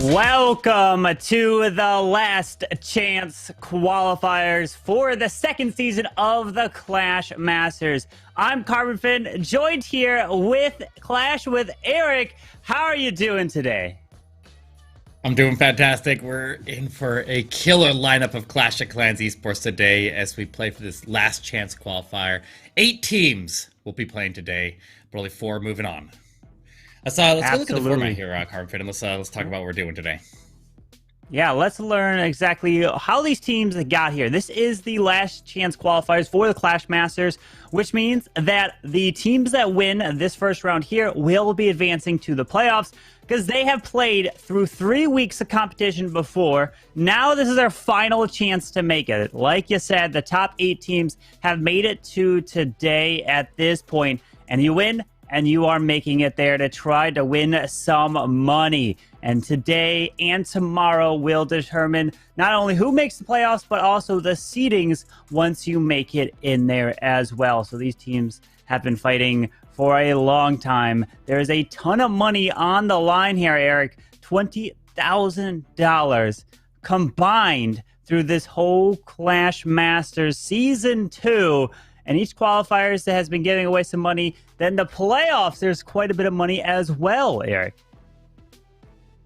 Welcome to the Last Chance Qualifiers for the second season of the Clash Masters. I'm Carbon Finn, joined here with Clash with Eric. How are you doing today? I'm doing fantastic. We're in for a killer lineup of Clash of Clans esports today as we play for this Last Chance Qualifier. 8 teams will be playing today, but only 4 moving on. Let's go look at the format here, Carbon Fit, and let's talk about what we're doing today. Yeah, let's learn exactly how these teams got here. This is the Last Chance Qualifiers for the Clash Masters, which means that the teams that win this first round here will be advancing to the playoffs because they have played through 3 weeks of competition before. Now this is their final chance to make it. Like you said, the top 8 teams have made it to today at this point, and you win, and you are making it there to try to win some money. And today and tomorrow will determine not only who makes the playoffs, but also the seedings once you make it in there as well. So these teams have been fighting for a long time. There is a ton of money on the line here, Eric. $20,000 combined through this whole Clash Masters Season 2. And each qualifiers that has been giving away some money. Then the playoffs, there's quite a bit of money as well, Eric.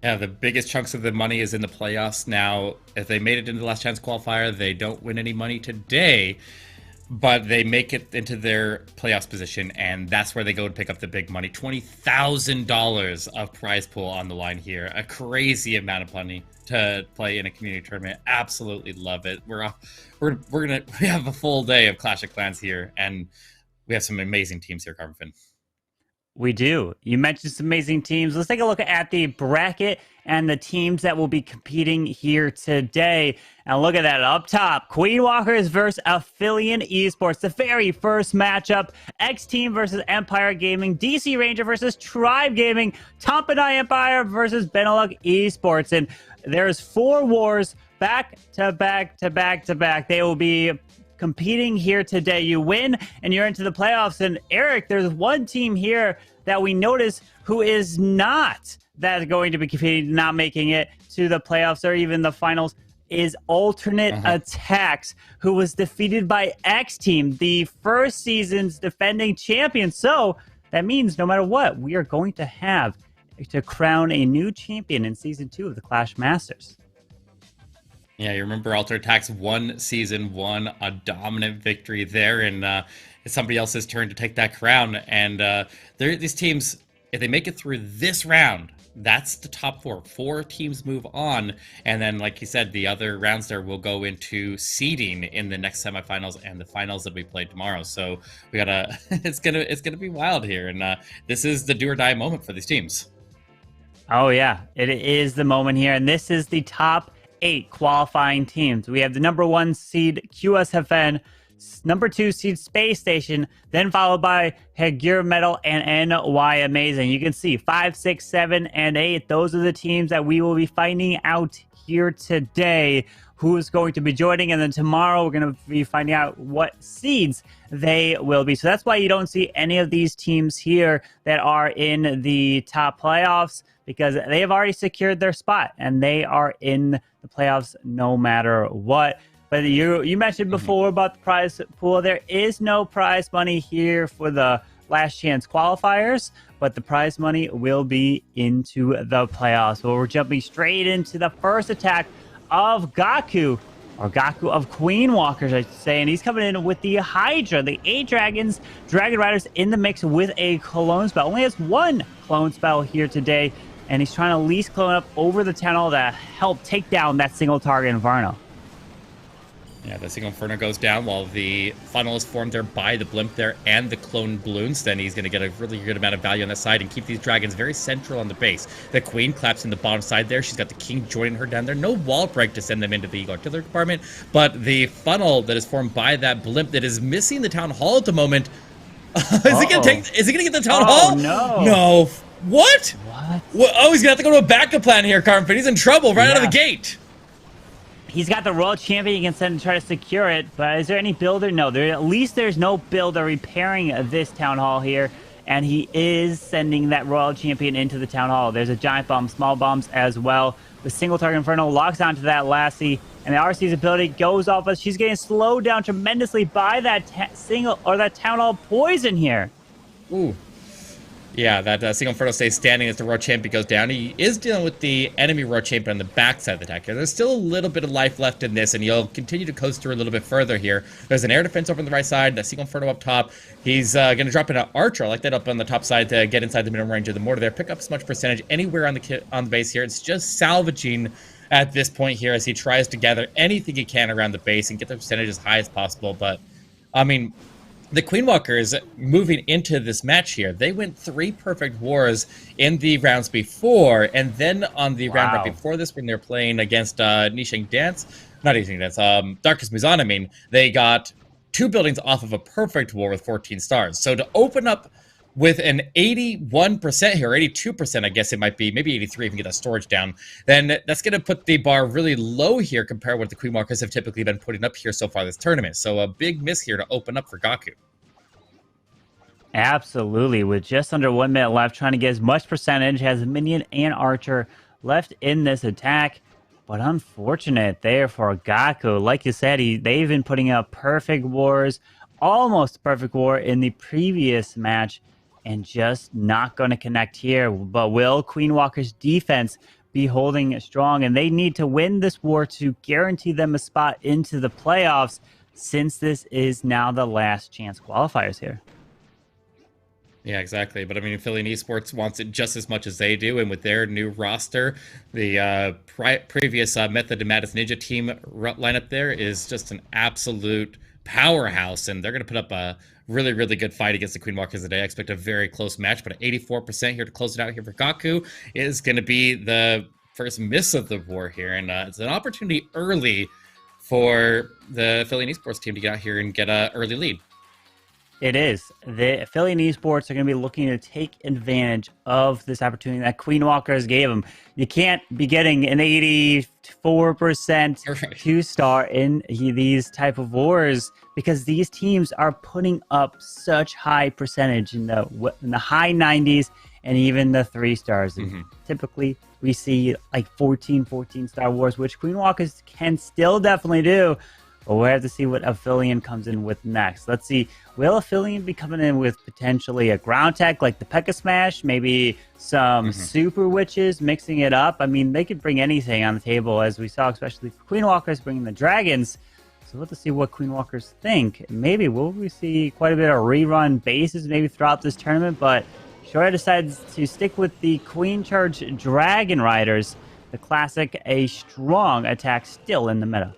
Yeah, the biggest chunks of the money is in the playoffs. Now, if they made it into the Last Chance Qualifier, they don't win any money today, but they make it into their playoffs position, and that's where they go and pick up the big money. $20,000 of prize pool on the line here. A crazy amount of money to play in a community tournament. Absolutely love it. We have a full day of Clash of Clans here, and we have some amazing teams here, Carbon Finn. We do. You mentioned some amazing teams. Let's take a look at the bracket and the teams that will be competing here today. And look at that up top. Queen Walkers versus Affiliate Esports. The very first matchup. X Team versus Empire Gaming. DC Ranger versus Tribe Gaming. Tompanai Empire versus Benelux Esports. And there's 4 wars back to back to back to back. They will be competing here today. You win and you're into the playoffs. And Eric, there's one team here that we notice who is not going to be competing, not making it to the playoffs or even the finals, is Alternate Attacks, who was defeated by X Team, the first season's defending champion. So that means no matter what, we are going to have to crown a new champion in season 2 of the Clash Masters. Yeah, you remember Alternate Attacks won season 1, a dominant victory there, and it's somebody else's turn to take that crown. And these teams, if they make it through this round, that's the top 4. 4 teams move on, and then, like you said, the other rounds there will go into seeding in the next semifinals and the finals that we play tomorrow. So we gotta, it's gonna be wild here, and this is the do or die moment for these teams. Oh yeah, it is the moment here, and this is the top 8 qualifying teams. We have the number 1 seed QSFN, number 2 seed Space Station, then followed by Hegur Metal and NY Amazing. You can see 5, 6, 7, and 8. Those are the teams that we will be finding out here today who is going to be joining, and then tomorrow we're going to be finding out what seeds they will be. So that's why you don't see any of these teams here that are in the top playoffs, because they have already secured their spot and they are in the playoffs no matter what. But you mentioned before about the prize pool. There is no prize money here for the Last Chance Qualifiers, but the prize money will be into the playoffs. So we're jumping straight into the first attack of Gaku, or Gaku of Queen Walkers, I should say, and he's coming in with the Hydra, the 8 dragons, Dragon Riders in the mix with a clone spell. Only has 1 clone spell here today, and he's trying to least clone up over the tunnel to help take down that single target Inferno. Yeah, the single Inferno goes down while the funnel is formed there by the blimp there and the clone balloons. Then he's going to get a really good amount of value on that side and keep these dragons very central on the base. The queen claps in the bottom side there. She's got the king joining her down there. No wall break to send them into the artillery compartment, but the funnel that is formed by that blimp that is missing the town hall at the moment. Is he going to get the town hall? No. No. What? What? Oh, he's going to have to go to a backup plan here, Carmen. He's in trouble right out of the gate. He's got the Royal Champion he can send to try to secure it, but is there any builder? No, at least there's no builder repairing this Town Hall here. and he is sending that Royal Champion into the Town Hall. There's a Giant Bomb, small bombs as well. The single target Inferno locks onto that Lassie, and the RC's ability goes off, but she's getting slowed down tremendously by that that Town Hall poison here. Ooh. Yeah, that single Inferno stays standing as the Royal Champion goes down. He is dealing with the enemy Royal Champion on the backside of the attack here. There's still a little bit of life left in this, and he'll continue to coast through a little bit further here. There's an air defense over on the right side, that single Inferno up top. He's going to drop in an Archer. I like that up on the top side to get inside the minimum range of the mortar there. Pick up as much percentage anywhere on the base here. It's just salvaging at this point here as he tries to gather anything he can around the base and get the percentage as high as possible. But, I mean, the Queen Walkers moving into this match here, they went 3 perfect wars in the rounds before, and then on the round right before this when they're playing against Darkest Muzan, I mean, they got 2 buildings off of a perfect war with 14 stars. So to open up with an 81% here, 82%, I guess it might be, maybe 83 if you get that storage down, then that's going to put the bar really low here compared to what the Queen Walkers have typically been putting up here so far this tournament. So a big miss here to open up for Gaku. Absolutely. With just under 1 minute left, trying to get as much percentage, has a minion and archer left in this attack. But unfortunate there for Gaku. Like you said, they've been putting up perfect wars, almost perfect war in the previous match, and just not going to connect here. But will Queen Walker's defense be holding strong? And they need to win this war to guarantee them a spot into the playoffs, since this is now the last chance qualifiers here. Yeah, exactly. But I mean, Philly Esports wants it just as much as they do, and with their new roster, the previous Method and Madness Ninja team lineup there is just an absolute powerhouse, and they're going to put up a really, really good fight against the Queen Walkers today. I expect a very close match, but at 84% here to close it out here for Gaku is going to be the first miss of the war here, and it's an opportunity early for the Philly Esports team to get out here and get an early lead. It is. The Affiliate Esports are going to be looking to take advantage of this opportunity that Queen Walkers gave them. You can't be getting an 84% 2-star in these type of wars, because these teams are putting up such high percentage in the high 90s and even the 3 stars. Mm-hmm. Typically, we see like 14-star wars, which Queen Walkers can still definitely do. But we'll have to see what Aphelion comes in with next. Let's see. Will Aphelion be coming in with potentially a ground tech like the P.E.K.K.A. Smash? Maybe some Super Witches, mixing it up? I mean, they could bring anything on the table, as we saw, especially Queen Walkers bringing the dragons. So we'll have to see what Queen Walkers think. Maybe will we see quite a bit of rerun bases maybe throughout this tournament, but Shoya decides to stick with the Queen Charge Dragon Riders. The classic, a strong attack still in the meta.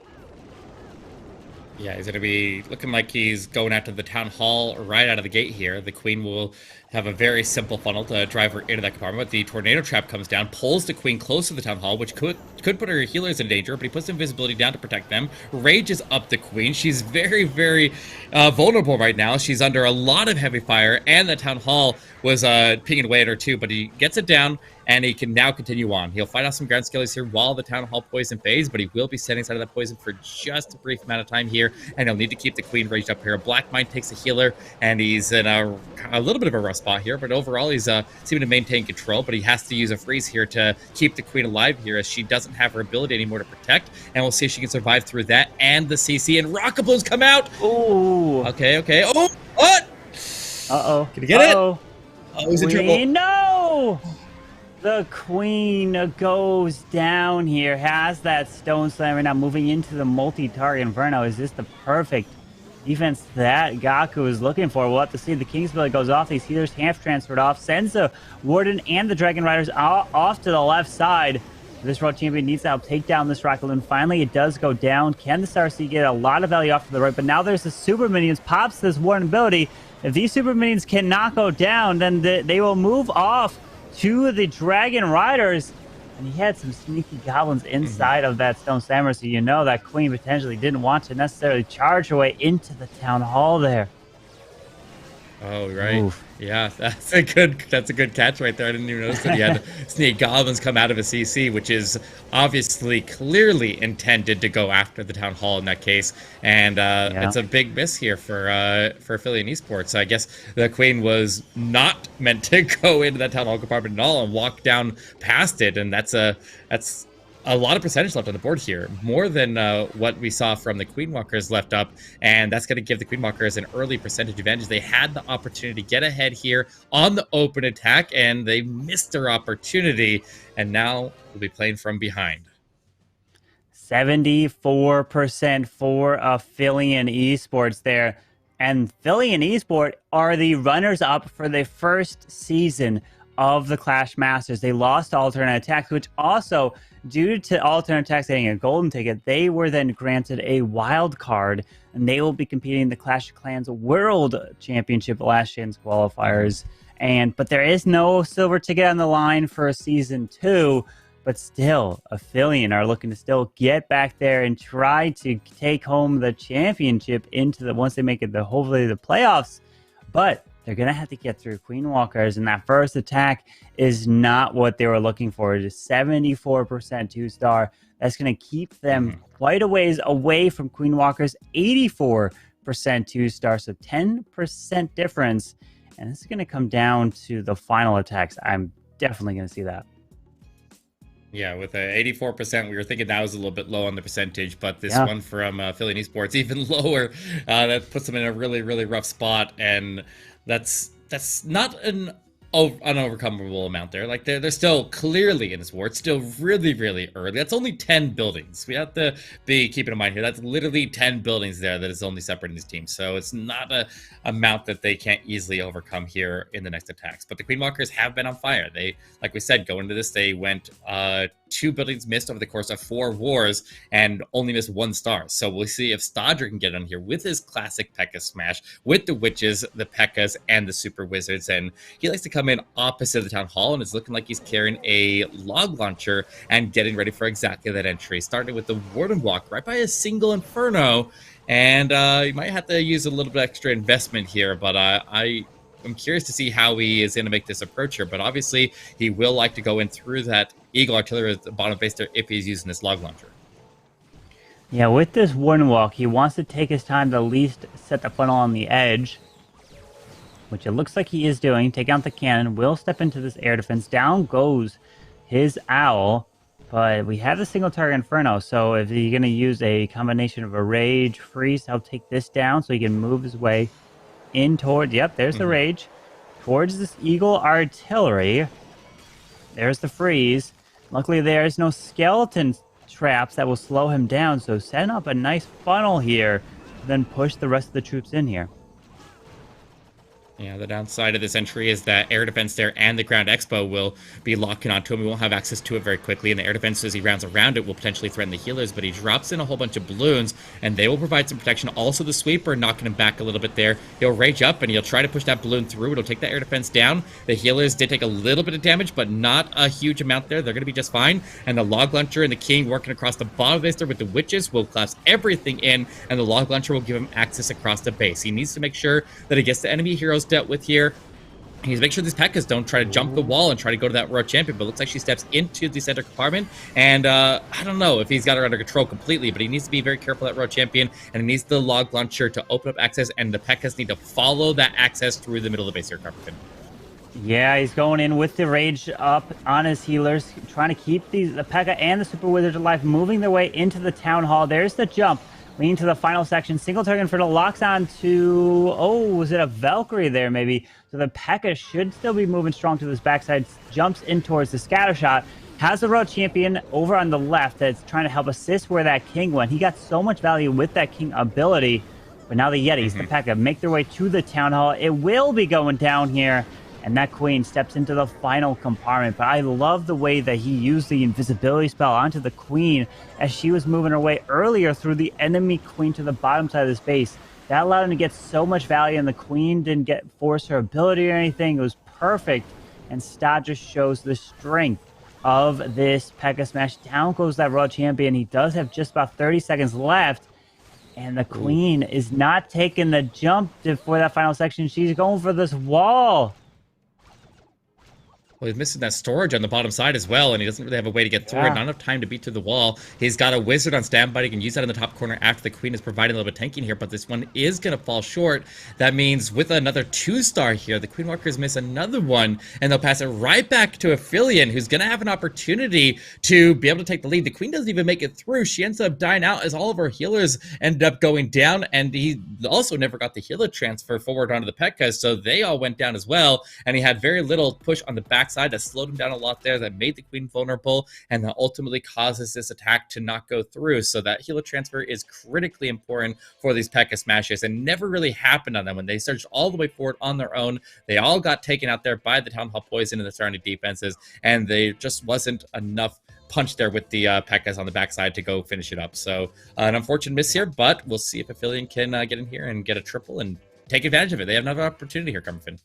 Yeah, he's going to be looking like he's going after the Town Hall right out of the gate here. The Queen will have a very simple funnel to drive her into that compartment. The Tornado Trap comes down, pulls the Queen close to the Town Hall, which could put her healers in danger, but he puts invisibility down to protect them. Rages up the Queen. She's very, very vulnerable right now. She's under a lot of heavy fire, and the Town Hall was pinging away at her too, but he gets it down, and he can now continue on. He'll fight off some ground skills here while the Town Hall poison phase, but he will be setting aside of that poison for just a brief amount of time here, and he'll need to keep the Queen raged up here. Black Mind takes a healer, and he's in a little bit of a rough spot here, but overall he's seeming to maintain control, but he has to use a freeze here to keep the Queen alive here, as she doesn't have her ability anymore to protect, and we'll see if she can survive through that and the CC, and Rocket Balloons come out! Ooh! Okay. Oh! What? Uh-oh. Can you get it? Oh, he's in trouble. No! The Queen goes down here, has that Stone Slammer now moving into the multi-target Inferno. Is this the perfect defense that Gaku is looking for? We'll have to see. The King's Ability goes off. These healers half transferred off. Sends the Warden and the Dragon Riders off to the left side. This World Champion needs to help take down this Rocket Balloon. Finally, it does go down. Can the Star Sea get a lot of value off to the right? But now there's the Super Minions. Pops this Warden ability. If these Super Minions cannot go down, then they will move off to the Dragon Riders. And he had some sneaky goblins inside of that Stone Slammer, so you know that Queen potentially didn't want to necessarily charge her way into the Town Hall there. Oh, right. Oof. Yeah, that's a good catch right there. I didn't even notice that he had Snake Goblins come out of a CC, which is obviously clearly intended to go after the Town Hall in that case. And Yeah. it's a big miss here for Philly and Esports. I guess the Queen was not meant to go into that Town Hall compartment at all and walk down past it, and that's a lot of percentage left on the board here, more than what we saw from the Queen Walkers left up, and that's going to give the Queen Walkers an early percentage advantage. They had the opportunity to get ahead here on the open attack, and they missed their opportunity, and now we'll be playing from behind. 74% for Affiliate Esports there. And Philly and Esport are the runners up for the first season of the Clash Masters. They lost alternate attacks, which also, due to alternate attacks getting a golden ticket, they were then granted a wild card, and they will be competing in the Clash of Clans World Championship Last Chance qualifiers. But there is no silver ticket on the line for season 2. But still, Affiliate are looking to still get back there and try to take home the championship once they make it hopefully the playoffs. But they're gonna have to get through Queen Walkers, and that first attack is not what they were looking for. It is 74% 2-star. That's gonna keep them quite a ways away from Queen Walkers, 84% 2-star. So 10% difference, and this is gonna come down to the final attacks. I'm definitely gonna see that. Yeah, with 84%, we were thinking that was a little bit low on the percentage, but this one from Philly and Esports even lower. That puts them in a really, really rough spot, and that's not an unovercomable amount there. Like they're still clearly in this war. It's still really, really early. That's only 10 buildings. We have to be keeping in mind here. That's literally 10 buildings there that is only separating these teams. So it's not a amount that they can't easily overcome here in the next attacks. But the Queen Walkers have been on fire. They, like we said, going into this, they went 2 buildings missed over the course of 4 wars and only missed 1 star. So we'll see if Stodger can get on here with his classic P.E.K.K.A. smash with the witches, the P.E.K.K.A.s, and the super wizards. And he likes to come in opposite of the Town Hall, and it's looking like he's carrying a log launcher and getting ready for exactly that entry. Starting with the Warden Walk right by a single Inferno, and you might have to use a little bit extra investment here, but I'm curious to see how he is going to make this approach here, but obviously he will like to go in through that Eagle Artillery at the bottom base there if he's using this log launcher. Yeah, with this Warden Walk, he wants to take his time to at least set the funnel on the edge, which it looks like he is doing. Take out the cannon, will step into this air defense. Down goes his Owl, but we have the single target Inferno, so if he's going to use a combination of a Rage, Freeze, he'll take this down so he can move his way in toward, yep, there's the Rage, towards this Eagle Artillery. There's the Freeze. Luckily, there's no skeleton traps that will slow him down, so setting up a nice funnel here, then push the rest of the troops in here. Yeah, the downside of this entry is that air defense there and the ground expo will be locking onto him. We won't have access to it very quickly, and the air defense as he rounds around it will potentially threaten the healers, but he drops in a whole bunch of balloons, and they will provide some protection. Also, the sweeper knocking him back a little bit there. He'll rage up, and he'll try to push that balloon through. It'll take that air defense down. The healers did take a little bit of damage, but not a huge amount there. They're going to be just fine, and the log launcher and the king working across the bottom of base there with the witches will collapse everything in, and the log launcher will give him access across the base. He needs to make sure that he gets the enemy heroes dealt with here. He needs to make sure these P.E.K.K.A.s don't try to jump the wall and try to go to that world champion, but it looks like she steps into the center compartment, and I don't know if he's got her under control completely, but he needs to be very careful of that world champion, and he needs the log launcher to open up access, and the P.E.K.K.A.s need to follow that access through the middle of the base here, Carpenter. Yeah, he's going in with the Rage up on his healers, trying to keep the P.E.K.K.A. and the Super Wizards alive, moving their way into the Town Hall. There's the jump. Leading to the final section. Single target Inferno locks on to... Oh, was it a Valkyrie there, maybe? So the P.E.K.K.A. should still be moving strong to this backside. Jumps in towards the scatter shot. Has the Road Champion over on the left that's trying to help assist where that King went. He got so much value with that King ability. But now the Yetis, the P.E.K.K.A. make their way to the Town Hall. It will be going down here. And that Queen steps into the final compartment. But I love the way that he used the invisibility spell onto the Queen as she was moving her way earlier through the enemy Queen to the bottom side of the space. That allowed him to get so much value, and the Queen didn't get force her ability or anything. It was perfect. And Stod just shows the strength of this P.E.K.K.A. smash. Down goes that Royal Champion. He does have just about 30 seconds left. And the queen is not taking the jump for that final section. She's going for this wall. Well, he's missing that storage on the bottom side as well, and he doesn't really have a way to get through it. Not enough time to beat through the wall. He's got a wizard on standby. He can use that in the top corner after the queen is providing a little bit of tanking here, but this one is going to fall short. That means with another 2-star here, the Queen Walkers miss another one, and they'll pass it right back to Aphelion, who's going to have an opportunity to be able to take the lead. The queen doesn't even make it through. She ends up dying out as all of her healers end up going down, and he also never got the healer transfer forward onto the P.E.K.K.A.s, so they all went down as well, and he had very little push on the back side that slowed him down a lot there, that made the queen vulnerable, and that ultimately causes this attack to not go through. So that healer transfer is critically important for these P.E.K.K.A smashes, and never really happened on them. When they surged all the way forward on their own, they all got taken out there by the Town Hall Poison and the surrounding defenses, and there just wasn't enough punch there with the P.E.K.K.A s on the backside to go finish it up. So an unfortunate miss here, but we'll see if Aphelion can get in here and get a triple and take advantage of it. They have another opportunity here, Carmen.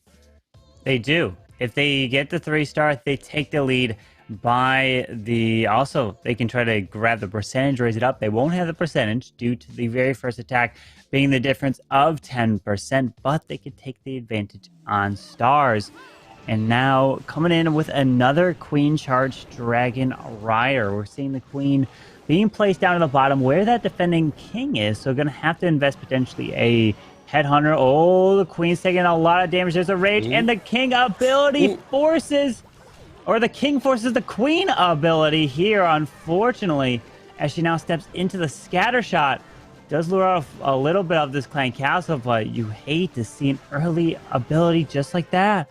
They do. If they get the 3-star, they take the lead by the... Also, they can try to grab the percentage, raise it up. They won't have the percentage due to the very first attack being the difference of 10%, but they could take the advantage on stars. And now, coming in with another Queen Charge Dragon Rider. We're seeing the Queen being placed down at the bottom where that defending King is, so going to have to invest potentially a Headhunter. Oh, the Queen's taking a lot of damage. There's a Rage, and the King ability forces... Or the King forces the Queen ability here, unfortunately, as she now steps into the scatter shot. Does lure off a little bit of this Clan Castle, but you hate to see an early ability just like that.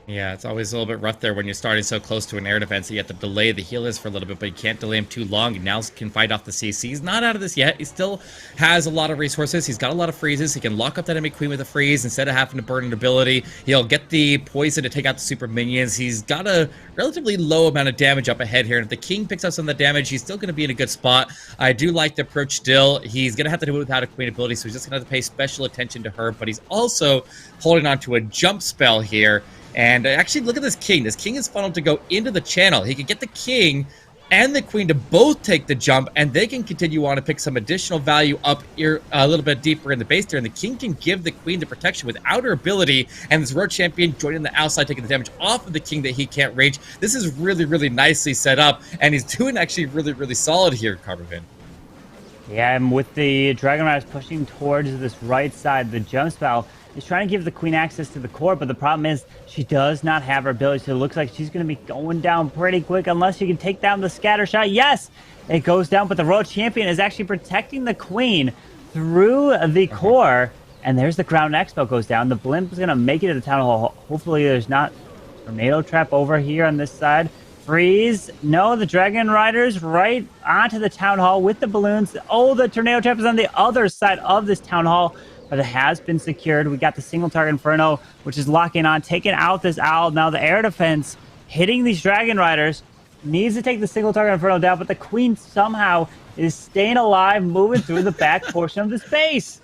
Yeah, it's always a little bit rough there when you're starting so close to an air defense. So you have to delay the healers for a little bit, but you can't delay him too long. He now can fight off the CC. He's not out of this yet. He still has a lot of resources. He's got a lot of freezes. He can lock up that enemy queen with a freeze instead of having to burn an ability. He'll get the poison to take out the super minions. He's got a relatively low amount of damage up ahead here. And if the king picks up some of the damage, he's still going to be in a good spot. I do like the approach still. He's going to have to do it without a queen ability, so he's just going to have to pay special attention to her. But he's also holding on to a jump spell here. And actually, look at this king. This king is funneled to go into the channel. He can get the king and the queen to both take the jump, and they can continue on to pick some additional value up here a little bit deeper in the base there. And the king can give the queen the protection without her ability, and this road champion joining the outside, taking the damage off of the king that he can't reach. This is really, really nicely set up, and he's doing actually really, really solid here, Carvin. Yeah, and with the Dragon Riders pushing towards this right side, the jump spell is trying to give the queen access to the core, but the problem is she does not have her ability, so it looks like she's going to be going down pretty quick unless she can take down the scatter shot. Yes, it goes down, but the road champion is actually protecting the queen through the core, and there's the ground expo goes down. The blimp is going to make it to the town hall. Hopefully there's not a tornado trap over here on this side. Freeze. No, the Dragon Riders right onto the town hall with the balloons. Oh, the tornado trap is on the other side of this town hall, but it has been secured. We got the single target Inferno, which is locking on, taking out this owl. Now the air defense hitting these Dragon Riders needs to take the single target Inferno down, but the queen somehow is staying alive, moving through the back portion of the space.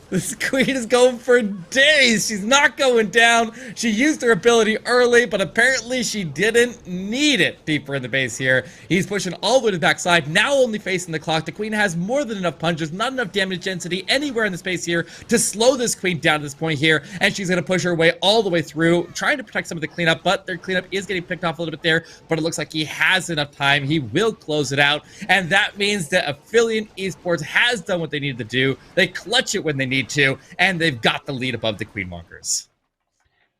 This queen is going for days. She's not going down. She used her ability early, but apparently she didn't need it deeper in the base here. He's pushing all the way to the backside, now only facing the clock. The queen has more than enough punches, not enough damage density anywhere in the space here to slow this queen down to this point here, and she's going to push her way all the way through, trying to protect some of the cleanup, but their cleanup is getting picked off a little bit there, but it looks like he has enough time. He will close it out, and that means that Aphelion Esports has done what they needed to do. They clutch it when they need to, and they've got the lead above the Queen Walkers.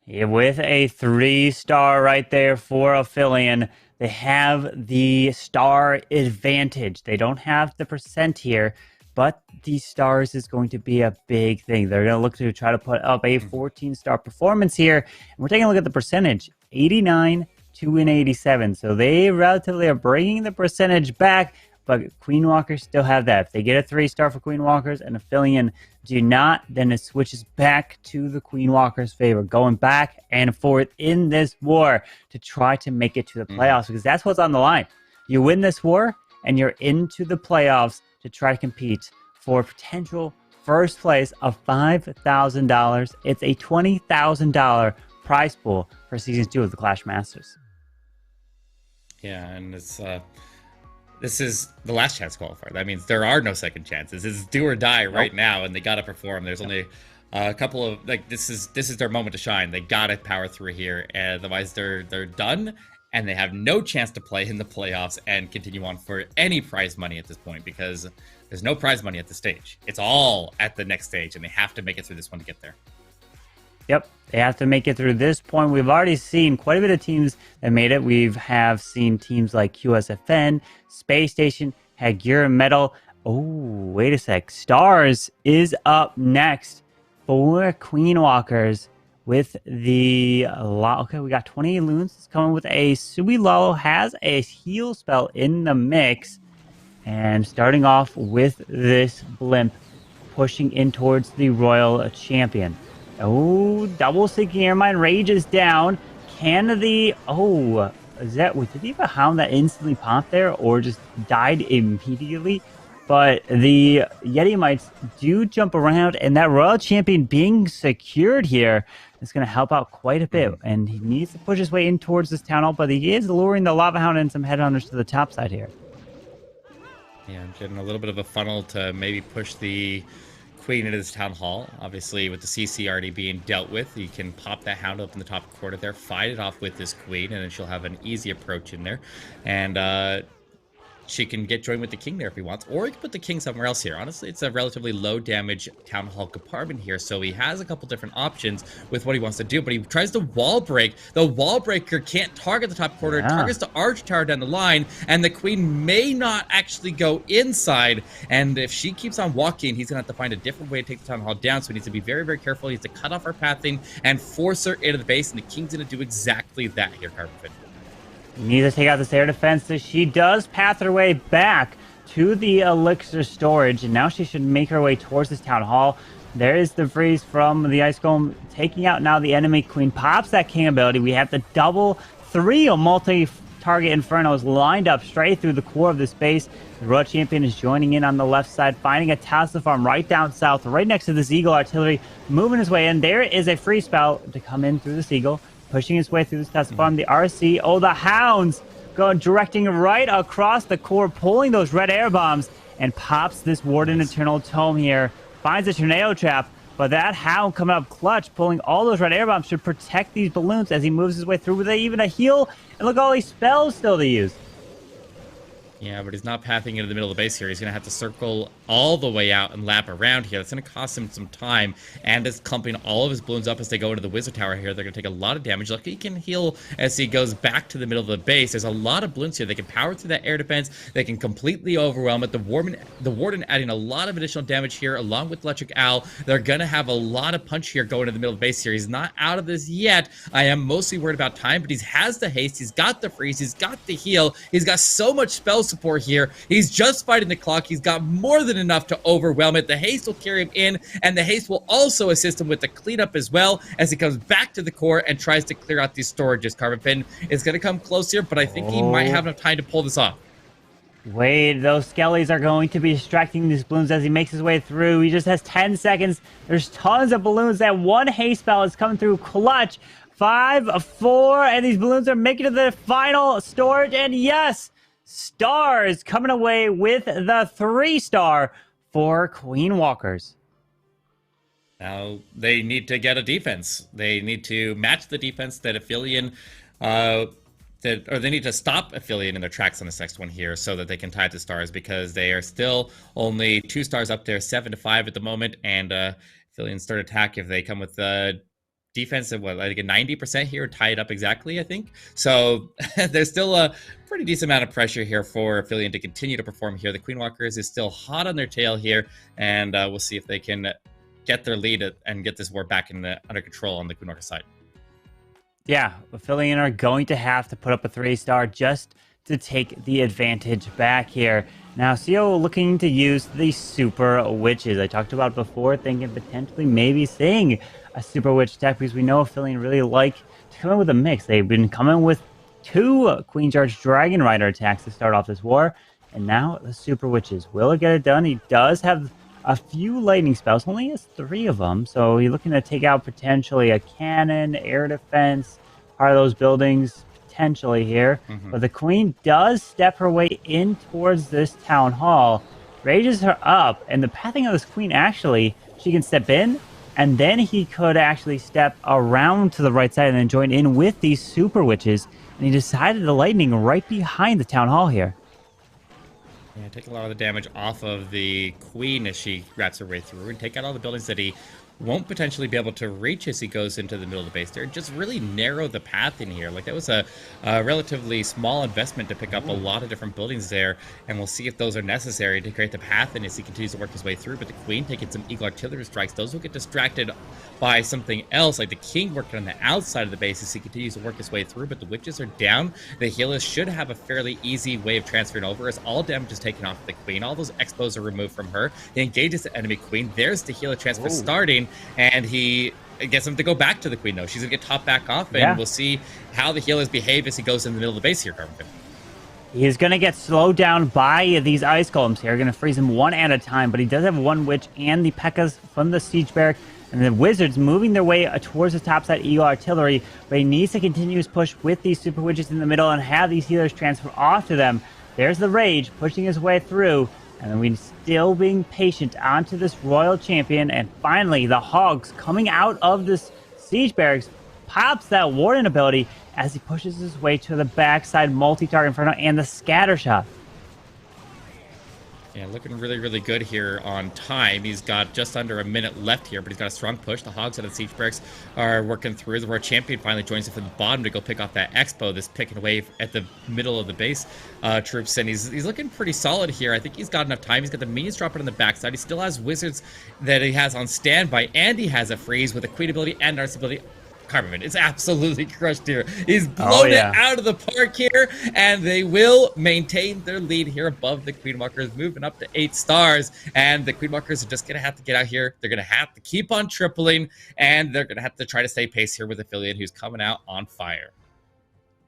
Yeah, with a 3-star right there for Aphelion, they have the star advantage. They don't have the percent here, but the stars is going to be a big thing. They're going to look to try to put up a 14-star performance here. And we're taking a look at the percentage, 89 to an 87. So they relatively are bringing the percentage back, but Queen Walkers still have that. If they get a 3-star for Queen Walkers and Aphelion do not, then it switches back to the Queen Walkers' favor, going back and forth in this war to try to make it to the playoffs, because that's what's on the line. You win this war, and you're into the playoffs to try to compete for potential first place of $5,000. It's a $20,000 prize pool for Season 2 of the Clash Masters. Yeah, and it's this is the last chance qualifier. That means there are no second chances. It's do or die right now, and they gotta perform. There's only a couple of this is their moment to shine. They gotta power through here, and otherwise they're done, and they have no chance to play in the playoffs and continue on for any prize money at this point because there's no prize money at this stage. It's all at the next stage, and they have to make it through this one to get there. Yep, they have to make it through this point. We've already seen quite a bit of teams that made it. We have seen teams like QSFN, Space Station, Hagura Metal. Oh, wait a sec. Stars is up next for Queen Walkers with the... Okay, we got 20 loons. It's coming with a Sui Lalo. Has a heal spell in the mix. And starting off with this blimp, pushing in towards the Royal Champion. Oh, double sinking air mine rages down. Can the... Oh, is that... Did he have a hound that instantly popped there or just died immediately? But the Yeti Mites do jump around, and that Royal Champion being secured here is going to help out quite a bit. And he needs to push his way in towards this town hall, but he is luring the Lava Hound and some headhunters to the top side here. Yeah, I'm getting a little bit of a funnel to maybe push the Queen into this town hall. Obviously, with the CC already being dealt with, you can pop that hound up in the top corner there, fight it off with this Queen, and then she'll have an easy approach in there. And she can get joined with the king there if he wants, or he can put the king somewhere else here. Honestly, it's a relatively low damage town hall compartment here, so he has a couple different options with what he wants to do, but he tries to wall break. The wall breaker can't target the top corner, it targets the arch tower down the line, and the queen may not actually go inside, and if she keeps on walking, he's gonna have to find a different way to take the town hall down, so he needs to be very, very careful. He needs to cut off her pathing and force her into the base, and the king's gonna do exactly that here, Carbon. Needs to take out this air defense. So she does path her way back to the elixir storage, and now she should make her way towards this town hall. There is the freeze from the ice golem, taking out now the enemy queen. Pops that king ability. We have the double 3 multi-target infernos lined up straight through the core of this base. The Royal Champion is joining in on the left side, finding a Tesla farm right down south, right next to this Eagle artillery, moving his way in. There is a free spell to come in through this Eagle, pushing his way through this Tesla farm. The RC, oh, the hounds going directing right across the core, pulling those red air bombs, and pops this Warden Eternal Tome here. Finds a tornado trap, but that hound coming up clutch, pulling all those red air bombs, should protect these balloons as he moves his way through with even a heal. And look at all these spells still to use. Yeah, but he's not pathing into the middle of the base here. He's going to have to circle all the way out and lap around here. That's going to cost him some time, and is clumping all of his balloons up as they go into the Wizard Tower here. They're going to take a lot of damage. Lucky he can heal as he goes back to the middle of the base. There's a lot of balloons here. They can power through that air defense. They can completely overwhelm it. The Warden adding a lot of additional damage here, along with Electric Owl. They're going to have a lot of punch here going to the middle of the base here. He's not out of this yet. I am mostly worried about time, but he has the haste. He's got the freeze. He's got the heal. He's got so much spell support here. He's just fighting the clock. He's got more than enough to overwhelm it. The haste will carry him in, and the haste will also assist him with the cleanup as well as he comes back to the core and tries to clear out these storages. Carbon Pin is going to come close here, but I think he might have enough time to pull this off. Wait, those skellies are going to be distracting these balloons as he makes his way through. He just has 10 seconds. There's tons of balloons. That one haste spell is coming through clutch. 5, 4, and these balloons are making it to the final storage, and yes! Stars coming away with the 3-star for Queen Walkers. Now, they need to get a defense. They need to match the defense that Aphelion, or they need to stop Aphelion in their tracks on this next one here so that they can tie it to stars, because they are still only 2 stars up there, 7-5 at the moment, and Aphelion start attack if they come with defense of what, like a 90% here, tie it up exactly, I think. So there's still a pretty decent amount of pressure here for Aphelion to continue to perform here. The Queen Walkers is still hot on their tail here, and we'll see if they can get their lead and get this war back under control on the Queen Walker side. Yeah, Aphelion are going to have to put up a 3-star just to take the advantage back here. Now, CO looking to use the Super Witches. I talked about before, thinking potentially maybe seeing a Super Witch deck, because we know Aphelion really like to come in with a mix. They've been coming with 2 Queen Charge Dragon Rider attacks to start off this war, and now the Super Witches. Will it get it done? He does have a few lightning spells, only has 3 of them, so he's looking to take out potentially a cannon, air defense, part of those buildings, potentially here. But the queen does step her way in towards this town hall, rages her up, and the pathing of this queen, actually, she can step in, and then he could actually step around to the right side and then join in with these super witches. And he decided the lightning right behind the town hall here. Yeah, take a lot of the damage off of the queen as she wraps her way through and take out all the buildings that he won't potentially be able to reach as he goes into the middle of the base there. Just really narrow the path in here. Like, that was a relatively small investment to pick up a lot of different buildings there, and we'll see if those are necessary to create the path and as he continues to work his way through. But the queen taking some eagle artillery strikes, those will get distracted by something else, like the king working on the outside of the base as he continues to work his way through. But the witches are down. The healers should have a fairly easy way of transferring over as all damage is taken off the queen. All those expos are removed from her. He engages the enemy queen. There's the healer transfer starting, and he gets him to go back to the queen, though. She's going to get topped back off, and we'll see how the healers behave as he goes in the middle of the base here, Carmen. He's going to get slowed down by these ice golems here. Going to freeze him one at a time, but he does have one witch and the P.E.K.K.A.s from the siege barrack, and the wizards moving their way towards the topside eagle artillery, but he needs to continue his push with these super witches in the middle and have these healers transfer off to them. There's the rage pushing his way through, and then we still being patient onto this royal champion, and finally the hogs coming out of this siege barracks pops that warden ability as he pushes his way to the backside multi-target inferno and the scatter shot. Yeah, looking really, really good here on time. He's got just under a minute left here, but he's got a strong push. The hogs out of the siege barracks are working through. The royal champion finally joins him from the bottom to go pick off that expo that's picking away at the middle of the base troops, and he's looking pretty solid here. I think he's got enough time. He's got the minions dropping on the backside. He still has wizards that he has on standby, and he has a freeze with a queen ability and arts ability. Carmen is absolutely crushed here. He's blown it out of the park here, and they will maintain their lead here above the Queen Walkers, moving up to 8 stars. And the Queen Walkers are just going to have to get out here. They're going to have to keep on tripling, and they're going to have to try to stay pace here with Affiliate, who's coming out on fire.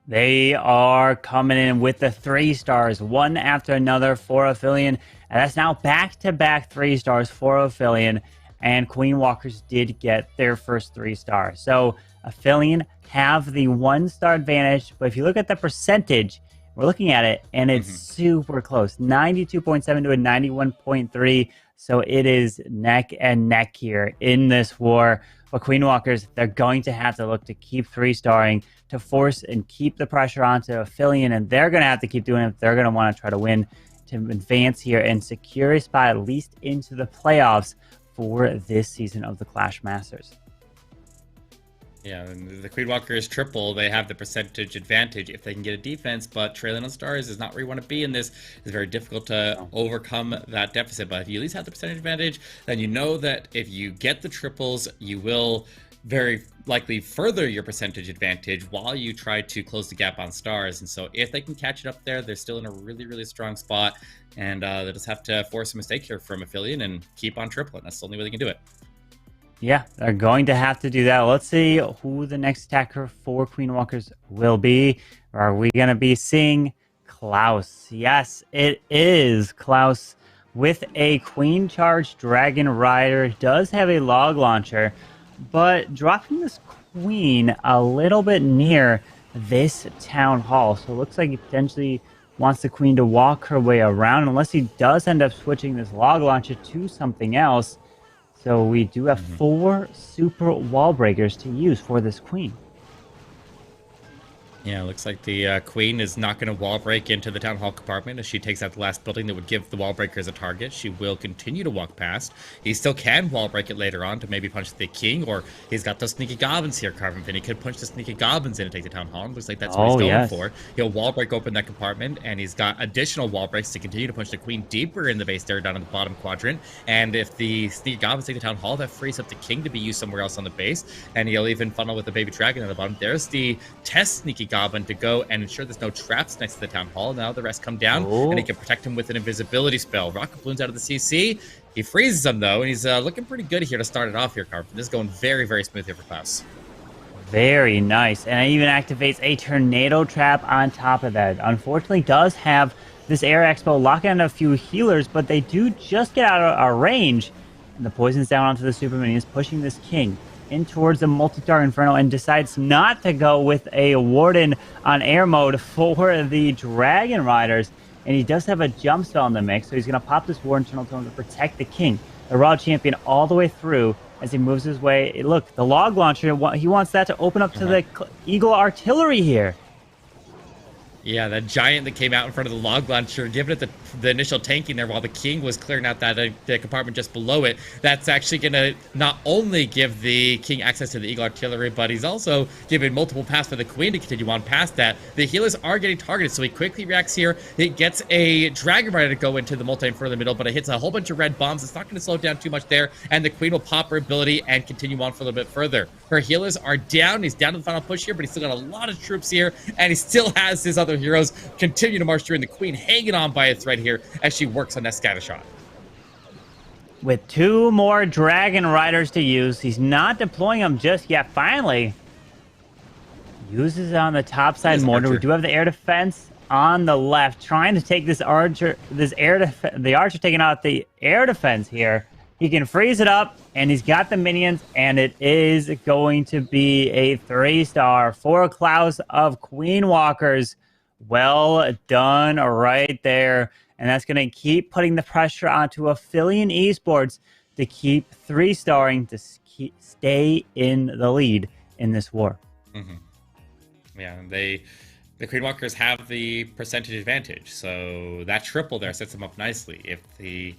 They are coming in with the 3 stars, one after another for Affiliate, and that's now back-to-back 3 stars for Affiliate. And Queen Walkers did get their first 3 stars. So Affiliate have the 1-star advantage, but if you look at the percentage, we're looking at it, and it's super close, 92.7 to a 91.3. So it is neck and neck here in this war. But Queen Walkers, they're going to have to look to keep 3-starring to force and keep the pressure onto Affiliate, and they're going to have to keep doing it if they're going to want to try to win, to advance here and secure a spot at least into the playoffs for this season of the Clash Masters. Yeah, and the Queen Walkers triple, they have the percentage advantage if they can get a defense, but trailing on stars is not where you want to be in this. It's very difficult to overcome that deficit, but if you at least have the percentage advantage, then you know that if you get the triples, you will very likely further your percentage advantage while you try to close the gap on stars. And so if they can catch it up there, they're still in a really, really strong spot, and they just have to force a mistake here from Affiliate and keep on tripling. That's the only way they can do it. Yeah, they're going to have to do that. Let's see who the next attacker for Queen Walkers will be. Are we going to be seeing Klaus? Yes, it is Klaus with a Queen Charge Dragon Rider. Does have a log launcher, but dropping this queen a little bit near this town hall. So it looks like he potentially wants the queen to walk her way around, unless he does end up switching this log launcher to something else. So we do have 4 super wall breakers to use for this queen. Yeah, it looks like the queen is not going to wall break into the town hall compartment as she takes out the last building that would give the wall breakers a target. She will continue to walk past. He still can wall break it later on to maybe punch the king, or he's got those sneaky goblins here, Carvin. He could punch the sneaky goblins in and take the town hall. Looks like that's what he's going for. He'll wall break open that compartment, and he's got additional wall breaks to continue to punch the queen deeper in the base there down in the bottom quadrant. And if the sneaky goblins take the town hall, that frees up the king to be used somewhere else on the base, and he'll even funnel with the baby dragon at the bottom. There's the test sneaky goblin to go and ensure there's no traps next to the town hall. Now the rest come down, and he can protect him with an invisibility spell. Rocket balloons out of the CC. He freezes them, though, and he's looking pretty good here to start it off here, Carver. This is going very, very smooth here for Klaus. Very nice. And it even activates a tornado trap on top of that. Unfortunately, does have this Air Expo locking on a few healers, but they do just get out of our range. And the poison's down onto the super minions, pushing this king in towards the multi-target Inferno and decides not to go with a Warden on air mode for the Dragon Riders. And he does have a jump spell in the mix, so he's going to pop this War Internal Tome to protect the King, the Raw Champion, all the way through as he moves his way. Look, the log launcher, he wants that to open up to the Eagle Artillery here. Yeah, that giant that came out in front of the log launcher, giving it the initial tanking there while the King was clearing out that the compartment just below it. That's actually going to not only give the King access to the Eagle Artillery, but he's also giving multiple paths for the Queen to continue on past that. The healers are getting targeted, so he quickly reacts here. He gets a Dragon Rider to go into the multi-inferno in the middle, but it hits a whole bunch of red bombs. It's not going to slow down too much there, and the Queen will pop her ability and continue on for a little bit further. Her healers are down. He's down to the final push here, but he's still got a lot of troops here, and he still has his other heroes continue to march through, and the Queen hanging on by a thread here as she works on that scatter shot. With 2 more Dragon Riders to use, he's not deploying them just yet. Finally, uses it on the top side mortar. We do have the air defense on the left, trying to take this archer, the archer taking out the air defense here. He can freeze it up, and he's got the minions, and it is going to be a 3-star for Klaus of Queen Walkers. Well done right there. And that's going to keep putting the pressure onto Aphelion Esports to keep 3-starring, to stay in the lead in this war. Yeah, the Queen Walkers have the percentage advantage, so that triple there sets them up nicely. If the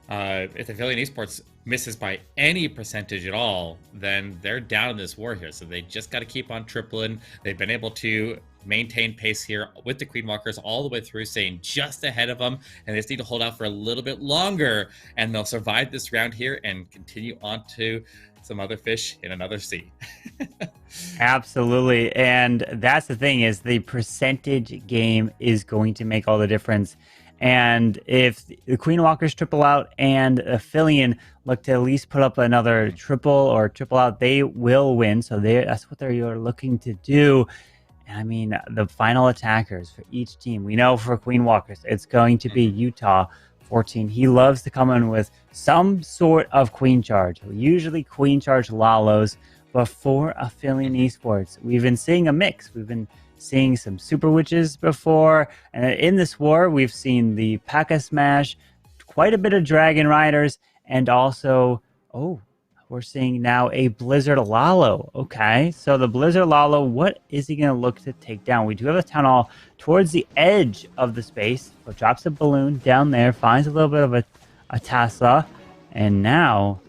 Aphelion Esports misses by any percentage at all, then they're down in this war here. So they just got to keep on tripling. They've been able to maintain pace here with the Queen Walkers all the way through, staying just ahead of them, and they just need to hold out for a little bit longer, and they'll survive this round here and continue on to some other fish in another sea. Absolutely. And that's the thing, is the percentage game is going to make all the difference. And if the Queen Walkers triple out and Aphelion look to at least put up another triple or triple out, they will win. So that's what they're looking to do. And I mean, the final attackers for each team, we know for Queen Walkers, it's going to be Utah 14. He loves to come in with some sort of Queen Charge, usually Queen Charge Lalos. But for Aphelion Esports, we've been seeing a mix. We've been seeing some Super Witches before. And in this war, we've seen the P.E.K.K.A. Smash, quite a bit of Dragon Riders, and also, we're seeing now a Blizzard Lalo. Okay, so the Blizzard Lalo, what is he going to look to take down? We do have a Town Hall towards the edge of the space, but drops a balloon down there, finds a little bit of a Tesla, and now,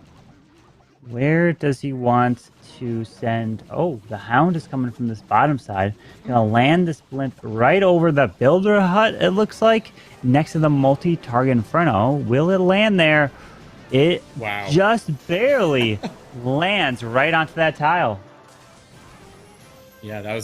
where does he want to send? Oh, the Hound is coming from this bottom side. Gonna land this blimp right over the Builder Hut, it looks like, next to the multi-target Inferno. Will it land there? It just barely lands right onto that tile. Yeah, that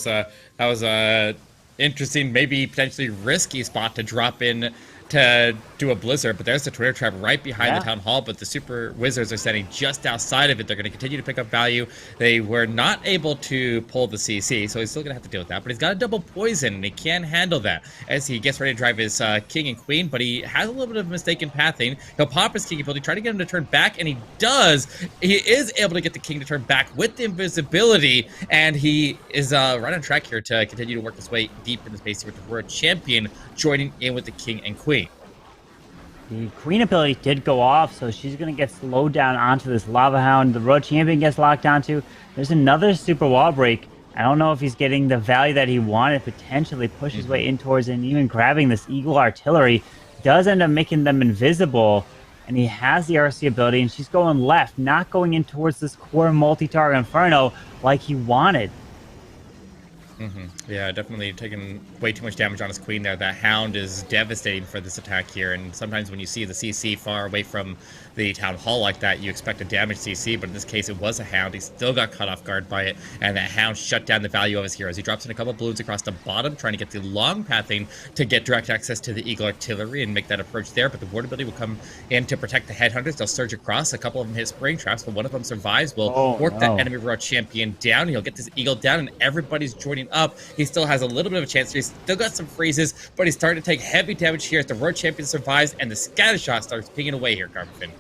was a interesting, maybe potentially risky spot to drop in to do a Blizzard, but there's the Tornado Trap right behind the Town Hall, but the Super Wizards are standing just outside of it. They're going to continue to pick up value. They were not able to pull the CC, so he's still going to have to deal with that, but he's got a double poison, and he can handle that as he gets ready to drive his King and Queen, but he has a little bit of mistaken pathing. He'll pop his King ability, try to get him to turn back, and he does. He is able to get the King to turn back with the invisibility, and he is right on track here to continue to work his way deep in the space here with the World Champion joining in with the King and Queen. The Queen ability did go off, so she's going to get slowed down onto this Lava Hound. The Road Champion gets locked onto. There's another super wall break. I don't know if he's getting the value that he wanted. Potentially push his way in towards it, and even grabbing this Eagle Artillery does end up making them invisible. And he has the RC ability, and she's going left, not going in towards this core multi-target Inferno like he wanted. Yeah, definitely taking way too much damage on his Queen there. That Hound is devastating for this attack here, and sometimes when you see the CC far away from the Town Hall like that, you expect a damaged CC, but in this case it was a Hound. He still got caught off guard by it, and that Hound shut down the value of his heroes. He drops in a couple of balloons across the bottom, trying to get the long pathing to get direct access to the Eagle Artillery and make that approach there, but the ward ability will come in to protect the Headhunters. They'll surge across. A couple of them hit spring traps, but one of them survives. Will work that enemy Royal Champion down. He'll get this Eagle down, and everybody's joining up. He still has a little bit of a chance. He's still got some freezes, but he's starting to take heavy damage here as the Royal Champion survives, and the scatter shot starts pinging away here, Carbon.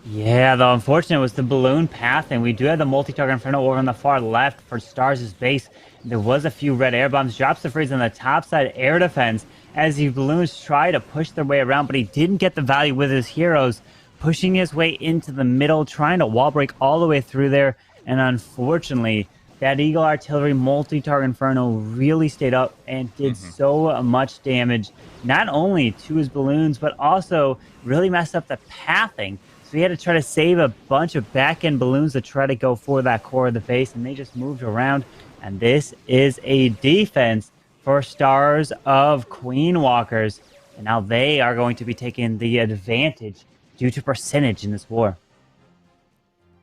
Yeah, the unfortunate was the balloon path, and we do have the multi-target Inferno over on the far left for Stars' base. There was a few red air bombs, drops the freeze on the top side air defense as the balloons try to push their way around, but he didn't get the value with his heroes, pushing his way into the middle, trying to wall break all the way through there, and unfortunately, that Eagle Artillery multi-target Inferno really stayed up and did so much damage, not only to his balloons, but also really messed up the pathing. So he had to try to save a bunch of back-end balloons to try to go for that core of the base, and they just moved around. And this is a defense for Stars of Queen Walkers. And now they are going to be taking the advantage due to percentage in this war.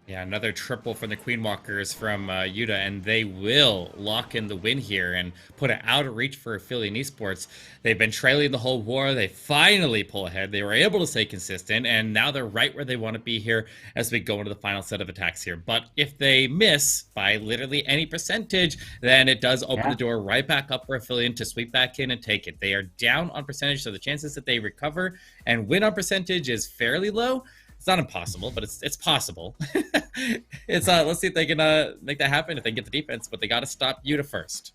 Yeah, another triple from the Queen Walkers from Yuta, and they will lock in the win here and put it out of reach for Affiliate Esports. They've been trailing the whole war. They finally pull ahead. They were able to stay consistent, and now they're right where they want to be here as we go into the final set of attacks here. But if they miss by literally any percentage, then it does open the door right back up for Affiliate to sweep back in and take it. They are down on percentage, so the chances that they recover and win on percentage is fairly low. It's not impossible, but it's possible. It's let's see if they can make that happen if they get the defense, but they got to stop Yuta first.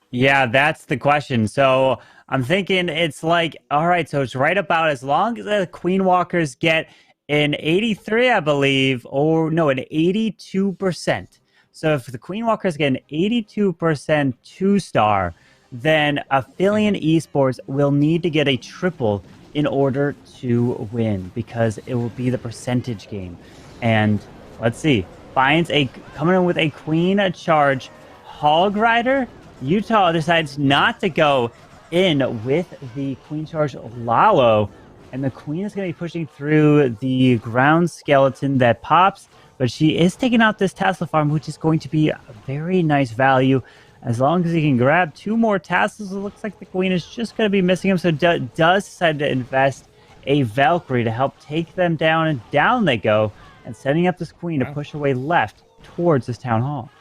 Yeah, that's the question. So I'm thinking it's like, all right, so it's right about as long as the Queen Walkers get an 83, I believe, or no, an 82%. So if the Queen Walkers get an 82% 2-star, then Affiliate Esports will need to get a triple in order to win because it will be the percentage game. And let's see, finds a coming in with a Queen charge Hog Rider. Utah decides not to go in with the Queen Charge Lalo, and the Queen is going to be pushing through the ground skeleton that pops, but she is taking out this Tesla farm, which is going to be a very nice value. As long as he can grab 2 more Teslas, it looks like the Queen is just going to be missing him, so does decide to invest a Valkyrie to help take them down, and down they go, and setting up this Queen to push her way left towards this Town Hall.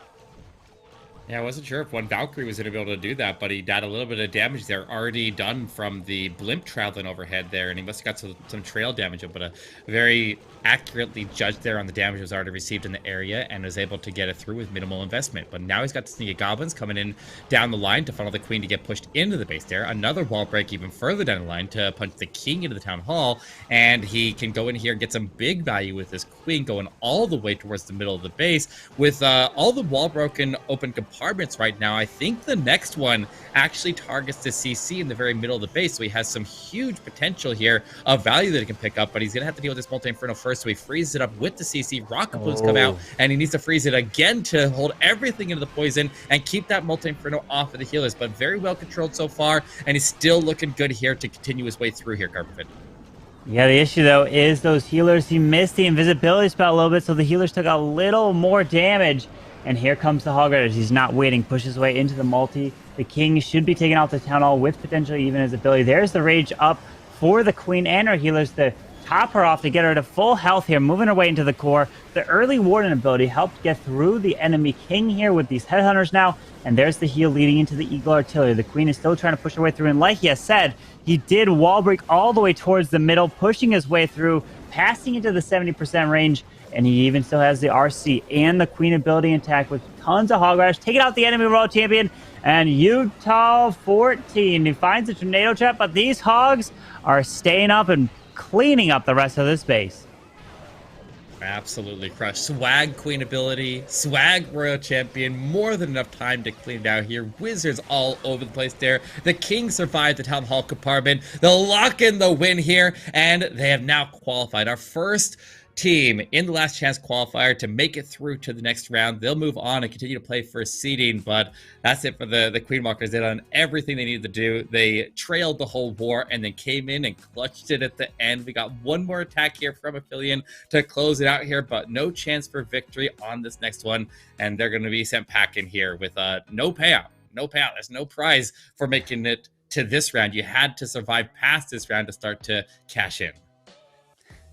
Yeah, I wasn't sure if one Valkyrie was going to be able to do that, but he got a little bit of damage there already done from the blimp traveling overhead there, and he must have got some trail damage, but a very accurately judged there on the damage was already received in the area and was able to get it through with minimal investment. But now he's got the sneaky goblins coming in down the line to funnel the Queen to get pushed into the base there. Another wall break even further down the line to punch the King into the Town Hall, and he can go in here and get some big value with this Queen going all the way towards the middle of the base. With all the wall broken open compartments right now, I think the next one actually targets the CC in the very middle of the base, so he has some huge potential here of value that he can pick up, but he's going to have to deal with this multi-inferno first, so he freezes it up with the CC. Rocket balloons come out, and he needs to freeze it again to hold everything into the poison and keep that multi-inferno off of the healers, but very well controlled so far, and he's still looking good here to continue his way through here, Carpet. Yeah, the issue, though, is those healers. He missed the invisibility spell a little bit, so the healers took a little more damage. And here comes the Hog Riders. He's not waiting. Pushes his way into the multi. The King should be taking out the Town Hall with potentially even his ability. There's the Rage up for the Queen and her healers to top her off to get her to full health here, moving her way into the core. The early Warden ability helped get through the enemy King here with these Headhunters now. And there's the heal leading into the Eagle Artillery. The Queen is still trying to push her way through. And like he said, he did wall break all the way towards the middle, pushing his way through, passing into the 70% range. And he even still has the RC and the Queen ability intact with tons of Hog Riders, taking out the enemy world champion. And Utah 14, he finds a tornado trap, but these Hogs are staying up and cleaning up the rest of this base. Absolutely crushed. Swag Queen ability, swag Royal Champion, more than enough time to clean it out here. Wizards all over the place there. The King survived the Town Hall compartment. They'll lock in the win here, and they have now qualified. Our first team in the last chance qualifier to make it through to the next round. They'll move on and continue to play for seeding, but that's it for the Queen Walkers. They done everything they needed to do. They trailed the whole war and then came in and clutched it at the end. We got one more attack here from Affiliate to close it out here, but no chance for victory on this next one, and they're going to be sent packing here with no payout. No payout. There's no prize for making it to this round. You had to survive past this round to start to cash in.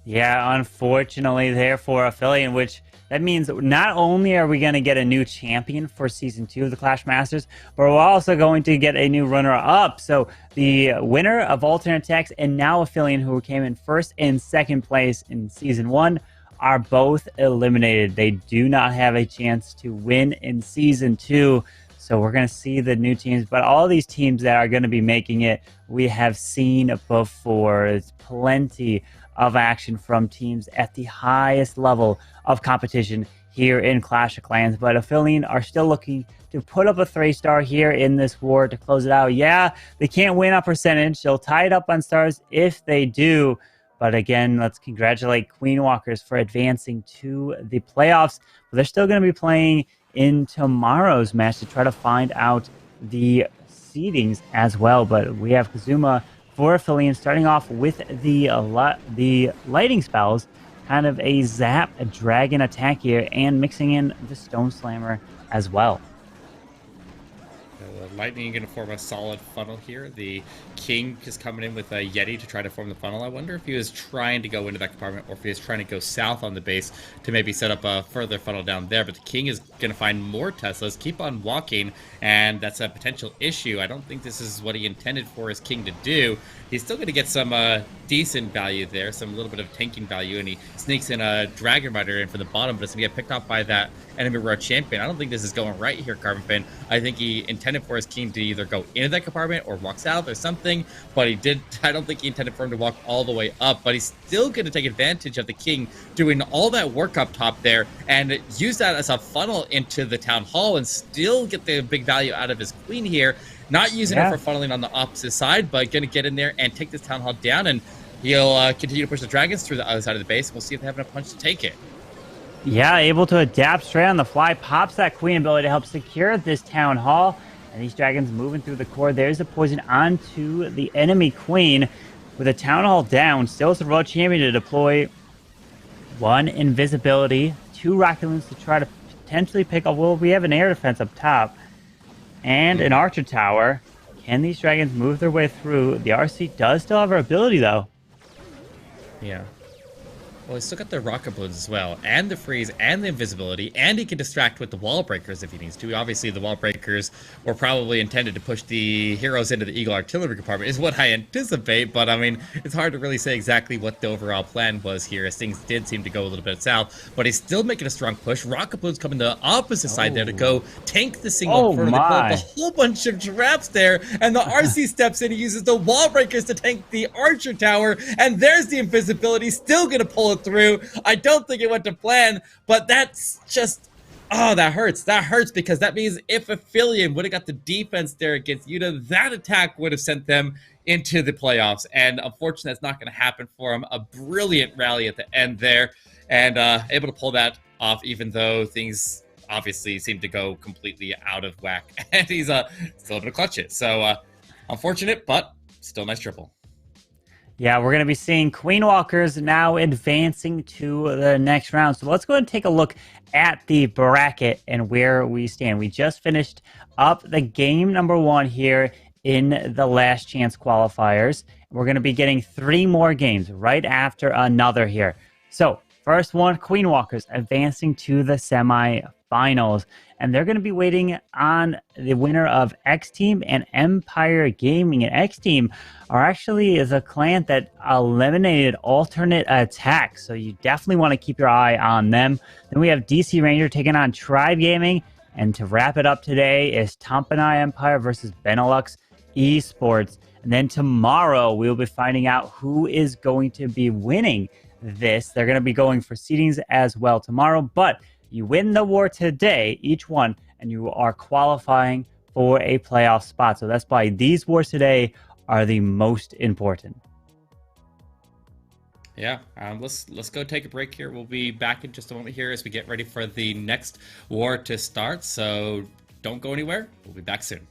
Yeah, unfortunately, there for Affiliate, which that means not only are we going to get a new champion for season 2 of the Clash Masters, but we're also going to get a new runner-up. So the winner of Alternate Attacks and now Affiliate, who came in first and second place in season 1, are both eliminated. They do not have a chance to win in season 2. So we're going to see the new teams, but all these teams that are going to be making it, we have seen before. It's plenty of action from teams at the highest level of competition here in Clash of Clans. But Affiliate are still looking to put up a 3-star here in this war to close it out. Yeah, they can't win on percentage. They'll tie it up on stars if they do. But again, let's congratulate Queen Walkers for advancing to the playoffs. But they're still going to be playing in tomorrow's match to try to find out the seedings as well. But we have Kazuma for Affiliate starting off with the lighting spells, kind of a zap, a dragon attack here, and mixing in the Stone Slammer as well. The Lightning going to form a solid funnel here. The King just coming in with a Yeti to try to form the funnel. I wonder if he was trying to go into that compartment or if he was trying to go south on the base to maybe set up a further funnel down there. But the King is going to find more Teslas, keep on walking, and that's a potential issue. I don't think this is what he intended for his King to do. He's still going to get some decent value there, some little bit of tanking value, and he sneaks in a Dragon Rider in for the bottom, but it's going to get picked off by that enemy rare champion. I don't think this is going right here, Carbon Fin. I think he intended for his King to either go into that compartment or walk south or something, but I don't think he intended for him to walk all the way up, but he's still going to take advantage of the King doing all that work up top there and use that as a funnel into the Town Hall and still get the big value out of his Queen here. Not using it for funneling on the opposite side, but going to get in there and take this Town Hall down, and he'll continue to push the dragons through the other side of the base. We'll see if they have enough punch to take it. Yeah, able to adapt straight on the fly, pops that Queen ability to help secure this Town Hall. And these dragons moving through the core. There's a poison onto the enemy Queen. With a Town Hall down, still it's a Royal Champion to deploy 1 invisibility, 2 Rocket Loons to try to potentially pick up. Well, we have an air defense up top and an Archer Tower. Can these dragons move their way through? The RC does still have her ability, though. Yeah. Well, he's still got the rocket balloons as well, and the freeze, and the invisibility, and he can distract with the wall breakers if he needs to. Obviously, the wall breakers were probably intended to push the heroes into the Eagle Artillery compartment, is what I anticipate, but I mean, it's hard to really say exactly what the overall plan was here, as things did seem to go a little bit south, but he's still making a strong push. Rocket balloons coming to the opposite side there to go tank the single further. They pull up a whole bunch of traps there, and the RC steps in, he uses the wall breakers to tank the Archer Tower, and there's the invisibility, still gonna pull it through. I don't think it went to plan, but that's just, oh, that hurts. That hurts because that means if Affiliate would have got the defense there against Yuta, that attack would have sent them into the playoffs. And unfortunately, that's not going to happen for him. A brilliant rally at the end there and able to pull that off, even though things obviously seem to go completely out of whack. And he's still able to clutch it. So unfortunate, but still nice triple. Yeah, we're going to be seeing Queen Walkers now advancing to the next round. So let's go ahead and take a look at the bracket and where we stand. We just finished up the game number 1 here in the last chance qualifiers. We're going to be getting 3 more games right after another here. So first one, Queen Walkers advancing to the semifinals. And they're going to be waiting on the winner of X Team and Empire Gaming. And X Team is a clan that eliminated alternate attacks. So you definitely want to keep your eye on them. Then we have DC Ranger taking on Tribe Gaming. And to wrap it up today is Tompanai Empire versus Benelux Esports. And then tomorrow we'll be finding out who is going to be winning this. They're going to be going for seedings as well tomorrow. But you win the war today, each one, and you are qualifying for a playoff spot. So that's why these wars today are the most important. Yeah, let's go take a break here. We'll be back in just a moment here as we get ready for the next war to start. So don't go anywhere. We'll be back soon.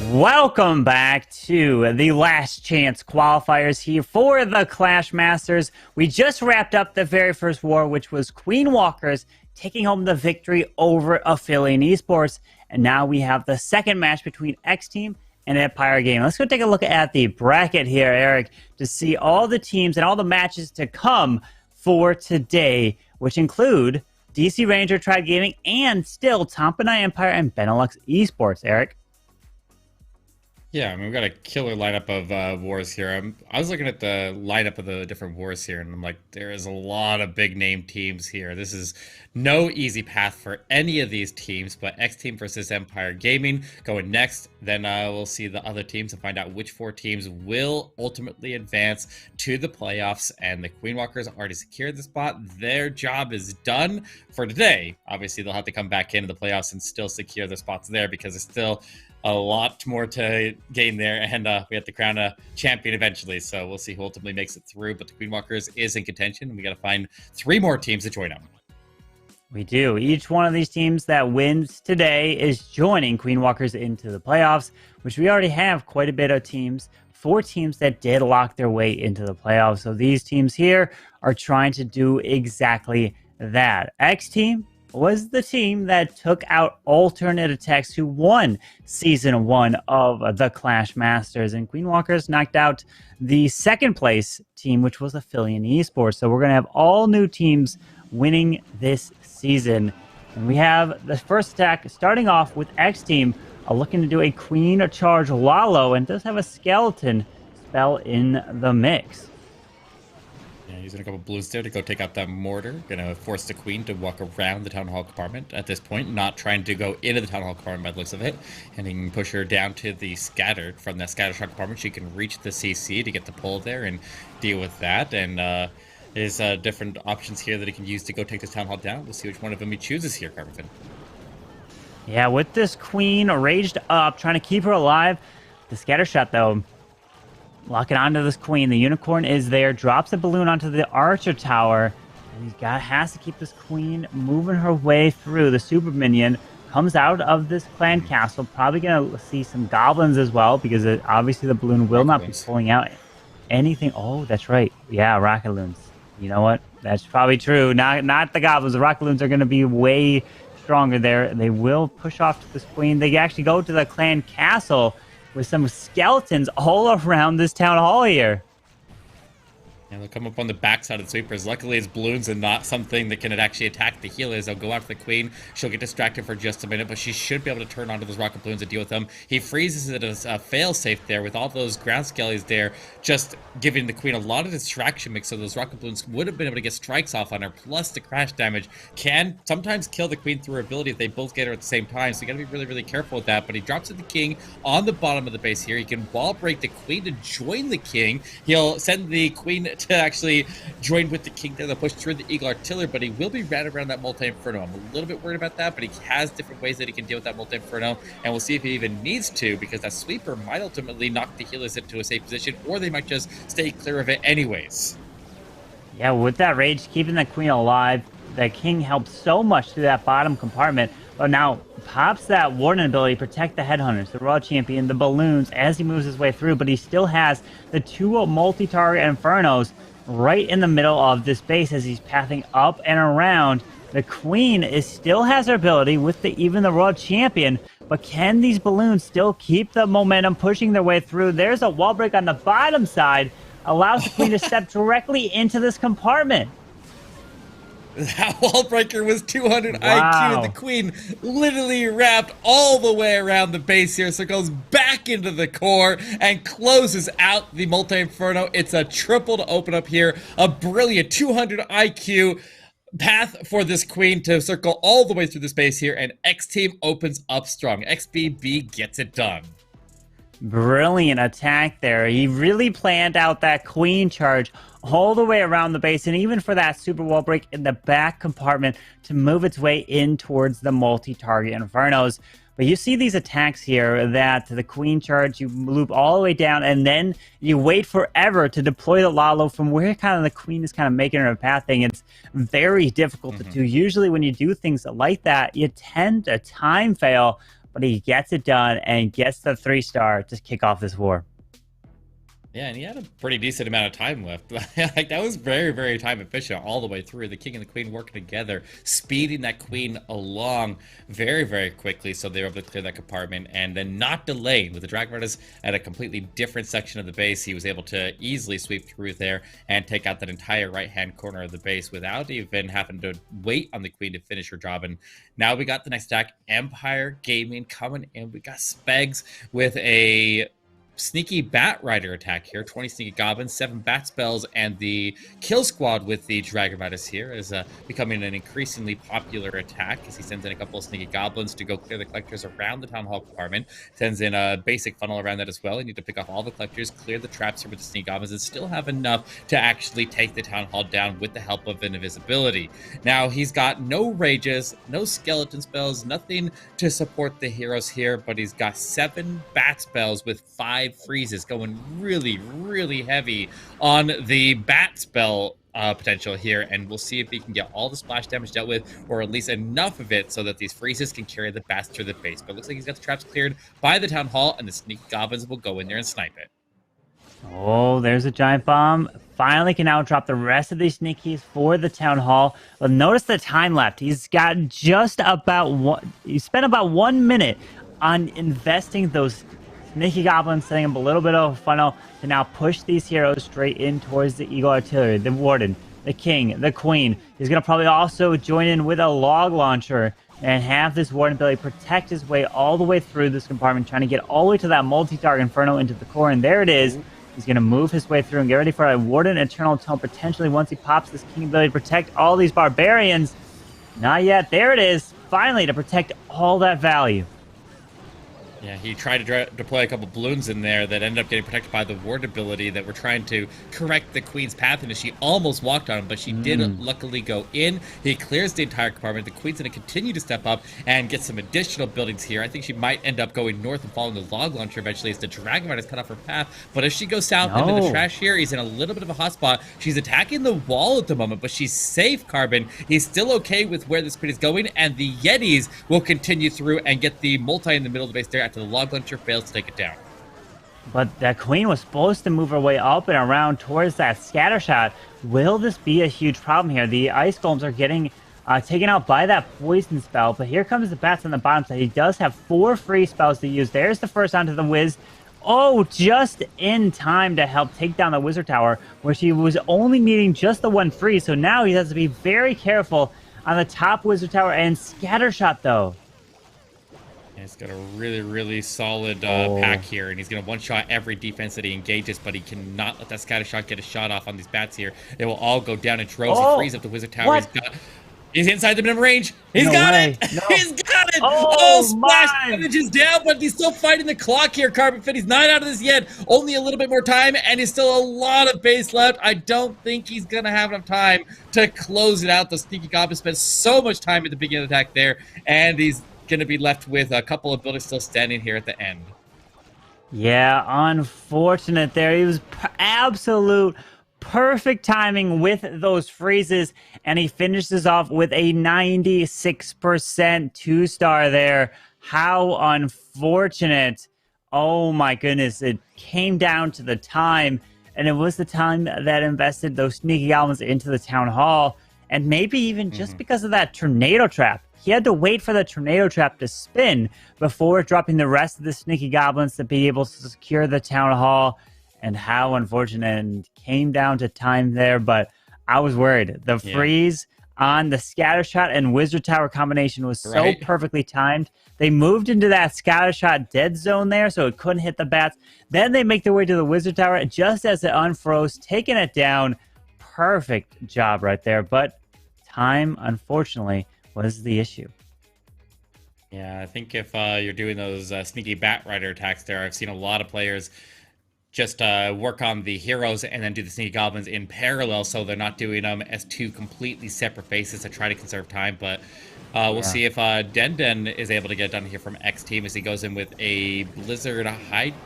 Welcome back to the last chance qualifiers here for the Clash Masters. We just wrapped up the very first war, which was Queen Walkers taking home the victory over Affiliate Esports. And now we have the second match between X Team and Empire Gaming. Let's go take a look at the bracket here, Eric, to see all the teams and all the matches to come for today, which include DC Ranger, Tribe Gaming, and still Tampanai Empire and Benelux Esports, Eric. Yeah, I mean, we've got a killer lineup of wars here. I was looking at the lineup of the different wars here, and I'm like, there is a lot of big-name teams here. This is no easy path for any of these teams, but X Team versus Empire Gaming going next. Then we'll see the other teams and find out which 4 teams will ultimately advance to the playoffs, and the Queen Walkers already secured the spot. Their job is done for today. Obviously, they'll have to come back into the playoffs and still secure the spots there because it's still a lot more to gain there, and we have to crown a champion eventually, so we'll see who ultimately makes it through. But the Queen Walkers is in contention, and we got to find 3 more teams to join them. We do. Each one of these teams that wins today is joining Queen Walkers into the playoffs, which we already have quite a bit of teams. 4 teams that did lock their way into the playoffs, so these teams here are trying to do exactly that. X Team was the team that took out Alternate Attacks, who won Season 1 of the Clash Masters. And Queen Walkers knocked out the second place team, which was Affiliate Esports. So we're going to have all new teams winning this season. And we have the first attack starting off with X Team looking to do a Queen Charge Lalo, and does have a Skeleton spell in the mix. Yeah, using a couple blues there to go take out that mortar. Gonna force the Queen to walk around the Town Hall compartment at this point, not trying to go into the Town Hall compartment by the looks of it. And he can push her down to the Scattered. From that Scattered shot compartment, she can reach the CC to get the pull there and deal with that. And there's different options here that he can use to go take this Town Hall down. We'll see which one of them he chooses here, Carvin. Yeah, with this Queen raged up, trying to keep her alive. The Scatter Shot, though, locking onto this Queen. The Unicorn is there, drops a balloon onto the Archer Tower, and he has to keep this Queen moving her way through. The Super Minion comes out of this clan castle, probably going to see some goblins as well, because obviously the balloon will not be pulling out anything. Oh, that's right. Yeah, rocket loons. You know what? That's probably true. Not the goblins. The rocket loons are going to be way stronger there. They will push off to this Queen. They actually go to the clan castle with some skeletons all around this town hall here. And they'll come up on the backside of the sweepers. Luckily, it's balloons and not something that can actually attack the healers. They'll go after the Queen. She'll get distracted for just a minute, but she should be able to turn onto those rocket balloons and deal with them. He freezes it as a fail-safe there with all those ground skellies there, just giving the Queen a lot of distraction mix, so those rocket balloons would have been able to get strikes off on her, plus the crash damage can sometimes kill the Queen through her ability if they both get her at the same time, so you gotta be really, really careful with that. But he drops at the King on the bottom of the base here. He can wall break the Queen to join the King. He'll send the Queen to actually join with the King there. They'll push through the Eagle Artillery, but he will be right around that Multi-Inferno. I'm a little bit worried about that, but he has different ways that he can deal with that Multi-Inferno, and we'll see if he even needs to, because that sweeper might ultimately knock the healers into a safe position, or they might just stay clear of it anyways. Yeah, with that rage, keeping the Queen alive, the King helps so much through that bottom compartment. But now pops that Warden ability, protect the Headhunters, the Royal Champion, the balloons as he moves his way through, but he still has the 2 multi-target Infernos right in the middle of this base as he's pathing up and around. The Queen still has her ability with even the Royal Champion, but can these balloons still keep the momentum pushing their way through? There's a wall break on the bottom side, allows the Queen to step directly into this compartment. That wall breaker was 200 IQ, and the Queen literally wrapped all the way around the base here, so it goes back into the core and closes out the Multi-Inferno. It's a triple to open up here. A brilliant 200 IQ path for this Queen to circle all the way through the space here, and X Team opens up strong. XBB gets it done. Brilliant attack there. He really planned out that Queen charge all the way around the base, and even for that super wall break in the back compartment to move its way in towards the multi-target Infernos. But you see these attacks here that the Queen charge, you loop all the way down, and then you wait forever to deploy the Lalo from where kind of the Queen is kind of making her path thing. It's very difficult to do. Usually when you do things like that, you tend to time fail. but he gets it done and gets the 3-star to kick off this war. Yeah, and he had a pretty decent amount of time left. Like, that was very, very time efficient all the way through. The king and the queen working together, speeding that queen along very, very quickly, so they were able to clear that compartment, and then not delaying. With the Dragon Riders at a completely different section of the base, he was able to easily sweep through there and take out that entire right-hand corner of the base without even having to wait on the queen to finish her job. And now we got the next attack, Empire Gaming coming in. We got Spegs with a sneaky Bat Rider attack here. 20 sneaky goblins, 7 bat spells, and the kill squad with the Dragon Riders here is becoming an increasingly popular attack as he sends in a couple of sneaky goblins to go clear the collectors around the town hall compartment. Sends in a basic funnel around that as well. You need to pick off all the collectors, clear the traps here with the sneaky goblins, and still have enough to actually take the town hall down with the help of invisibility. Now, he's got no rages, no skeleton spells, nothing to support the heroes here, but he's got 7 bat spells with 5 freezes, going really, really heavy on the bat spell potential here, and we'll see if he can get all the splash damage dealt with, or at least enough of it so that these freezes can carry the bats to the base. But it looks like he's got the traps cleared by the town hall, and the sneak goblins will go in there and snipe it. Oh, there's a giant bomb. Finally can now drop the rest of these sneakies for the town hall. But notice the time left. He's got just about one. He spent about 1 minute on investing those sneaky goblins, setting up a little bit of a funnel to now push these heroes straight in towards the Eagle Artillery, the Warden, the King, the Queen. He's going to probably also join in with a log launcher and have this Warden ability protect his way all the way through this compartment, trying to get all the way to that multi-target Inferno into the core. And there it is. He's going to move his way through and get ready for a Warden Eternal Tome, potentially once he pops this King ability to protect all these barbarians. Not yet. There it is. Finally, to protect all that value. Yeah, he tried to deploy a couple balloons in there that ended up getting protected by the ward ability that were trying to correct the queen's path, and she almost walked on him, but she did luckily go in. He clears the entire compartment. The queen's going to continue to step up and get some additional buildings here. I think she might end up going north and following the log launcher eventually as the Dragon Rider is cut off her path. But if she goes south into the trash here, he's in a little bit of a hot spot. She's attacking the wall at the moment, but she's safe, Carbon. He's still okay with where this queen is going, and the Yetis will continue through and get the multi in the middle of the base there after the log launcher fails to take it down. But that queen was supposed to move her way up and around towards that scatter shot. Will this be a huge problem here? The ice golems are getting taken out by that poison spell, but here comes the bats on the bottom side. He does have 4 free spells to use. There's the first onto the Wiz. Oh, just in time to help take down the Wizard Tower, where she was only needing just the 1 free. So now he has to be very careful on the top Wizard Tower and scatter shot, though. He's got a really, really solid pack here, and he's going to one-shot every defense that he engages, but he cannot let that scatter shot get a shot off on these bats here. They will all go down in droves. He frees up the Wizard Tower. He's inside the minimum range. He's got it! No. He's got it! Oh, splash damage is down, but he's still fighting the clock here, Carbon Fit. He's 9 out of this yet. Only a little bit more time, and he's still a lot of base left. I don't think he's going to have enough time to close it out. The sneaky goblin spent so much time at the beginning of the attack there, and he's going to be left with a couple of buildings still standing here at the end. Yeah, unfortunate there. He was absolute perfect timing with those freezes, and he finishes off with a 96% 2-star there. How unfortunate. Oh my goodness, it came down to the time, and it was the time that invested those sneaky goblins into the town hall, and maybe even just because of that tornado trap. He had to wait for the tornado trap to spin before dropping the rest of the sneaky goblins to be able to secure the town hall. And how unfortunate, and came down to time there, but I was worried. The freeze on the scatter shot and Wizard Tower combination was so perfectly timed. They moved into that scatter shot dead zone there, so it couldn't hit the bats. Then they make their way to the Wizard Tower just as it unfroze, taking it down. Perfect job right there, but time, unfortunately, was the issue. Yeah, I think if you're doing those sneaky Bat Rider attacks there, I've seen a lot of players just work on the heroes and then do the sneaky goblins in parallel, so they're not doing them as two completely separate phases to try to conserve time. But we'll see if Den is able to get it done here from X Team as he goes in with a Blizzard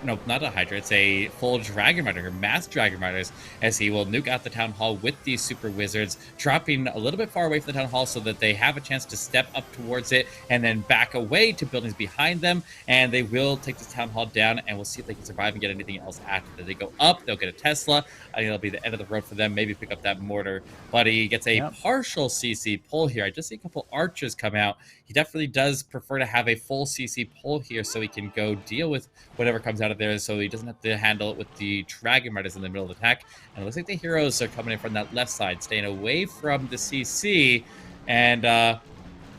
no, not a Hydra, it's a full Dragon Rider, mass Dragon Riders, as he will nuke out the Town Hall with these Super Wizards, dropping a little bit far away from the Town Hall so that they have a chance to step up towards it and then back away to buildings behind them, and they will take this Town Hall down, and we'll see if they can survive and get anything else after that. They go up, they'll get a Tesla. I think it'll be the end of the road for them, maybe pick up that mortar, but he gets a partial CC pull here. I just see a couple archers come out. He definitely does prefer to have a full CC pull here so he can go deal with whatever comes out of there, so he doesn't have to handle it with the Dragon Riders in the middle of the attack. And it looks like the heroes are coming in from that left side, staying away from the CC. And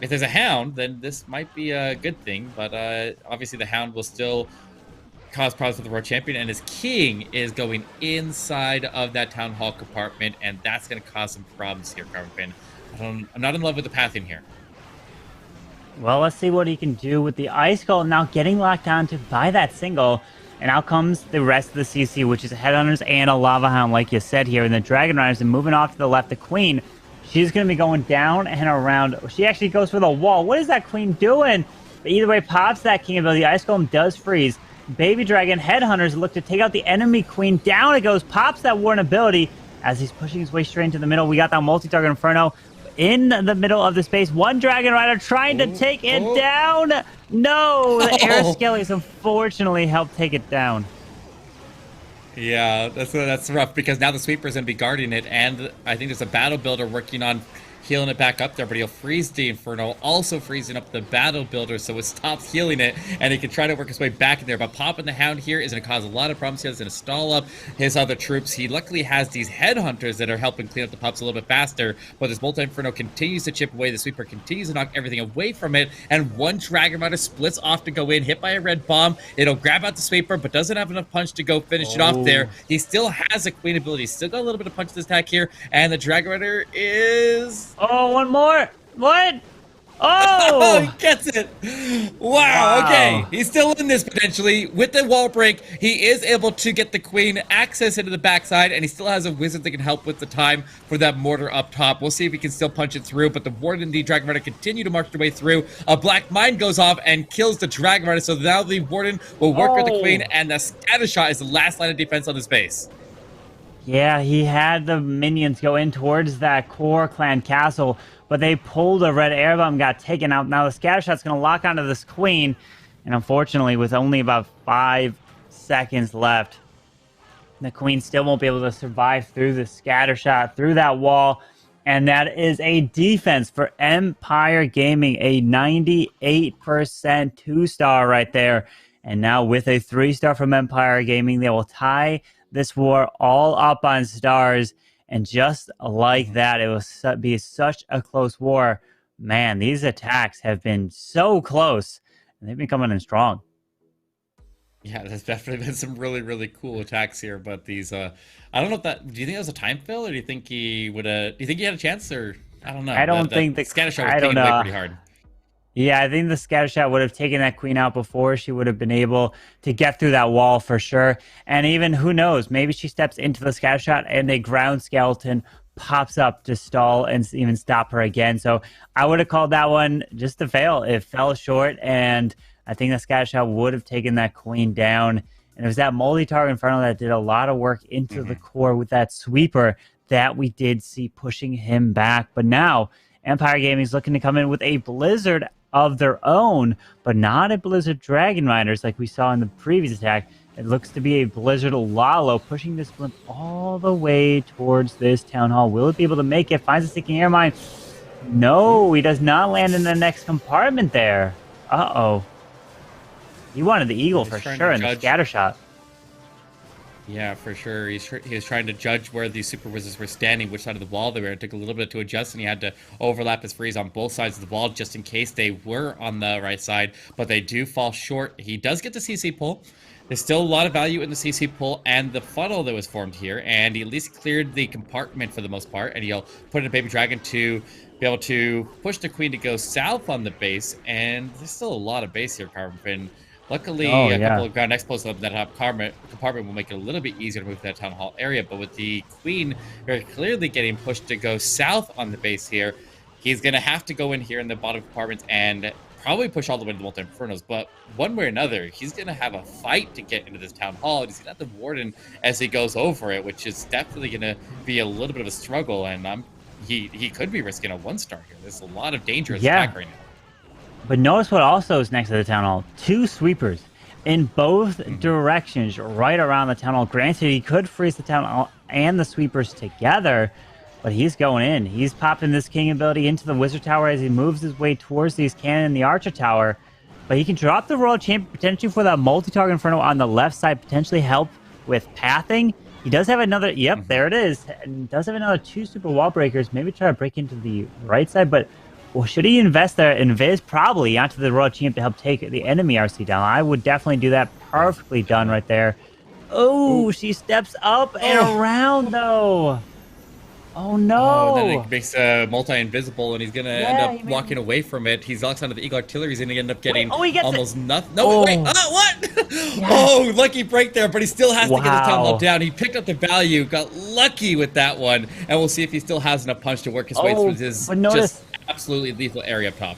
if there's a Hound, then this might be a good thing, but obviously the Hound will still cause problems for the World Champion, and his King is going inside of that Town Hall compartment, and that's going to cause some problems here, Carbon. I'm not in love with the pathing here. Well, let's see what he can do with the Ice Golem now getting locked onto by that single. And out comes the rest of the CC, which is Headhunters and a Lava Hound, like you said here. And the Dragon Riders are moving off to the left. The Queen, she's going to be going down and around. She actually goes for the wall. What is that Queen doing? But either way, pops that King ability. The Ice Golem does freeze. Baby Dragon, Headhunters look to take out the enemy Queen. Down it goes, pops that Warden ability as he's pushing his way straight into the middle. We got that multi-target Inferno in the middle of the space. One Dragon Rider trying to take it down. No, the Air Skellies unfortunately helped take it down. Yeah, that's rough, because now the Sweeper's going to be guarding it, and I think there's a Battle Builder working on healing it back up there, but he'll freeze the Inferno, also freezing up the Battle Builder, so it stops healing it, and he can try to work his way back in there. But popping the Hound here is going to cause a lot of problems here. It's going to stall up his other troops. He luckily has these Headhunters that are helping clean up the pups a little bit faster, but this Multi-Inferno continues to chip away. The Sweeper continues to knock everything away from it, and one Dragon Rider splits off to go in, hit by a red bomb. It'll grab out the Sweeper, but doesn't have enough punch to go finish it off there. He still has a Queen ability. He's still got a little bit of punch to this attack here, and the Dragon Rider is... Oh, one more. What? Oh! He gets it. Wow. Okay. He's still in this potentially. With the wall break, he is able to get the Queen access into the backside, and he still has a Wizard that can help with the time for that mortar up top. We'll see if he can still punch it through, but the Warden and the Dragon Rider continue to march their way through. A Black Mine goes off and kills the Dragon Rider, so now the Warden will work with the Queen, and the Scatter Shot is the last line of defense on this base. Yeah, he had the minions go in towards that core clan castle, but they pulled a red air bomb, got taken out. Now the Scatter Shot's going to lock onto this Queen, and unfortunately, with only about 5 seconds left, the Queen still won't be able to survive through the Scatter Shot, through that wall, and that is a defense for Empire Gaming, a 98% 2-star right there. And now with a 3-star from Empire Gaming, they will tie this war all up on stars, and just like that, it will be such a close war. Man, these attacks have been so close, and they've been coming in strong. Yeah, there's definitely been some really, really cool attacks here, but these, I don't know if that, do you think that was a time fill, or do you think he would have, do you think he had a chance, or, I don't know. I don't think the Scatter Shot was pinging away pretty hard. Yeah, I think the Scatter Shot would have taken that Queen out before she would have been able to get through that wall for sure. And even, who knows, maybe she steps into the Scatter Shot and a ground skeleton pops up to stall and even stop her again. So I would have called that one just a fail. It fell short, and I think the Scatter Shot would have taken that Queen down. And it was that multi-target Inferno that did a lot of work into the core with that Sweeper that we did see pushing him back. But now Empire Gaming is looking to come in with a Blizzard of their own, but not a Blizzard Dragon Riders like we saw in the previous attack. It looks to be a Blizzard Lalo pushing this blimp all the way towards this Town Hall. Will it be able to make it? Finds a sticking air mine. No, he does not land in the next compartment there. Uh-oh. He wanted the Eagle for sure in the Scatter Shot. Yeah, for sure. He was trying to judge where these Super Wizards were standing, which side of the wall they were. It took a little bit to adjust, and he had to overlap his freeze on both sides of the wall just in case they were on the right side, but they do fall short. He does get the CC pull. There's still a lot of value in the CC pull and the funnel that was formed here, and he at least cleared the compartment for the most part, and he'll put in a Baby Dragon to be able to push the Queen to go south on the base, and there's still a lot of base here, Carbon. Luckily, Oh, a yeah. couple of ground explosives up that top compartment will make it a little bit easier to move to that town hall area. But with the queen very clearly getting pushed to go south on the base here, he's going to have to go in here in the bottom compartments and probably push all the way to the multi infernos. But one way or another, he's going to have a fight to get into this town hall. And he's going to have the warden as he goes over it, which is definitely going to be a little bit of a struggle. And he could be risking a 1-star here. There's a lot of dangerous attack right now. But notice what also is next to the town hall. 2 sweepers in both directions right around the town hall. Granted, he could freeze the town hall and the sweepers together, but he's going in. He's popping this king ability into the wizard tower as he moves his way towards these cannon in the archer tower. But he can drop the royal champion potentially for that multi-target inferno on the left side, potentially help with pathing. He does have another, yep, there it is. And does have another 2 super wall breakers. Maybe try to break into the right side, but well, should he invest there? Invis probably onto the royal champ to help take the enemy RC down. I would definitely do that. Perfectly done right there. Oh, she steps up and around though. Oh no! Oh, then it makes multi-invisible, and he's gonna end up walking away from it. He's locked onto the Eagle Artillery. He's gonna end up getting almost nothing. No, wait! What? Yes. Oh, lucky break there, but he still has to get his town hall down. He picked up the value, got lucky with that one, and we'll see if he still has enough punch to work his way through his just absolutely lethal area up top.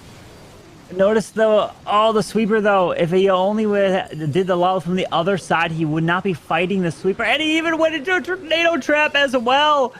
Notice though, the sweeper though, if he only did the lull from the other side, he would not be fighting the sweeper, and he even went into a tornado trap as well.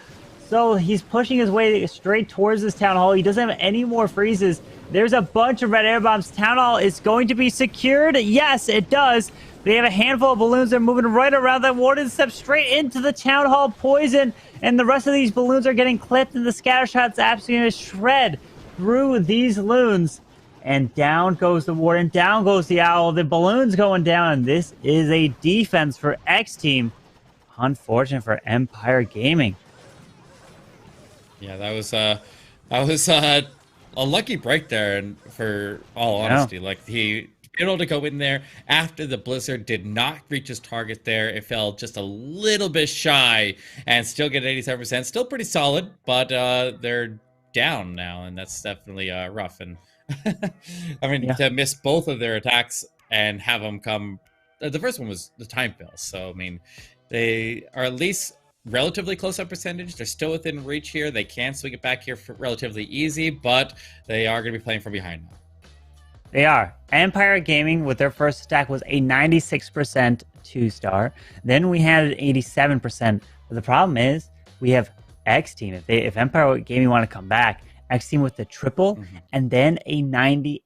So he's pushing his way straight towards this town hall. He doesn't have any more freezes. There's a bunch of red air bombs. Town hall is going to be secured. Yes, it does. They have a handful of balloons. They're moving right around that warden step straight into the town hall poison. And the rest of these balloons are getting clipped, and the scatter shot's absolutely going to shred through these loons. And down goes the warden. Down goes the owl. The balloon's going down. And this is a defense for X Team. Unfortunate for Empire Gaming. Yeah, that was a lucky break there, and for all honesty, like he able to go in there after the blizzard did not reach his target there. It fell just a little bit shy and still get 87%. Still pretty solid, but they're down now, and that's definitely rough. And I mean, to miss both of their attacks and have them come, the first one was the time fail. So I mean, they are at least relatively close on percentage. They're still within reach here. They can swing it back here for relatively easy, but they are going to be playing from behind now. They are. Empire Gaming, with their first attack, was a 96% 2-star. Then we had an 87%. But the problem is, we have X Team. If Empire Gaming want to come back, X Team with the triple, and then a 98%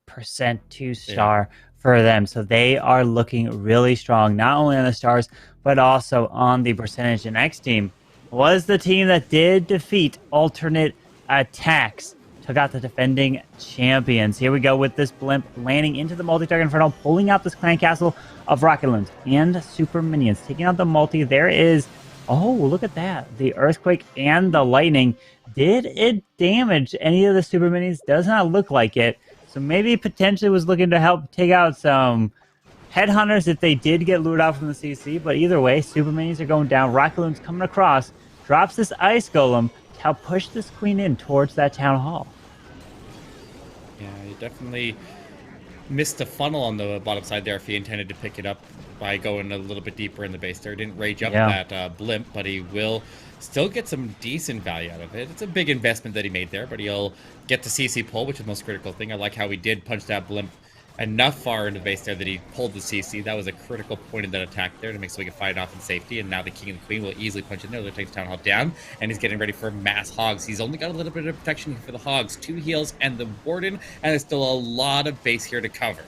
2-star for them. So they are looking really strong, not only on the stars, but also on the percentage. And X Team was the team that did defeat alternate attacks, took out the defending champions. Here we go with this blimp landing into the multi-target inferno, pulling out this clan castle of rocket loons and super minions, taking out the multi. There is, oh, look at that. The earthquake and the lightning. Did it damage any of the super minions? Does not look like it. So maybe potentially was looking to help take out some headhunters if they did get lured out from the CC. But either way, super minions are going down. Rocket Loon's coming across, drops this ice golem to help push this queen in towards that town hall. Yeah, he definitely missed the funnel on the bottom side there if he intended to pick it up by going a little bit deeper in the base there. He didn't rage up that blimp, but he will still get some decent value out of it. It's a big investment that he made there, but he'll get the CC pull, which is the most critical thing. I like how he did punch that blimp enough far into the base there that he pulled the CC. That was a critical point in that attack there to make so we can fight it off in safety. And now the king and the queen will easily punch in there. They'll take the town hall down, and he's getting ready for mass hogs. He's only got a little bit of protection here for the hogs, 2 heals and the warden, and there's still a lot of base here to cover.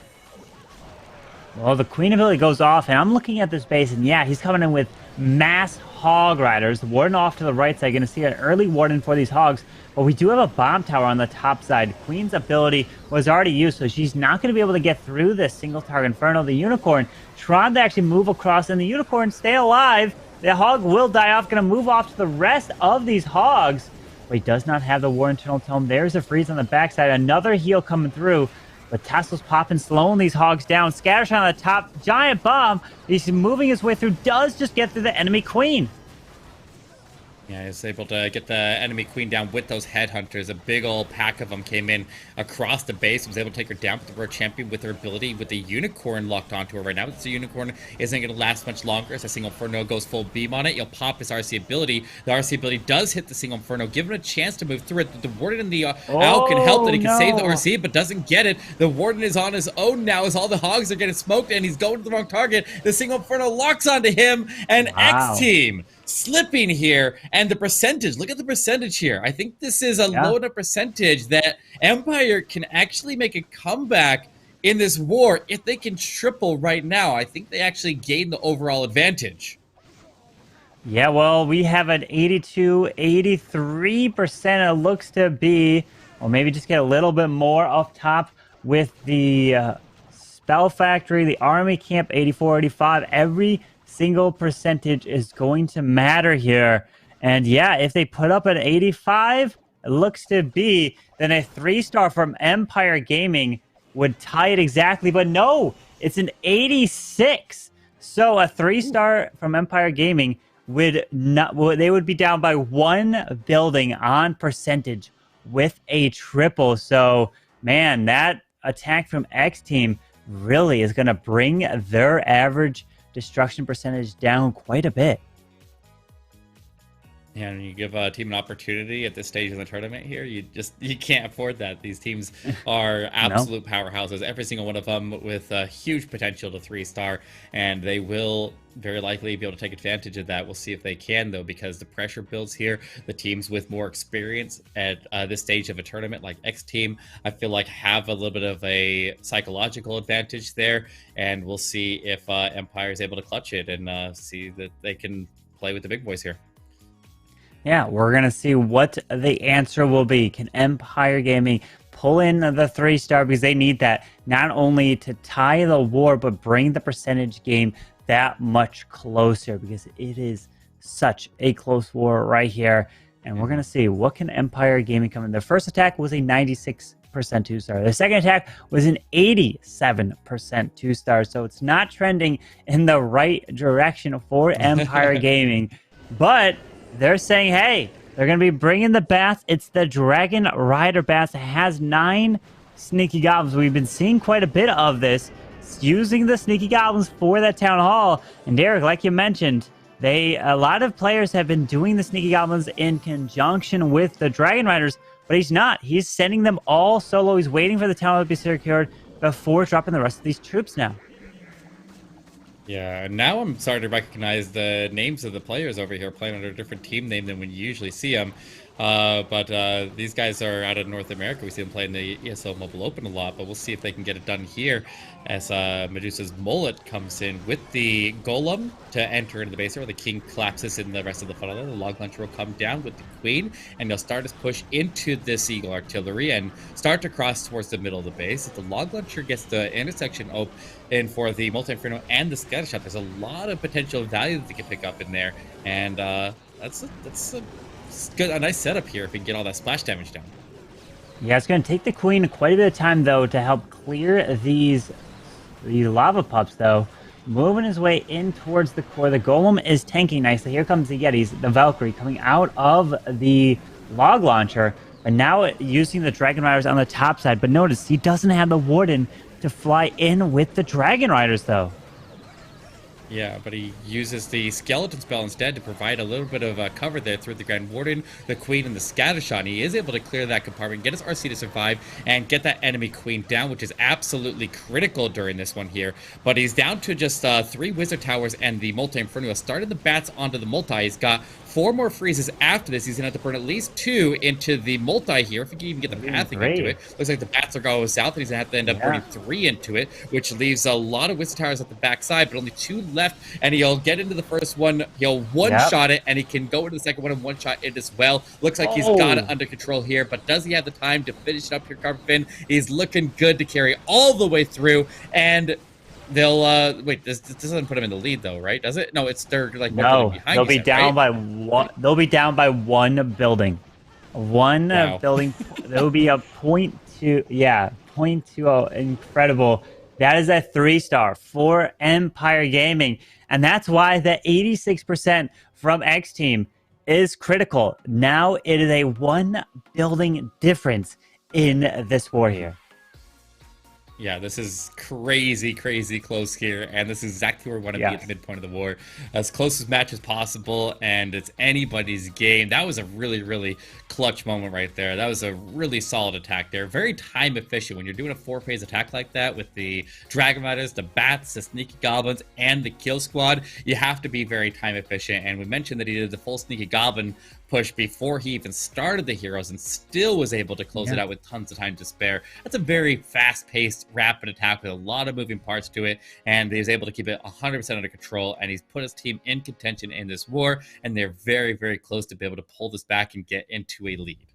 Well, the queen ability goes off, and I'm looking at this base, and yeah, he's coming in with mass hog riders. The warden off to the right side. Going to see an early warden for these hogs, but we do have a bomb tower on the top side. Queen's ability was already used, so she's not going to be able to get through this single target inferno. The unicorn trying to actually move across, and the unicorn stay alive. The hog will die off. Going to move off to the rest of these hogs, but he does not have the war internal tome. There's a freeze on the backside. Another heal coming through. But Tassel's popping, slowing these hogs down. Scattershot on the top. Giant bomb. He's moving his way through. Does just get through the enemy queen. Yeah, he's able to get the enemy queen down with those headhunters. A big old pack of them came in across the base. Was able to take her down with the world champion with her ability with the unicorn locked onto her right now. But the unicorn isn't going to last much longer as a single inferno goes full beam on it. You'll pop his RC ability. The RC ability does hit the single inferno, give him a chance to move through it. The warden in the owl can help that he can save the RC, but doesn't get it. The warden is on his own now as all the hogs are getting smoked and he's going to the wrong target. The single inferno locks onto him, and X Team slipping here, and the percentage, look at the percentage here. I think this is a low enough percentage that Empire can actually make a comeback in this war. If they can triple right now, I think they actually gain the overall advantage. Yeah, well, we have an 82, 83% it looks to be, or maybe just get a little bit more off top with the Spell Factory, the Army Camp, 84, 85. Every single percentage is going to matter here. And yeah, if they put up an 85, it looks to be, then a 3-star from Empire Gaming would tie it exactly. But no, it's an 86. So a 3-star from Empire Gaming would not, they would be down by 1 building on percentage with a triple. So man, that attack from X Team really is going to bring their average destruction percentage down quite a bit. Yeah, and you give a team an opportunity at this stage in the tournament here, you can't afford that. These teams are absolute powerhouses, every single one of them with a huge potential to 3-star, and they will very likely be able to take advantage of that. We'll see if they can, though, because the pressure builds here. The teams with more experience at this stage of a tournament, like X Team, I feel like have a little bit of a psychological advantage there, and we'll see if Empire is able to clutch it and see that they can play with the big boys here. Yeah, we're going to see what the answer will be. Can Empire Gaming pull in the 3-star, because they need that not only to tie the war, but bring the percentage game that much closer, because it is such a close war right here. And we're going to see what can Empire Gaming come in. Their first attack was a 96% 2-star. The second attack was an 87% 2-star. So it's not trending in the right direction for Empire Gaming. But they're saying, hey, they're going to be bringing the bats. It's the Dragon Rider bats. It has 9 Sneaky Goblins. We've been seeing quite a bit of this, using the Sneaky Goblins for that Town Hall. And Derek, like you mentioned, a lot of players have been doing the Sneaky Goblins in conjunction with the Dragon Riders, but he's not. He's sending them all solo. He's waiting for the Town Hall to be secured before dropping the rest of these troops now. Yeah, now I'm starting to recognize the names of the players over here playing under a different team name than when you usually see them. But these guys are out of North America. We see them playing the ESL Mobile Open a lot, but we'll see if they can get it done here as Medusa's Mullet comes in with the Golem to enter into the base where the King collapses in the rest of the funnel. The Log Launcher will come down with the Queen, and he'll start his push into this Eagle Artillery and start to cross towards the middle of the base. If the Log Launcher gets the intersection open for the Multi-Inferno and the Scatter Shot, there's a lot of potential value that they can pick up in there, and that's a nice setup here if we can get all that splash damage down. Yeah, it's going to take the Queen quite a bit of time, though, to help clear these lava pups, though. Moving his way in towards the core. The Golem is tanking nicely. Here comes the Yetis, the Valkyrie, coming out of the Log Launcher. But now using the Dragon Riders on the top side. But notice, he doesn't have the Warden to fly in with the Dragon Riders, though. Yeah, but he uses the Skeleton Spell instead to provide a little bit of cover there through the Grand Warden, the Queen, and the Scattershot. And he is able to clear that compartment, get his RC to survive, and get that enemy Queen down, which is absolutely critical during this one here. But he's down to just 3 Wizard Towers and the Multi-Inferno. Has started the bats onto the Multi. He's got 4 more freezes after this. He's going to have to burn at least 2 into the Multi here, if he can even get the pathing into it. Looks like the bats are going south, and he's going to have to end up burning 3 into it, which leaves a lot of Wizard Towers at the backside, but only 2 left, and he'll get into the first one. He'll one-shot it, and he can go into the second one and one-shot it as well. Looks like he's got it under control here, but does he have the time to finish it up here, Carpet? He's looking good to carry all the way through, and they'll wait, this doesn't put him in the lead though, right? Does it? No, it's they're like behind. They'll be down by one. They'll be down by 1 building. One building. There will be a 0.2. Yeah, 0.20. Incredible. That is a 3-star for Empire Gaming, and that's why the 86% from X Team is critical. Now it is a 1 building difference in this war here. Yeah, this is crazy, crazy close here, and this is exactly where we want to be at the midpoint of the war. As close as match as possible, and it's anybody's game. That was a really, really clutch moment right there. That was a really solid attack there. Very time efficient. When you're doing a 4-phase attack like that with the Dragon Riders, the Bats, the Sneaky Goblins, and the Kill Squad, you have to be very time efficient. And we mentioned that he did the full Sneaky Goblin push before he even started the heroes and still was able to close it out with tons of time to spare. That's a very fast-paced, rapid attack with a lot of moving parts to it, and he was able to keep it 100% under control, and he's put his team in contention in this war, and they're very, very close to be able to pull this back and get into a lead.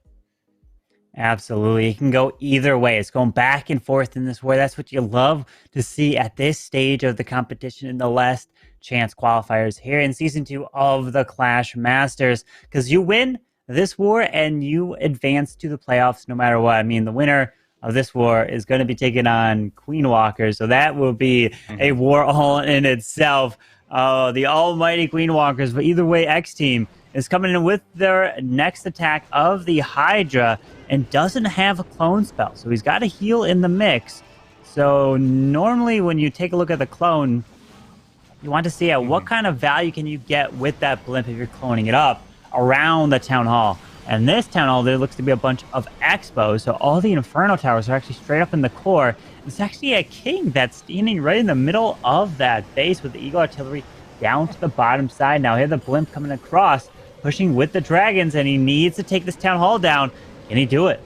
Absolutely. It can go either way. It's going back and forth in this war. That's what you love to see at this stage of the competition in the last chance qualifiers here in season 2 of the Clash Masters, because you win this war and you advance to the playoffs no matter what. I mean, the winner of this war is going to be taking on Queen Walker, so that will be a war all in itself. The almighty Queen Walkers. But either way, X Team is coming in with their next attack of the Hydra and doesn't have a clone spell, so he's got a heal in the mix. So normally when you take a look at the clone, you want to see what kind of value can you get with that blimp if you're cloning it up around the Town Hall. And this Town Hall, there looks to be a bunch of expos, so all the Inferno Towers are actually straight up in the core. It's actually a king that's standing right in the middle of that base with the Eagle Artillery down to the bottom side. Now here the blimp coming across, pushing with the dragons, and he needs to take this Town Hall down. Can he do it?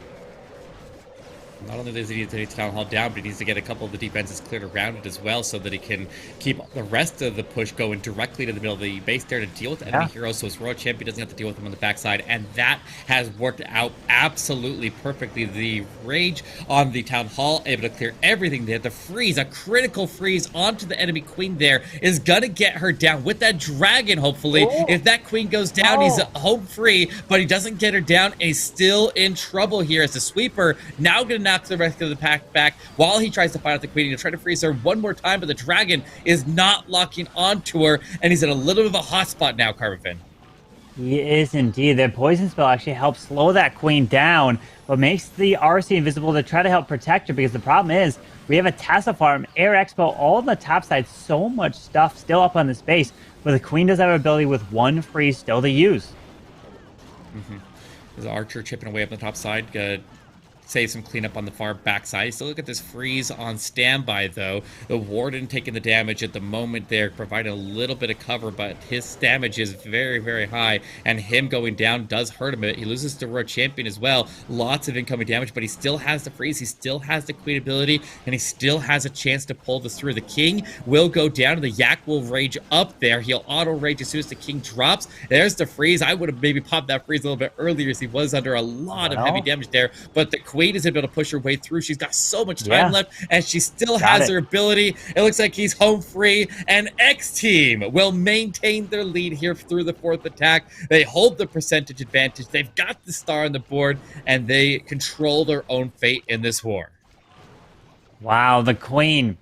Not only does he need to take Town Hall down, but he needs to get a couple of the defenses cleared around it as well so that he can keep the rest of the push going directly to the middle of the base there to deal with enemy heroes, so his Royal Champion doesn't have to deal with them on the backside, and that has worked out absolutely perfectly. The Rage on the Town Hall, able to clear everything there. The freeze, a critical freeze onto the enemy Queen there, is gonna get her down with that Dragon, hopefully. If that Queen goes down, he's home free, but he doesn't get her down, and he's still in trouble here as the Sweeper now gonna knock the rest of the pack back while he tries to find out the Queen. He'll try to freeze her one more time, but the Dragon is not locking onto her, and he's in a little bit of a hot spot now, Carbon. He is indeed. The poison spell actually helps slow that Queen down, but makes the RC invisible to try to help protect her, because the problem is we have a Tesla Farm, Air Expo, all on the top side, so much stuff still up on the space, but the Queen does have an ability with one freeze still to use. There's Archer chipping away up the top side. Save some cleanup on the far backside. Still look at this freeze on standby, though. The Warden taking the damage at the moment there, providing a little bit of cover, but his damage is very, very high, and him going down does hurt him a bit. He loses to Royal Champion as well. Lots of incoming damage, but he still has the freeze. He still has the Queen ability, and he still has a chance to pull this through. The King will go down, and the Yak will rage up there. He'll auto-rage as soon as the King drops. There's the freeze. I would have maybe popped that freeze a little bit earlier, as he was under a lot of heavy damage there, but the Queen is able to push her way through. She's got so much time left, and she still has her ability. It looks like he's home free, and X Team will maintain their lead here through the 4th attack. They hold the percentage advantage. They've got the star on the board, and they control their own fate in this war. Wow, the Queen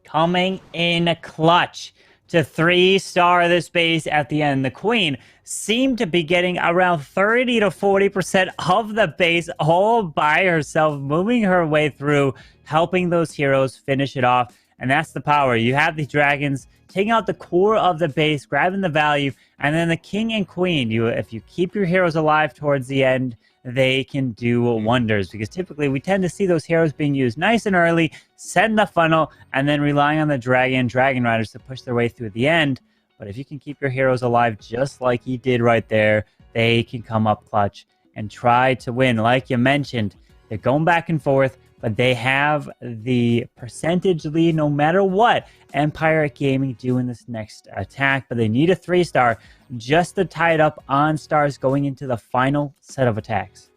coming in clutch to 3-star this base at the end. The Queen seemed to be getting around 30 to 40% of the base all by herself, moving her way through, helping those heroes finish it off. And that's the power. You have the dragons taking out the core of the base, grabbing the value, and then the King and Queen, if you keep your heroes alive towards the end, they can do wonders, because typically we tend to see those heroes being used nice and early, set in the funnel, and then relying on the Dragon Riders to push their way through the end. But if you can keep your heroes alive just like he did right there, they can come up clutch and try to win. Like you mentioned, they're going back and forth, but they have the percentage lead no matter what Empire Gaming do in this next attack. But they need a 3-star just to tie it up on stars going into the final set of attacks.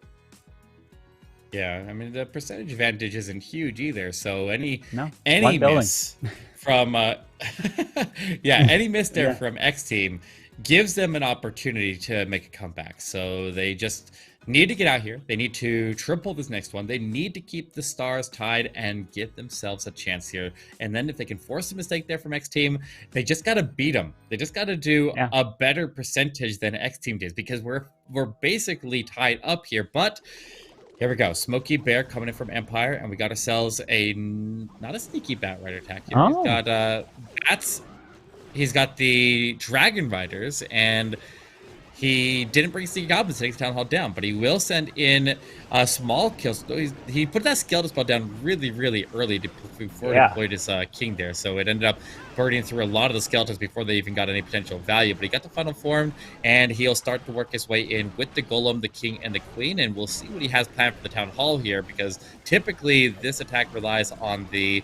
Yeah, I mean, the percentage advantage isn't huge either. So any miss from any miss there from X Team gives them an opportunity to make a comeback. So they just need to get out here. They need to triple this next one. They need to keep the stars tied and give themselves a chance here. And then if they can force a mistake there from X Team, they just got to beat them. They just got to do a better percentage than X Team did, because we're basically tied up here. But here we go. Smokey Bear coming in from Empire, and we got ourselves not a sneaky Bat Rider attack here. He's got bats. He's got the Dragon Riders, and he didn't bring Sneaky Goblins to take the Town Hall down, but he will send in a small kill. He put that Skeleton spell down really, really early before he deployed his King there, so it ended up burning through a lot of the Skeletons before they even got any potential value. But he got the final form, and he'll start to work his way in with the Golem, the King, and the Queen, and we'll see what he has planned for the Town Hall here, because typically this attack relies on the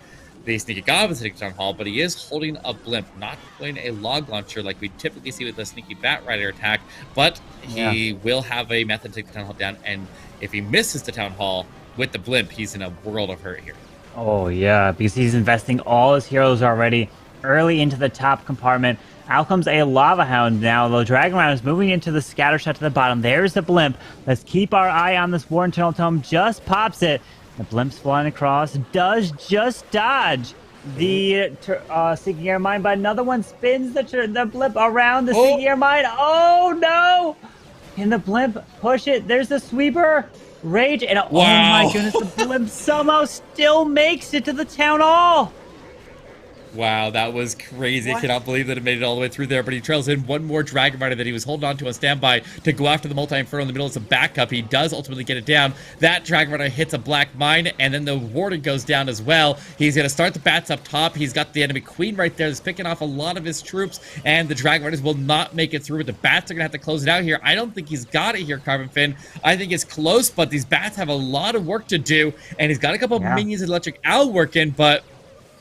Sneaky Goblins hitting Town Hall, but he is holding a Blimp, not deploying a Log Launcher like we typically see with the Sneaky Bat Rider attack, but he will have a method to take the Town Hall down, and if he misses the Town Hall with the Blimp, he's in a world of hurt here. Oh, yeah, because he's investing all his heroes already early into the top compartment. Out comes a Lava Hound now. The Dragon Rider is moving into the Scatter Shot to the bottom. There's the Blimp. Let's keep our eye on this War Internal Tome. Just pops it. The Blimp's flying across. Does just dodge the Seeking Air Mine, but another one spins the Blimp around the Seeking Air Mine. Oh, no! Can the Blimp push it? There's the Sweeper. Rage. And oh, my goodness, the Blimp somehow still makes it to the Town Hall. Wow, that was crazy. I cannot believe that it made it all the way through there, but he trails in one more Dragon Rider that he was holding on to on standby to go after the Multi-Inferno in the middle as a backup. He does ultimately get it down. That Dragon Rider hits a Black Mine, and then the Warden goes down as well. He's going to start the bats up top. He's got the enemy Queen right there that's picking off a lot of his troops, and the Dragon Riders will not make it through. The bats are going to have to close it out here. I don't think he's got it here, Carbon Fin. I think it's close, but these bats have a lot of work to do, and he's got a couple of minions and Electric Owl working, but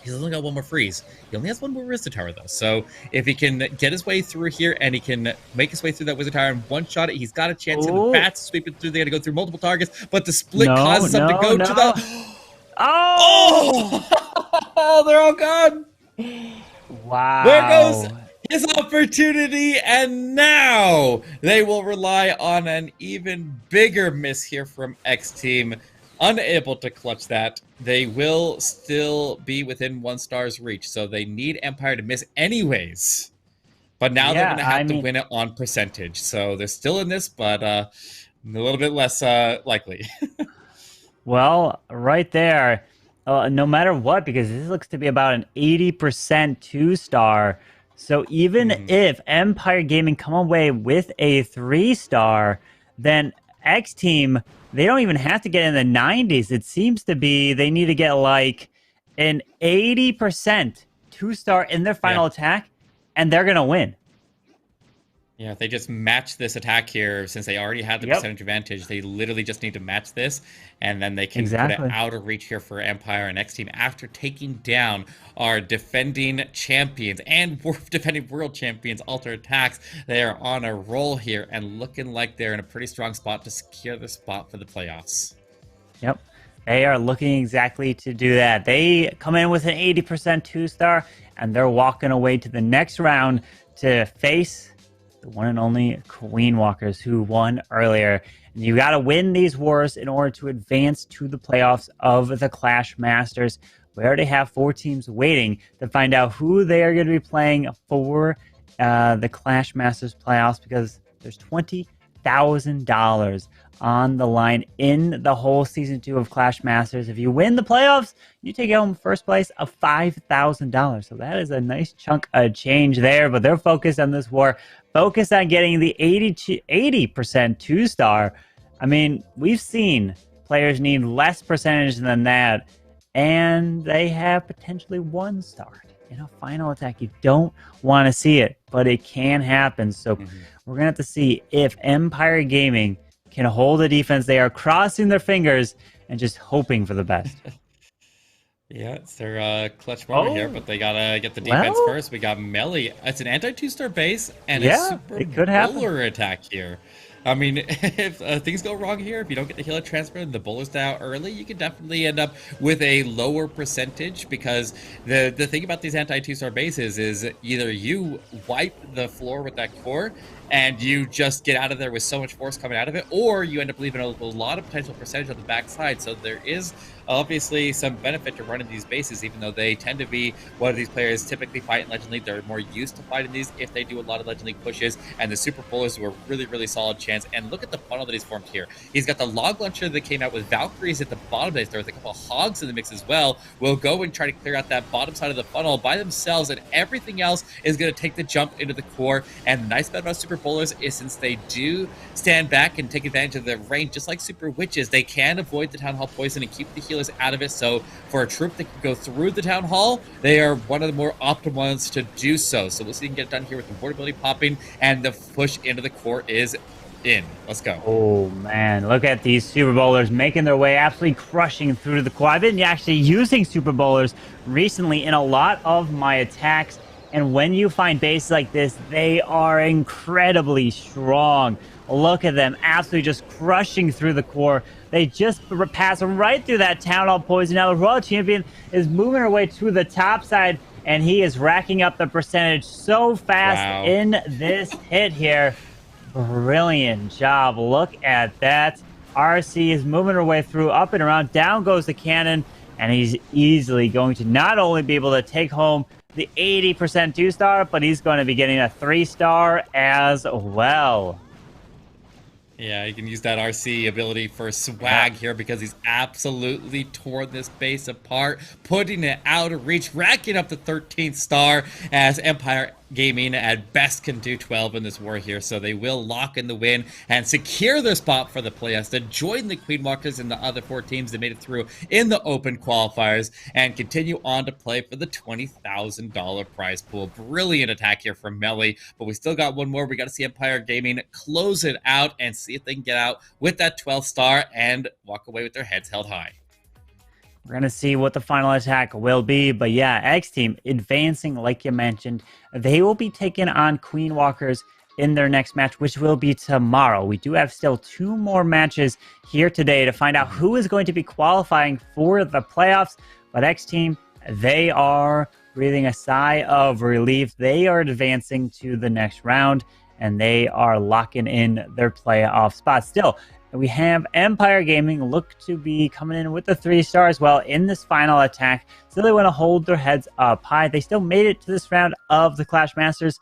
he's only got one more freeze. He only has one more Wizard Tower, though. So if he can get his way through here and he can make his way through that Wizard Tower and one-shot it, he's got a chance. And the bats sweeping through. They got to go through multiple targets, but the split causes them to go to the... Oh! They're all gone! Wow. There goes his opportunity, and now they will rely on an even bigger miss here from X Team. Unable to clutch that. They will still be within 1 star's reach, so they need Empire to miss anyways. But now they're going to have to win it on percentage. So they're still in this, but a little bit less likely. Well, right there, no matter what, because this looks to be about an 80% 2-star. So even if Empire Gaming come away with a 3-star, then X Team, they don't even have to get in the 90s. It seems to be they need to get like an 80% 2-star in their final attack, and they're going to win. Yeah, if they just match this attack here, since they already had the percentage advantage, they literally just need to match this, and then they can put it out of reach here for Empire and X Team after taking down our defending champions and defending world champions, Alter Attacks. They are on a roll here and looking like they're in a pretty strong spot to secure the spot for the playoffs. Yep, they are looking exactly to do that. They come in with an 80% 2-star, and they're walking away to the next round to face the one and only Queen Walkers, who won earlier. And you got to win these wars in order to advance to the playoffs of the Clash Masters. We already have 4 teams waiting to find out who they are going to be playing for the Clash Masters playoffs, because there's $20,000 on the line in the whole season 2 of Clash Masters. If you win the playoffs, you take home first place of $5,000. So that is a nice chunk of change there, but they're focused on this war, focused on getting the 80% 2-star. I mean, we've seen players need less percentage than that, and they have potentially 1 star in a final attack. You don't want to see it, but it can happen. So we're going to have to see if Empire Gaming can hold the defense. They are crossing their fingers and just hoping for the best. Yeah, it's their clutch moment here, but they gotta get the defense first. We got Melly. It's an anti-2-star base and a super bowler attack here. I mean, if things go wrong here, if you don't get the healer transfer and the bowlers down early, you can definitely end up with a lower percentage, because the thing about these anti-2-star bases is either you wipe the floor with that core and you just get out of there with so much force coming out of it, or you end up leaving a lot of potential percentage on the backside. So there is obviously some benefit to running these bases, even though they tend to be what these players typically fight in Legend League. They're more used to fighting these if they do a lot of Legend League pushes, and the Super Bowlers were really solid chance. And look at the funnel that he's formed here. He's got the log launcher that came out with Valkyries at the bottom of this. There was a couple of hogs in the mix as well. We'll go and try to clear out that bottom side of the funnel by themselves, and everything else is going to take the jump into the core. And the nice part about Super Bowlers is, since they do stand back and take advantage of the range, just like Super Witches, they can avoid the Town Hall poison and keep the healers out of it. So for a troop that can go through the Town Hall, they are one of the more optimal ones to do so. So we'll see if we can get it done here with the portability popping, and the push into the core is in. Let's go. Oh man, look at these Super Bowlers making their way, absolutely crushing through the core. I've been actually using Super Bowlers recently in a lot of my attacks, and when you find bases like this, they are incredibly strong. Look at them, absolutely just crushing through the core. They just pass right through that Town Hall poison. Now the Royal Champion is moving her way to the top side, and he is racking up the percentage so fast in this hit here. Brilliant job. Look at that. RC is moving her way through, up and around. Down goes the cannon, and he's easily going to not only be able to take home the 80% 2-star, but he's going to be getting a 3-star as well. Yeah, you can use that RC ability for swag here, because he's absolutely torn this base apart, putting it out of reach, racking up the 13th star, as Empire Gaming at best can do 12 in this war here. So they will lock in the win and secure their spot for the playoffs to join the Queen Walkers and the other 4 teams that made it through in the open qualifiers, and continue on to play for the $20,000 prize pool. Brilliant attack here from Melly, but we still got one more. We got to see Empire Gaming close it out and see if they can get out with that 12th star and walk away with their heads held high. We're going to see what the final attack will be. But yeah, X Team advancing, like you mentioned. They will be taking on Queen Walkers in their next match, which will be tomorrow. We do have still 2 more matches here today to find out who is going to be qualifying for the playoffs. But X Team, they are breathing a sigh of relief. They are advancing to the next round, and they are locking in their playoff spot. Still, we have Empire Gaming look to be coming in with the 3-star as well in this final attack. So they want to hold their heads up high. They still made it to this round of the Clash Masters,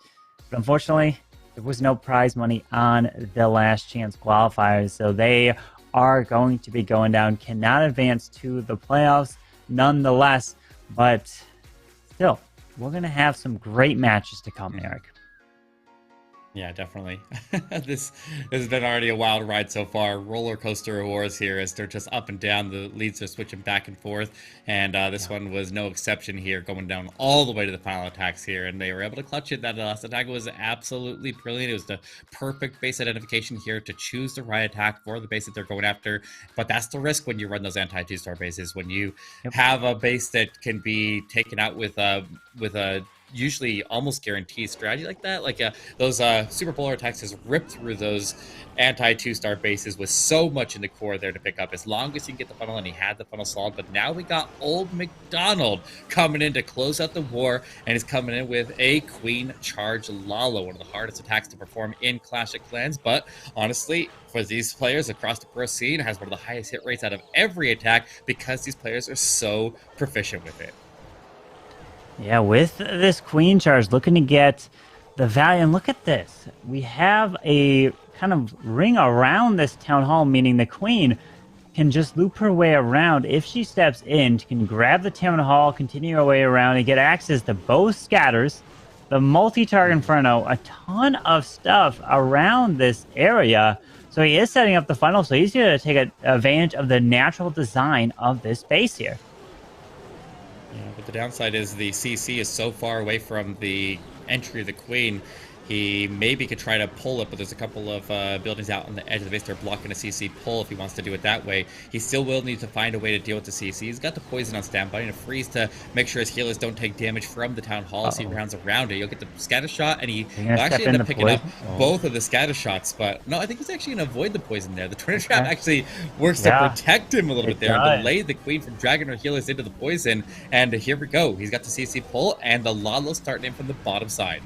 but unfortunately, there was no prize money on the last chance qualifiers. So they are going to be going down, cannot advance to the playoffs nonetheless. But still, we're going to have some great matches to come, Eric. Yeah, definitely. This has been already a wild ride so far. Roller coaster of wars here, as they're just up and down. The leads are switching back and forth, and this one was no exception here, going down all the way to the final attacks here, and they were able to clutch it. That last attack was absolutely brilliant. It was the perfect base identification here to choose the right attack for the base that they're going after. But that's the risk when you run those anti-2-star bases, when you have a base that can be taken out with a usually almost guaranteed strategy like that. Like those Super Bowler attacks has ripped through those anti-2-star bases with so much in the core there to pick up, as long as you can get the funnel, and he had the funnel solid. But now we got Old McDonald coming in to close out the war, and he's coming in with a Queen Charge Lalo, one of the hardest attacks to perform in Clash of Clans. But honestly, for these players across the pro scene, it has one of the highest hit rates out of every attack, because these players are so proficient with it. Yeah, with this Queen Charge, looking to get the value. And look at this. We have a kind of ring around this Town Hall, meaning the Queen can just loop her way around. If she steps in, she can grab the Town Hall, continue her way around, and get access to both scatters, the multi-target Inferno, a ton of stuff around this area. So he is setting up the funnel, so he's going to take advantage of the natural design of this base here. Yeah, but the downside is the CC is so far away from the entry of the Queen. He maybe could try to pull it, but there's a couple of buildings out on the edge of the base that are blocking a CC pull if he wants to do it that way. He still will need to find a way to deal with the CC. He's got the poison on standby and a freeze to make sure his healers don't take damage from the Town Hall as he rounds around it. You'll get the scatter shot, and he actually end up picking up both of the scatter shots. But no, I think he's actually going to avoid the poison there. The Twin Trap actually works to protect him a little bit there and delay the Queen from dragging her healers into the poison. And here we go. He's got the CC pull, and the Lalo starting in from the bottom side.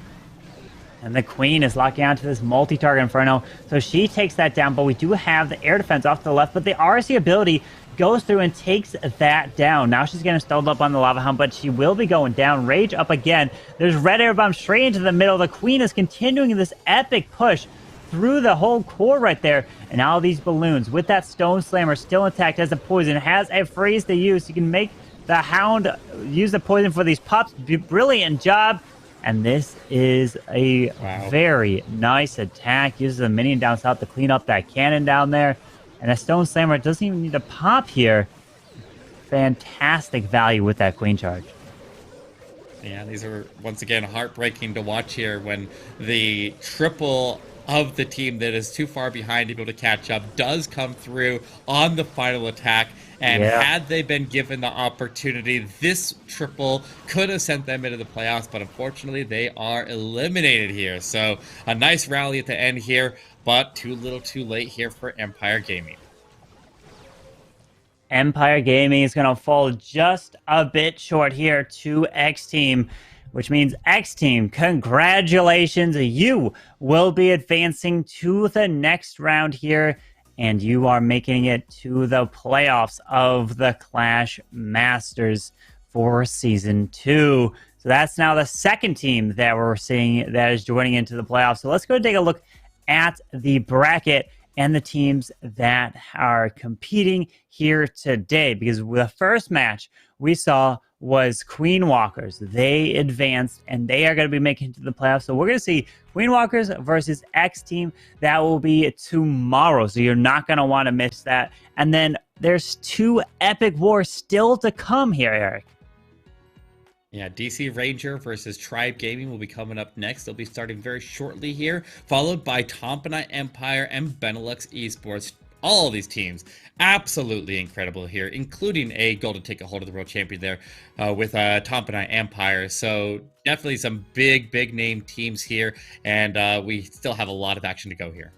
And the Queen is locking onto this multi-target Inferno. So she takes that down, but we do have the air defense off to the left. But the RC ability goes through and takes that down. Now she's getting stalled up on the Lava Hound, but she will be going down. Rage up again. There's red air bomb straight into the middle. The Queen is continuing this epic push through the whole core right there. And now these balloons with that Stone Slammer still intact as the poison has a freeze to use. You can make the Hound use the poison for these pups. Brilliant job. And this is a very nice attack. Uses a minion down south to clean up that cannon down there. And a Stone Slammer doesn't even need to pop here. Fantastic value with that Queen charge. Yeah, these are, once again, heartbreaking to watch here when the triple of the team that is too far behind to be able to catch up does come through on the final attack. And had they been given the opportunity, this triple could have sent them into the playoffs, but unfortunately they are eliminated here. So a nice rally at the end here, but too little too late here for Empire Gaming. Empire Gaming is going to fall just a bit short here to X Team, which means X Team, congratulations. You will be advancing to the next round here, and you are making it to the playoffs of the Clash Masters for Season 2. So that's now the second team that we're seeing that is joining into the playoffs. So let's go take a look at the bracket and the teams that are competing here today. Because the first match we saw was Queen Walkers. They advanced, and they are going to be making it to the playoffs. So we're going to see Queen Walkers versus X Team. That will be tomorrow, so you're not going to want to miss that. And then there's two epic wars still to come here, Eric. Yeah, DC Ranger versus Tribe Gaming will be coming up next. They'll be starting very shortly here, followed by Tompanite Empire and Benelux Esports. All of these teams absolutely incredible here, including a golden ticket holder, the world champion there with Tompanite Empire. So definitely some big name teams here, and we still have a lot of action to go here.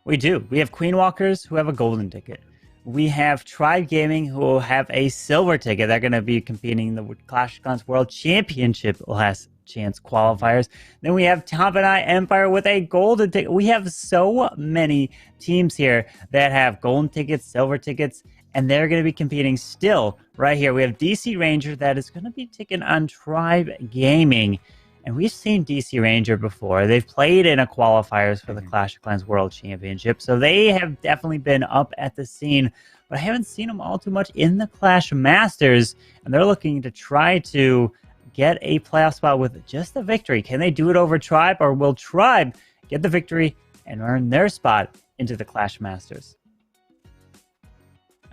We do. We have Queen Walkers who have a golden ticket. We have Tribe Gaming who will have a silver ticket. They're going to be competing in the Clash of Clans World Championship last chance qualifiers. Then we have Tompanite Empire with a golden ticket. We have so many teams here that have golden tickets, silver tickets, and they're going to be competing still right here. We have DC Ranger that is going to be taking on Tribe Gaming. And we've seen DC Ranger before. They've played in a qualifiers for the Clash of Clans World Championship. So they have definitely been up at the scene. But I haven't seen them all too much in the Clash Masters. And they're looking to try to get a playoff spot with just a victory. Can they do it over Tribe? Or will Tribe get the victory and earn their spot into the Clash Masters?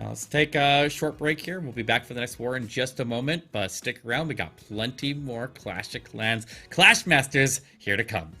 Now let's take a short break here. We'll be back for the next war in just a moment, but stick around. We got plenty more Clash of Clans, Clash Masters here to come.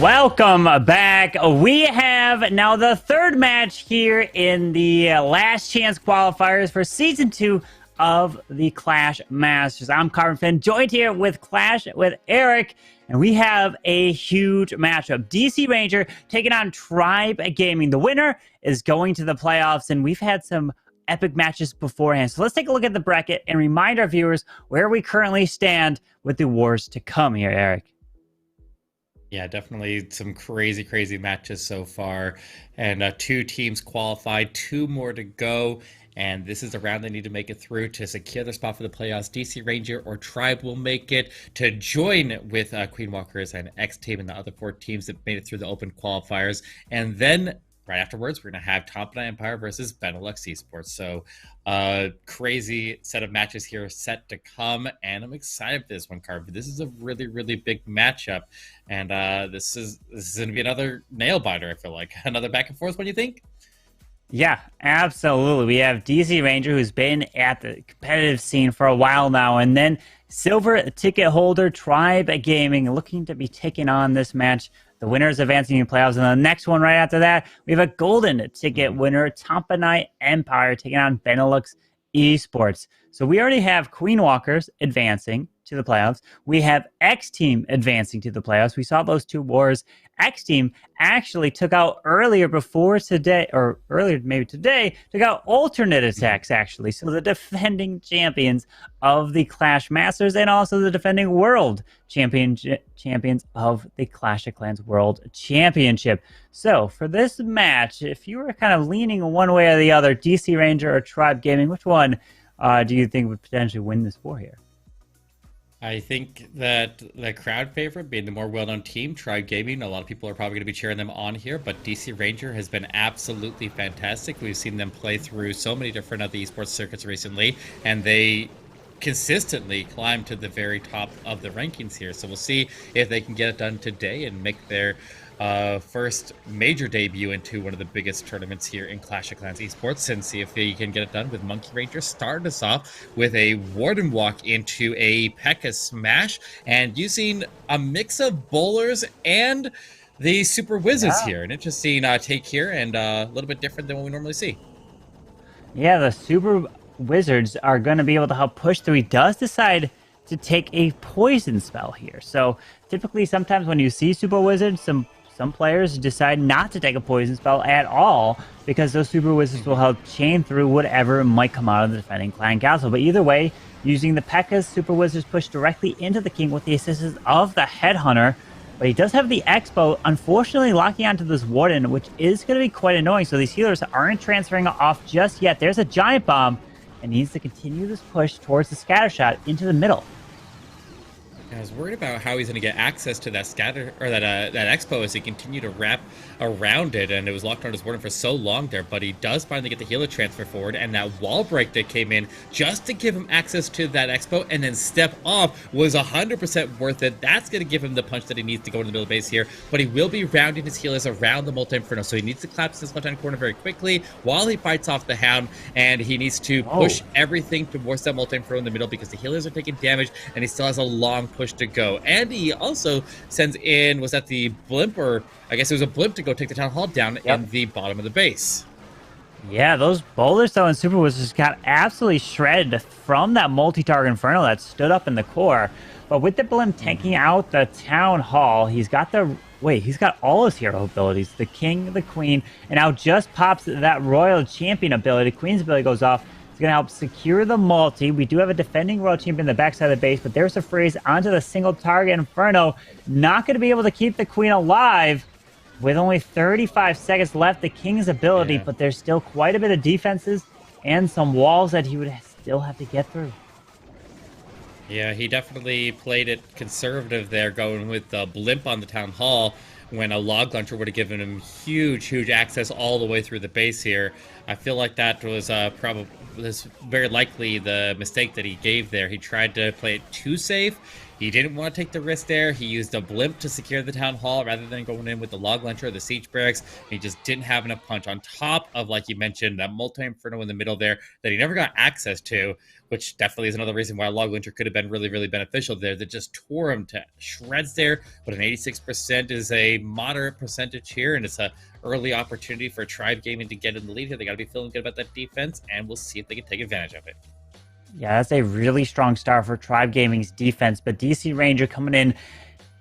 Welcome back. We have now the third match here in the last chance qualifiers for season 2 of the Clash Masters. I'm Carbon Finn, joined here with Clash with Eric, and we have a huge matchup. DC Ranger taking on Tribe Gaming. The winner is going to the playoffs, and we've had some epic matches beforehand. So let's take a look at the bracket and remind our viewers where we currently stand with the wars to come here, Eric. Yeah, definitely some crazy matches so far. And 2 teams qualified, 2 more to go. And this is the round they need to make it through to secure their spot for the playoffs. DC Ranger or Tribe will make it to join with Queen Walkers and X Team and the other 4 teams that made it through the open qualifiers. And then right afterwards, we're going to have Top Empire versus Benelux Esports. So crazy set of matches here set to come. And I'm excited for this one, Carver. This is a really big matchup. And this is going to be another nail biter, I feel like. Another back and forth, what do you think? Yeah, absolutely. We have DC Ranger, who's been at the competitive scene for a while now, and then silver ticket holder Tribe Gaming looking to be taking on this match. The winner is advancing in playoffs, and the next one right after that, we have a golden ticket winner, Tampanite Empire, taking on Benelux Esports. So we already have Queen Walkers advancing to the playoffs. We have X Team advancing to the playoffs. We saw those 2 wars. X Team actually took out earlier today, took out alternate attacks, actually. So the defending champions of the Clash Masters and also the defending world champions of the Clash of Clans World Championship. So for this match, if you were kind of leaning one way or the other, DC Ranger or Tribe Gaming, which one do you think would potentially win this war here? I think that the crowd favorite, being the more well-known team, Tribe Gaming, a lot of people are probably going to be cheering them on here, but DC Ranger has been absolutely fantastic. We've seen them play through so many different of the esports circuits recently, and they consistently climb to the very top of the rankings here. So we'll see if they can get it done today and make their first major debut into one of the biggest tournaments here in Clash of Clans Esports, and see if they can get it done with Monkey Ranger starting us off with a Warden Walk into a P.E.K.K.A Smash, and using a mix of bowlers and the Super Wizards here. An interesting take here, and a little bit different than what we normally see. Yeah, the Super Wizards are going to be able to help push through. He does decide to take a poison spell here. So typically sometimes when you see Super Wizards, some players decide not to take a poison spell at all because those Super Wizards will help chain through whatever might come out of the defending clan castle. But either way, using the P.E.K.K.A, Super Wizards push directly into the king with the assistance of the Headhunter. But he does have the Expo, unfortunately locking onto this Warden, which is going to be quite annoying. So these healers aren't transferring off just yet. There's a Giant Bomb, and needs to continue this push towards the Scatter Shot into the middle. I was worried about how he's going to get access to that scatter or that expo as he continued to wrap around it, and it was locked on his warden for so long there. But he does finally get the healer transfer forward, and that wall break that came in just to give him access to that expo and then step off was 100% worth it. That's going to give him the punch that he needs to go in the middle base here. But he will be rounding his healers around the Multi Inferno, so he needs to collapse this left hand corner very quickly while he fights off the Hound, and he needs to push everything towards that Multi Inferno in the middle because the healers are taking damage, and he still has a long push to go. And he also sends in, was that the blimp, or I guess it was a blimp to go take the town hall down in the bottom of the base. Yeah, those boulders though and Super Wizards got absolutely shredded from that multi-target Inferno that stood up in the core. But with the blimp tanking out the town hall, he's got all his hero abilities, the king, the queen, and now just pops that royal champion ability. The queen's ability goes off. It's going to help secure the multi. We do have a defending royal champion in the backside of the base, but there's a freeze onto the single target Inferno. Not going to be able to keep the queen alive with only 35 seconds left. The king's ability, but there's still quite a bit of defenses and some walls that he would still have to get through. Yeah, he definitely played it conservative there, going with the blimp on the town hall, when a log launcher would have given him huge access all the way through the base here. I feel like that was very likely the mistake that he gave there. He tried to play it too safe. He didn't want to take the risk there. He used a blimp to secure the town hall rather than going in with the log launcher or the siege barracks. He just didn't have enough punch on top of, like you mentioned, that multi-inferno in the middle there that he never got access to, which definitely is another reason why Log Launcher could have been really, really beneficial there. That just tore him to shreds there, but an 86% is a moderate percentage here, and it's a early opportunity for Tribe Gaming to get in the lead here. They got to be feeling good about that defense, and we'll see if they can take advantage of it. Yeah, that's a really strong start for Tribe Gaming's defense, but DC Ranger coming in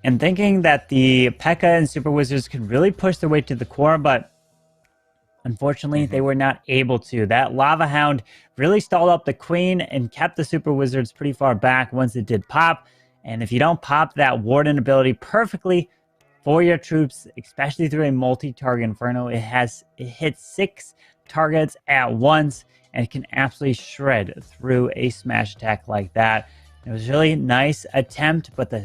and thinking that the P.E.K.K.A. and Super Wizards could really push their way to the core, but unfortunately, they were not able to. That Lava Hound really stalled up the Queen and kept the Super Wizards pretty far back once it did pop. And if you don't pop that Warden ability perfectly for your troops, especially through a multi-target Inferno, it hits 6 targets at once and can absolutely shred through a smash attack like that. It was a really nice attempt, but the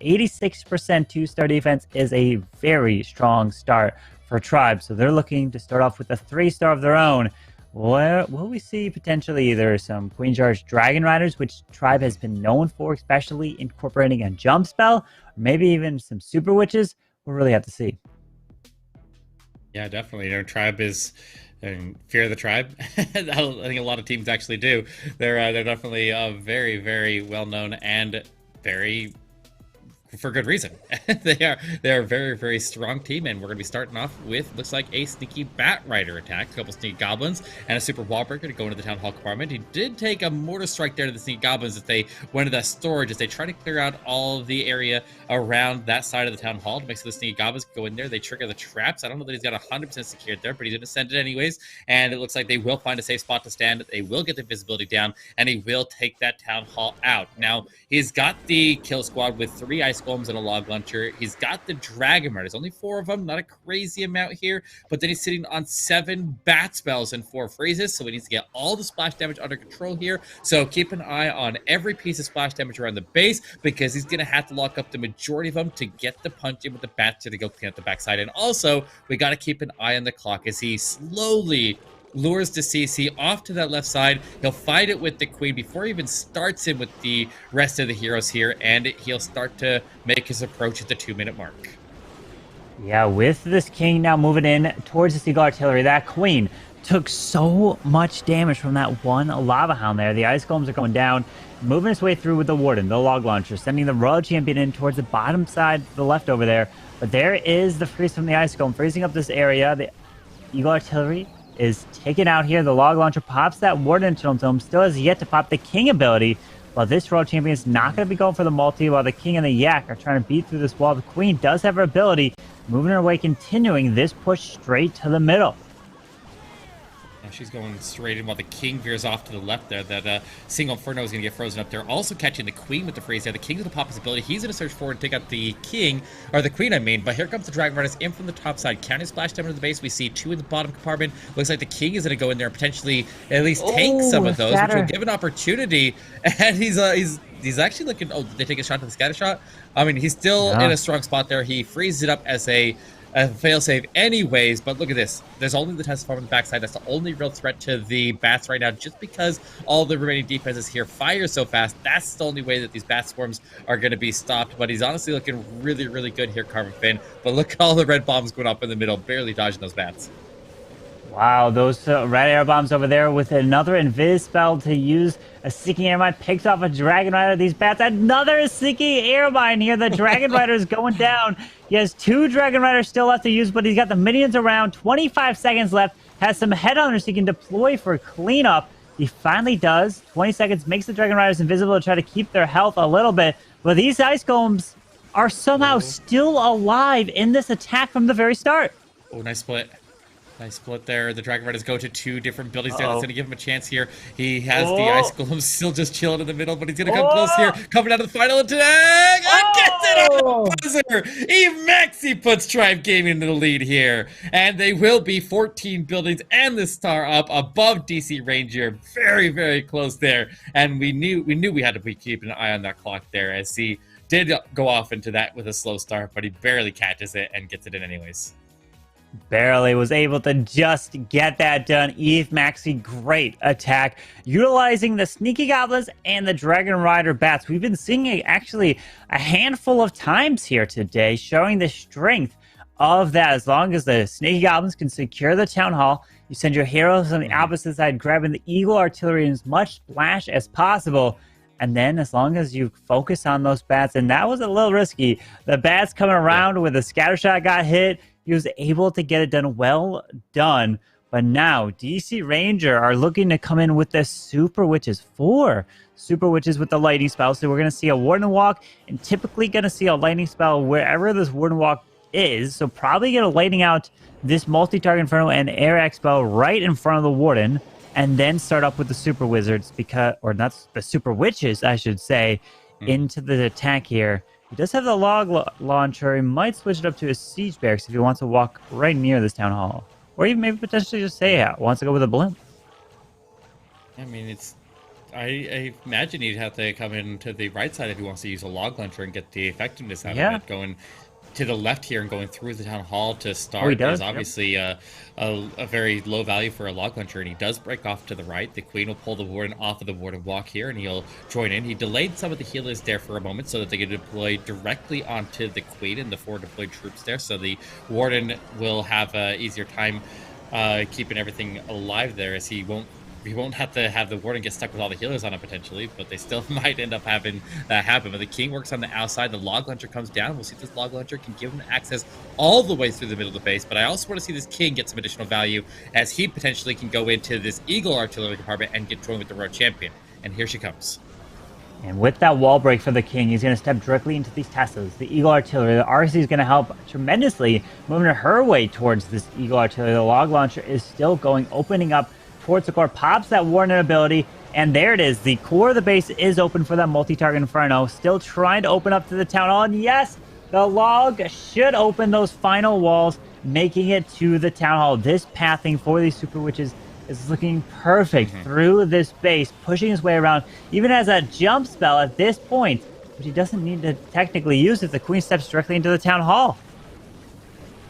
86% 2-star defense is a very strong start for Tribe. So they're looking to start off with a 3-star of their own. Where will we see potentially either some Queen Charge Dragon Riders, which Tribe has been known for, especially incorporating a jump spell, or maybe even some Super Witches? We'll really have to see. Yeah, definitely. Tribe is fear the Tribe. I think a lot of teams actually do. They're definitely very, very well known and very for good reason. They're a very, very strong team, and we're going to be starting off with, looks like, a sneaky Bat Rider attack, a couple sneaky Goblins, and a Super Wall Breaker to go into the Town Hall compartment. He did take a Mortar Strike there to the sneaky Goblins as they went to that storage, as they try to clear out all of the area around that side of the Town Hall to make sure the sneaky Goblins go in there. They trigger the traps. I don't know that he's got 100% secured there, but he's going to send it anyways, and it looks like they will find a safe spot to stand. They will get the visibility down, and he will take that Town Hall out. Now, he's got the kill squad with 3 Ice Golems and a Log Launcher. He's got the Dragon Riders, only 4 of them, not a crazy amount here, but then he's sitting on 7 Bat Spells and 4 Phrases, so he needs to get all the splash damage under control here. So keep an eye on every piece of splash damage around the base, because he's going to have to lock up the majority of them to get the punch in with the Bats to go clean up the backside. And also, we got to keep an eye on the clock as he slowly lures the CC off to that left side. He'll fight it with the Queen before he even starts in with the rest of the heroes here, and he'll start to make his approach at the 2-minute mark. Yeah, with this King now moving in towards the Seagull Artillery, that Queen took so much damage from that one Lava Hound there. The Ice Golems are going down, moving his way through with the Warden, the Log Launcher, sending the Royal Champion in towards the bottom side to the left over there. But there is the freeze from the Ice Golem, freezing up this area. The Eagle Artillery is taken out here. The Log Launcher pops that Warden Dome, still has yet to pop the King ability, but this Royal Champion is not going to be going for the multi, while the King and the Yak are trying to beat through this wall. The Queen does have her ability, moving her way, continuing this push straight to the middle. She's going straight in while the King veers off to the left there. That single Inferno is going to get frozen up there. Also catching the Queen with the freeze there. The King's going to pop his ability. He's going to search forward and take out the King, or the Queen, I mean. But here comes the Dragon Riders in from the top side. Counting splash damage to the base. We see 2 in the bottom compartment. Looks like the King is going to go in there and potentially at least take some of those, which will give an opportunity. And he's actually looking. Oh, did they take a shot to the scatter shot? I mean, he's still in a strong spot there. He freezes it up as a failsafe anyways, but look at this. There's only the Test Farm on the backside. That's the only real threat to the Bats right now, just because all the remaining defenses here fire so fast. That's the only way that these Bat Swarms are going to be stopped, but he's honestly looking really, really good here, Carvin Finn. But look at all the red bombs going up in the middle, barely dodging those Bats. Wow, those red air bombs over there with another Invis spell to use. A Seeking Air Mine picks off a Dragon Rider. These Bats, another Seeking Air Mine here. The Dragon Rider is going down. He has 2 Dragon Riders still left to use, but he's got the minions around. 25 seconds left. Has some Headhunters he can deploy for cleanup. He finally does. 20 seconds makes the Dragon Riders invisible to try to keep their health a little bit. But these Ice Golems are somehow still alive in this attack from the very start. Oh, nice split. Nice split there. The Dragon Riders go to 2 different buildings there. That's going to give him a chance here. He has the Ice Golem still just chilling in the middle, but he's going to come close here. Coming out of the final attack. Gets it on the buzzer. Maxi puts Tribe Gaming in the lead here. And they will be 14 buildings and the star up above DC Ranger. Very, very close there. And we knew we had to be keeping an eye on that clock there, as he did go off into that with a slow start, but he barely catches it and gets it in anyways. Barely was able to just get that done. Eve Maxi, great attack. Utilizing the Sneaky Goblins and the Dragon Rider Bats. We've been seeing it actually a handful of times here today, showing the strength of that. As long as the Snaky Goblins can secure the Town Hall, you send your heroes on the opposite side, grabbing the Eagle Artillery in as much splash as possible. And then as long as you focus on those bats, and that was a little risky. The bats coming around with a scatter shot got hit. He was able to get it done. Well done. But now DC Ranger are looking to come in with the Super Witches. 4 Super Witches with the lightning spell. So we're going to see a Warden Walk, and typically going to see a lightning spell wherever this Warden Walk is. So probably going to lightning out this multi-target Inferno and Air Expo right in front of the Warden, and then start up with the Super Wizards, or not the Super Witches, I should say, into the attack here. He does have the log launcher. He might switch it up to a Siege Barracks if he wants to walk right near this Town Hall. Or even maybe potentially just say wants to go with a blimp. I mean, I imagine he'd have to come in to the right side if he wants to use a log launcher and get the effectiveness out of it. Going to the left here and going through the Town Hall to start is obviously a very low value for a log launcher, and he does break off to the right. The Queen will pull the Warden off of the Warden Walk here, and he'll join in. He delayed some of the healers there for a moment so that they could deploy directly onto the Queen and the 4 deployed troops there, so the Warden will have an easier time keeping everything alive there, as he won't have to have the Warden get stuck with all the healers on it potentially, but they still might end up having that happen. But the King works on the outside. The log launcher comes down. We'll see if this log launcher can give him access all the way through the middle of the base. But I also want to see this King get some additional value, as he potentially can go into this Eagle Artillery compartment and get joined with the Royal Champion. And here she comes. And with that wall break for the King, he's going to step directly into these Teslas. The Eagle Artillery, the RC is going to help tremendously moving her way towards this Eagle Artillery. The log launcher is still going, opening up towards the core, pops that Warden ability, and there it is. The core of the base is open for that multi-target Inferno. Still trying to open up to the Town Hall, and yes, the log should open those final walls, making it to the Town Hall. This pathing for these Super Witches is looking perfect through this base, pushing his way around. Even has a jump spell at this point, which he doesn't need to technically use if the Queen steps directly into the Town Hall.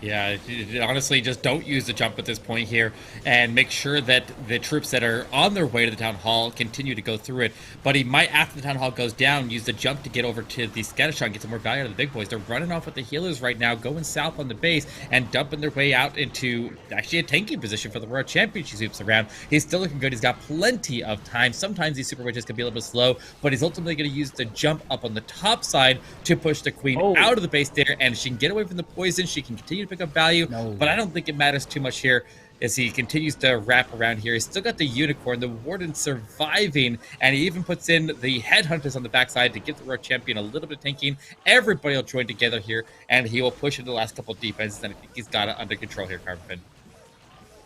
Yeah, honestly, just don't use the jump at this point here, and make sure that the troops that are on their way to the Town Hall continue to go through it. But he might, after the Town Hall goes down, use the jump to get over to the Scattershot and get some more value out of the big boys. They're running off with the healers right now, going south on the base, and dumping their way out into actually a tanking position for the Royal Champion. She sweeps around. He's still looking good. He's got plenty of time. Sometimes these Super Witches can be a little bit slow, but he's ultimately going to use the jump up on the top side to push the Queen out of the base there, and she can get away from the poison. She can continue to pick up value, but I don't think it matters too much here as he continues to wrap around here. He's still got the Unicorn, the Warden surviving, and he even puts in the Headhunters on the backside to give the Royal Champion a little bit of tanking. Everybody will join together here, and he will push into the last couple of defenses, and I think he's got it under control here, Carvin.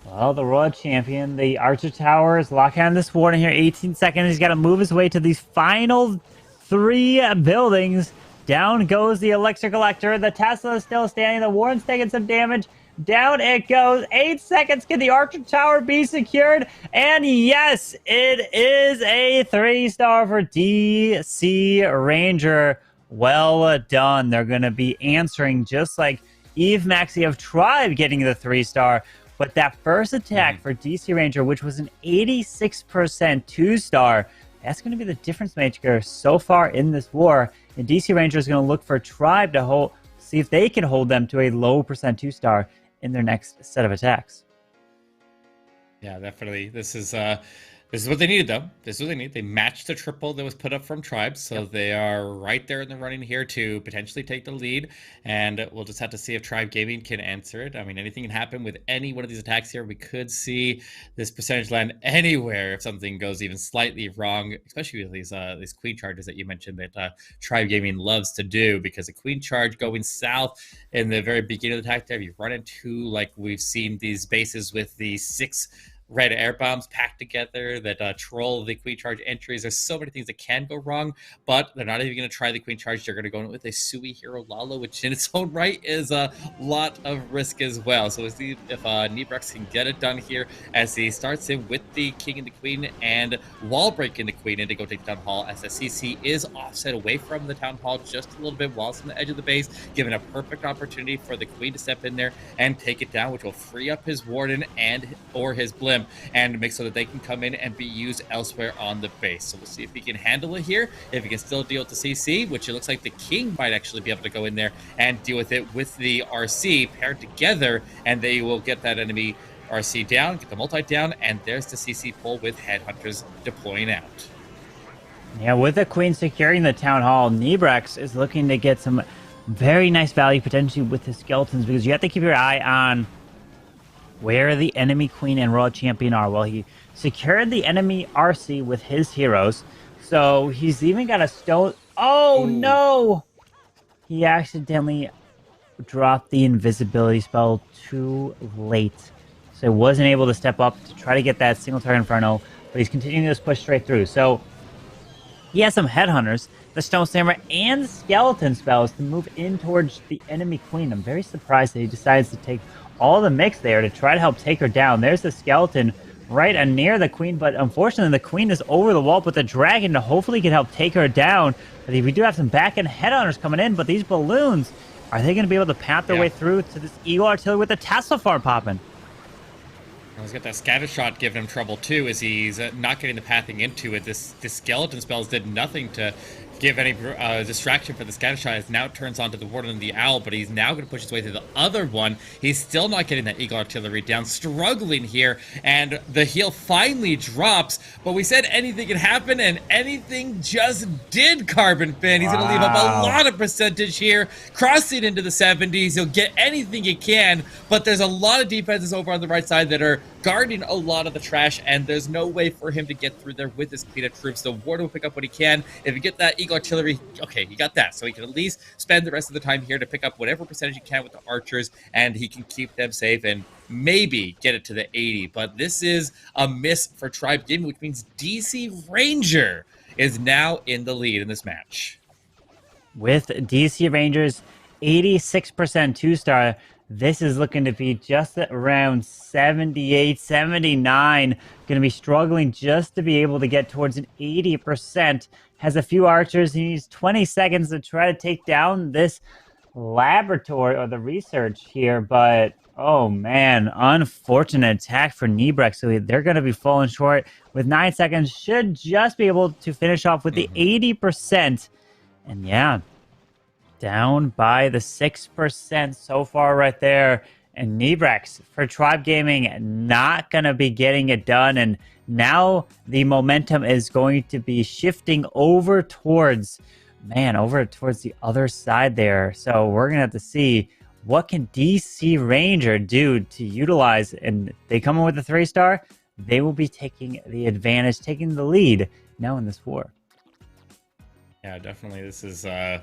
Well, the Royal Champion, the Archer Tower is locking on this Warden here. 18 seconds. He's got to move his way to these final 3 buildings. Down goes the Elixir Collector. The Tesla is still standing. The Warden's taking some damage. Down it goes. 8 seconds. Can the Archer Tower be secured? And yes, it is a 3-star for DC Ranger. Well done. They're going to be answering just like Eve Maxi of Tribe getting the 3-star. But that first attack for DC Ranger, which was an 86% 2-star, that's going to be the difference maker so far in this war. And DC Ranger is going to look for Tribe to see if they can hold them to a low percent 2-star in their next set of attacks. Yeah, definitely. This is what they needed, though. This is what they need. They matched the triple that was put up from Tribe, so they are right there in the running here to potentially take the lead, and we'll just have to see if Tribe Gaming can answer it. I mean, anything can happen with any one of these attacks here. We could see this percentage land anywhere if something goes even slightly wrong, especially with these Queen charges that you mentioned that Tribe Gaming loves to do, because a Queen charge going south in the very beginning of the attack there, you run into, like we've seen these bases with the 6 red air bombs packed together that troll the Queen Charge entries. There's so many things that can go wrong, but they're not even going to try the Queen Charge. They're going to go in with a Sui Hero Lalo, which in its own right is a lot of risk as well. So we'll see if Nebrex can get it done here as he starts in with the King and the Queen and wall breaking the Queen in to go take the Town Hall, as the CC is offset away from the Town Hall just a little bit while it's on the edge of the base, giving a perfect opportunity for the Queen to step in there and take it down, which will free up his Warden and or his Blimp them and make so that they can come in and be used elsewhere on the base. So we'll see if he can handle it here, if he can still deal with the CC, which it looks like the King might actually be able to go in there and deal with it with the RC paired together, and they will get that enemy RC down, get the multi down, and there's the CC pull with Headhunters deploying out. Yeah, with the Queen securing the Town Hall, Nebrex is looking to get some very nice value potentially with the skeletons, because you have to keep your eye on where the enemy Queen and Royal Champion are. Well, he secured the enemy RC with his heroes, so he's even got a stone. Oh, Ooh. no! He accidentally dropped the invisibility spell too late, so he wasn't able to step up to try to get that single target Inferno, but he's continuing to push straight through. So he has some Headhunters, the Stone Samurai, and Skeleton spells to move in towards the enemy Queen. I'm very surprised that he decides to take all the mix there to try to help take her down. There's the Skeleton right near the Queen, but unfortunately the Queen is over the wall, but the Dragon to hopefully can help take her down. But we do have some back-end Headhunters coming in, but these balloons, are they going to be able to path their way through to this Eagle Artillery with the Tesla Farm popping? He's got that scatter shot giving him trouble too, as he's not getting the pathing into it. This skeleton spells did nothing to give any distraction for the scatter shot, as now it turns onto the Warden and the Owl, but he's now going to push his way through the other one. He's still not getting that Eagle Artillery down, struggling here, and the heal finally drops, but we said anything could happen, and anything just did, Carbon Fin. He's going to leave up a lot of percentage here, crossing into the 70s. He'll get anything he can, but there's a lot of defenses over on the right side that are guarding a lot of the trash, and there's no way for him to get through there with his fleet of troops. The Warden will pick up what he can. If you get that Eagle Artillery, okay, he got that, so he can at least spend the rest of the time here to pick up whatever percentage he can with the archers, and he can keep them safe and maybe get it to the 80. But this is a miss for Tribe Gaming, which means DC Ranger is now in the lead in this match. With DC Rangers 86% 2-star, this is looking to be just around 78, 79. Going to be struggling just to be able to get towards an 80%. Has a few archers. He needs 20 seconds to try to take down this laboratory or the research here. But, oh man, unfortunate attack for Nebrex. So they're going to be falling short with 9 seconds. Should just be able to finish off with the 80%. And yeah, down by the 6% so far right there. And Nebrex for Tribe Gaming not going to be getting it done. And now the momentum is going to be shifting over towards, over towards the other side there. So we're going to have to see what can DC Ranger do to utilize. And they come in with a 3-star. They will be taking the advantage, taking the lead now in this war. Yeah, definitely. This is a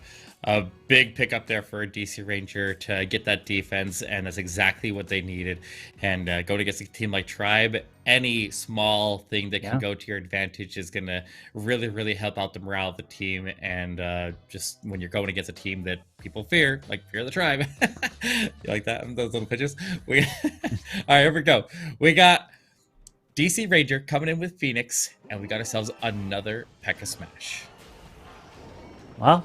big pickup there for a DC Ranger to get that defense, and that's exactly what they needed. And going against a team like Tribe, any small thing that can go to your advantage is going to really, really help out the morale of the team. And just when you're going against a team that people fear, like Fear the Tribe. You like that? Those little pitches? All right, here we go. We got DC Ranger coming in with Phoenix, and we got ourselves another P.E.K.K.A. Smash. Well,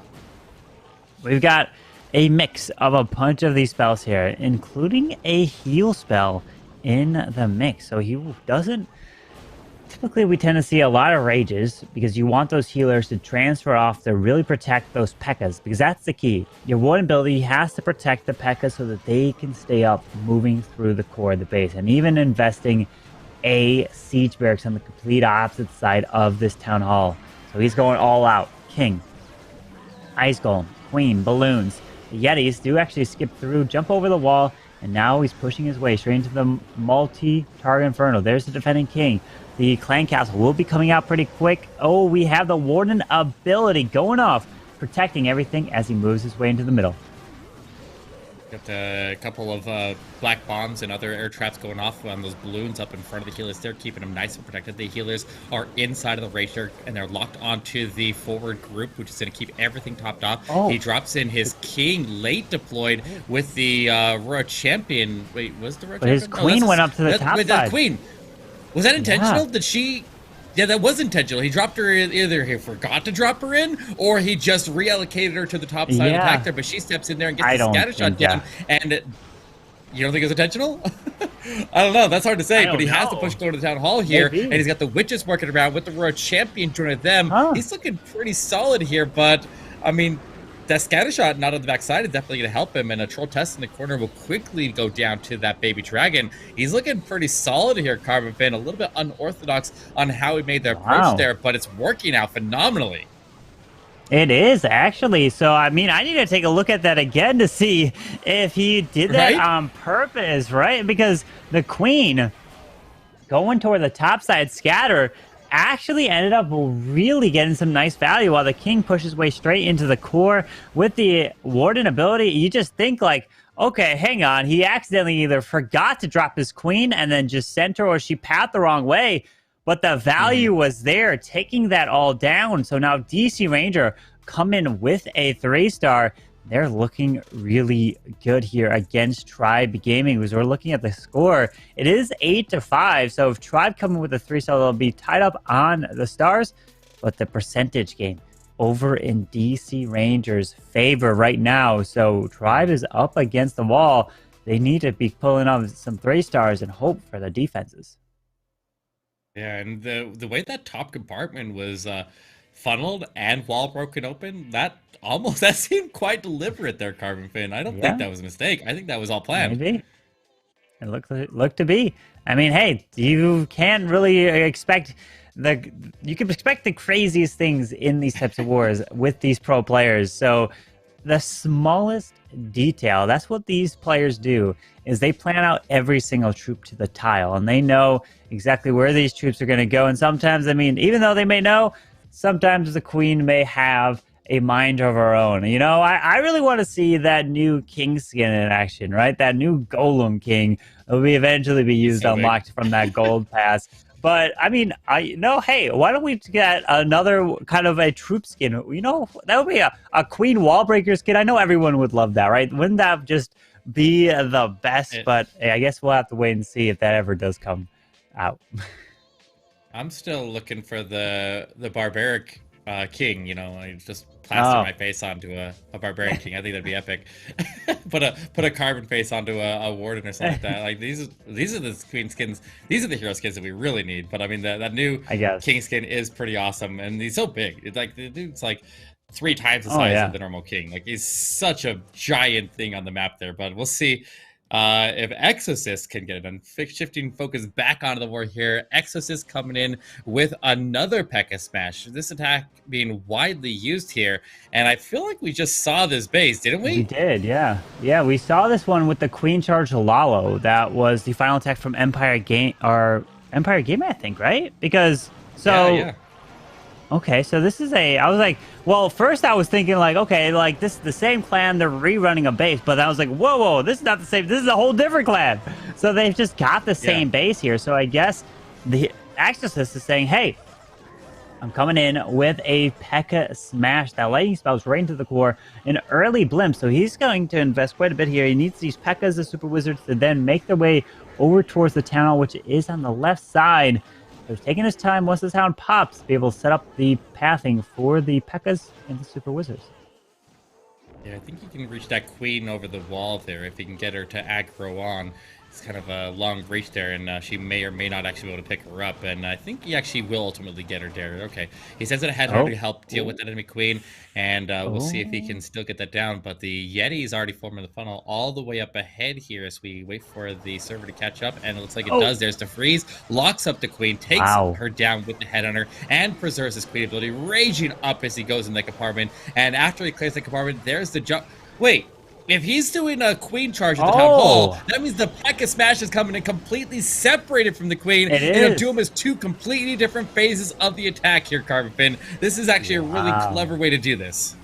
we've got a mix of a bunch of these spells here, including a heal spell in the mix. So he doesn't... Typically, we tend to see a lot of rages because you want those healers to transfer off to really protect those P.E.K.K.As, because that's the key. Your Warden ability has to protect the P.E.K.K.A so that they can stay up moving through the core of the base, and even investing a siege barracks on the complete opposite side of this town hall. So he's going all out. King, Ice Golem, Queen, Balloons. The Yetis do actually skip through, jump over the wall, and now he's pushing his way straight into the multi-target Inferno. There's the defending King. The Clan Castle will be coming out pretty quick. Oh, we have the Warden ability going off, protecting everything as he moves his way into the middle. Got a couple of black bombs and other air traps going off on those balloons up in front of the healers. They're keeping them nice and protected. The healers are inside of the Ranger, and they're locked onto the forward group, which is going to keep everything topped off. Oh. He drops in his King late deployed with the Royal Champion. Wait, was the Royal Champion? His Queen went up to the top side. The Queen. Was that intentional? Did she... Yeah, that was intentional. He dropped her in, either he forgot to drop her in, or he just reallocated her to the top side of the attack there, but she steps in there and gets the scatter shot down. And You don't think it's intentional? I don't know. That's hard to say, but he has to push going to the town hall here, Maybe. and he's got the witches working around with the Royal Champion joining them. Huh. He's looking pretty solid here, but I mean, that scatter shot not on the backside is definitely going to help him, and a troll test in the corner will quickly go down to that baby dragon. He's looking pretty solid here, Carbon Fin. A little bit unorthodox on how he made the approach there, but it's working out phenomenally. It is, actually. So, I mean, I need to take a look at that again to see if he did that on purpose, right? Because the queen going toward the top side scatter actually ended up really getting some nice value while the king pushes way straight into the core. With the warden ability, you just think like, okay, hang on. He accidentally either forgot to drop his queen and then just sent her, or she pathed the wrong way. But the value was there, taking that all down. So now DC Ranger come in with a 3-star. They're looking really good here against Tribe Gaming. Because we're looking at the score, it is 8-5. So if Tribe come in with a 3-star, they'll be tied up on the stars. But the percentage game over in DC Ranger's favor right now. So Tribe is up against the wall. They need to be pulling off some 3-stars and hope for the defenses. Yeah, and the way that top compartment was funneled and wall broken open, that seemed quite deliberate there, Carbon Fin. I don't think that was a mistake. I think that was all planned. Maybe. It looked to be. I mean, hey, you can't really expect you can expect the craziest things in these types of wars with these pro players. So the smallest detail, that's what these players do, is they plan out every single troop to the tile, and they know exactly where these troops are going to go. And sometimes, I mean, even though they may know, sometimes the queen may have a mind of her own. You know, I really want to see that new king skin in action, right? That new golem king will eventually be used, unlocked from that gold pass. But I mean, hey, why don't we get another kind of a troop skin? You know, that would be a queen wall breaker skin. I know everyone would love that, right? Wouldn't that just be the best? But hey, I guess we'll have to wait and see if that ever does come out. I'm still looking for the barbaric king. You know, I just plaster my face onto a barbarian king. I think that'd be epic. put a carbon face onto a warden or something like that. Like these are the queen skins. These are the hero skins that we really need. But I mean, that new king skin is pretty awesome, and he's so big. It's like the dude's like 3 times the size of the normal king. Like he's such a giant thing on the map there. But we'll see if Exorcist can get it done. Shifting focus back onto the war here. Exorcist coming in with another P.E.K.K.A. smash. This attack being widely used here. And I feel like we just saw this base, didn't we? We did, yeah. Yeah, we saw this one with the Queen Charge Lalo. That was the final attack from Empire Game, I think, right? Because, yeah. Okay, so this is I was like, well, first I was thinking like, okay, like this is the same clan, they're rerunning a base, but I was like, whoa, this is not the same, this is a whole different clan. So they've just got the same base here. So I guess the Exorcist is saying, hey, I'm coming in with a P.E.K.K.A. smash. That lightning spells right into the core, an early blimp. So he's going to invest quite a bit here. He needs these P.E.K.K.A.s, the super wizards, to then make their way over towards the town hall, which is on the left side. So he's taking his time once the sound pops to be able to set up the pathing for the P.E.K.K.A.s and the Super Wizards. Yeah, I think he can reach that queen over the wall there if he can get her to aggro on. It's kind of a long reach there, and she may or may not actually be able to pick her up. And I think he actually will ultimately get her there. Okay, he sends it ahead her to help deal with that enemy queen, and we'll see if he can still get that down. But the Yeti is already forming the funnel all the way up ahead here as we wait for the server to catch up, and it looks like it does. There's the freeze, locks up the queen, takes her down with the head on her, and preserves his queen ability, raging up as he goes in the compartment. And after he clears the compartment, there's the jump. Wait. If he's doing a queen charge at the town hall, that means the P.E.K.K.A. smash is coming in completely separated from the queen. And it'll do him as 2 completely different phases of the attack here, Carbon Fin. This is actually a really clever way to do this.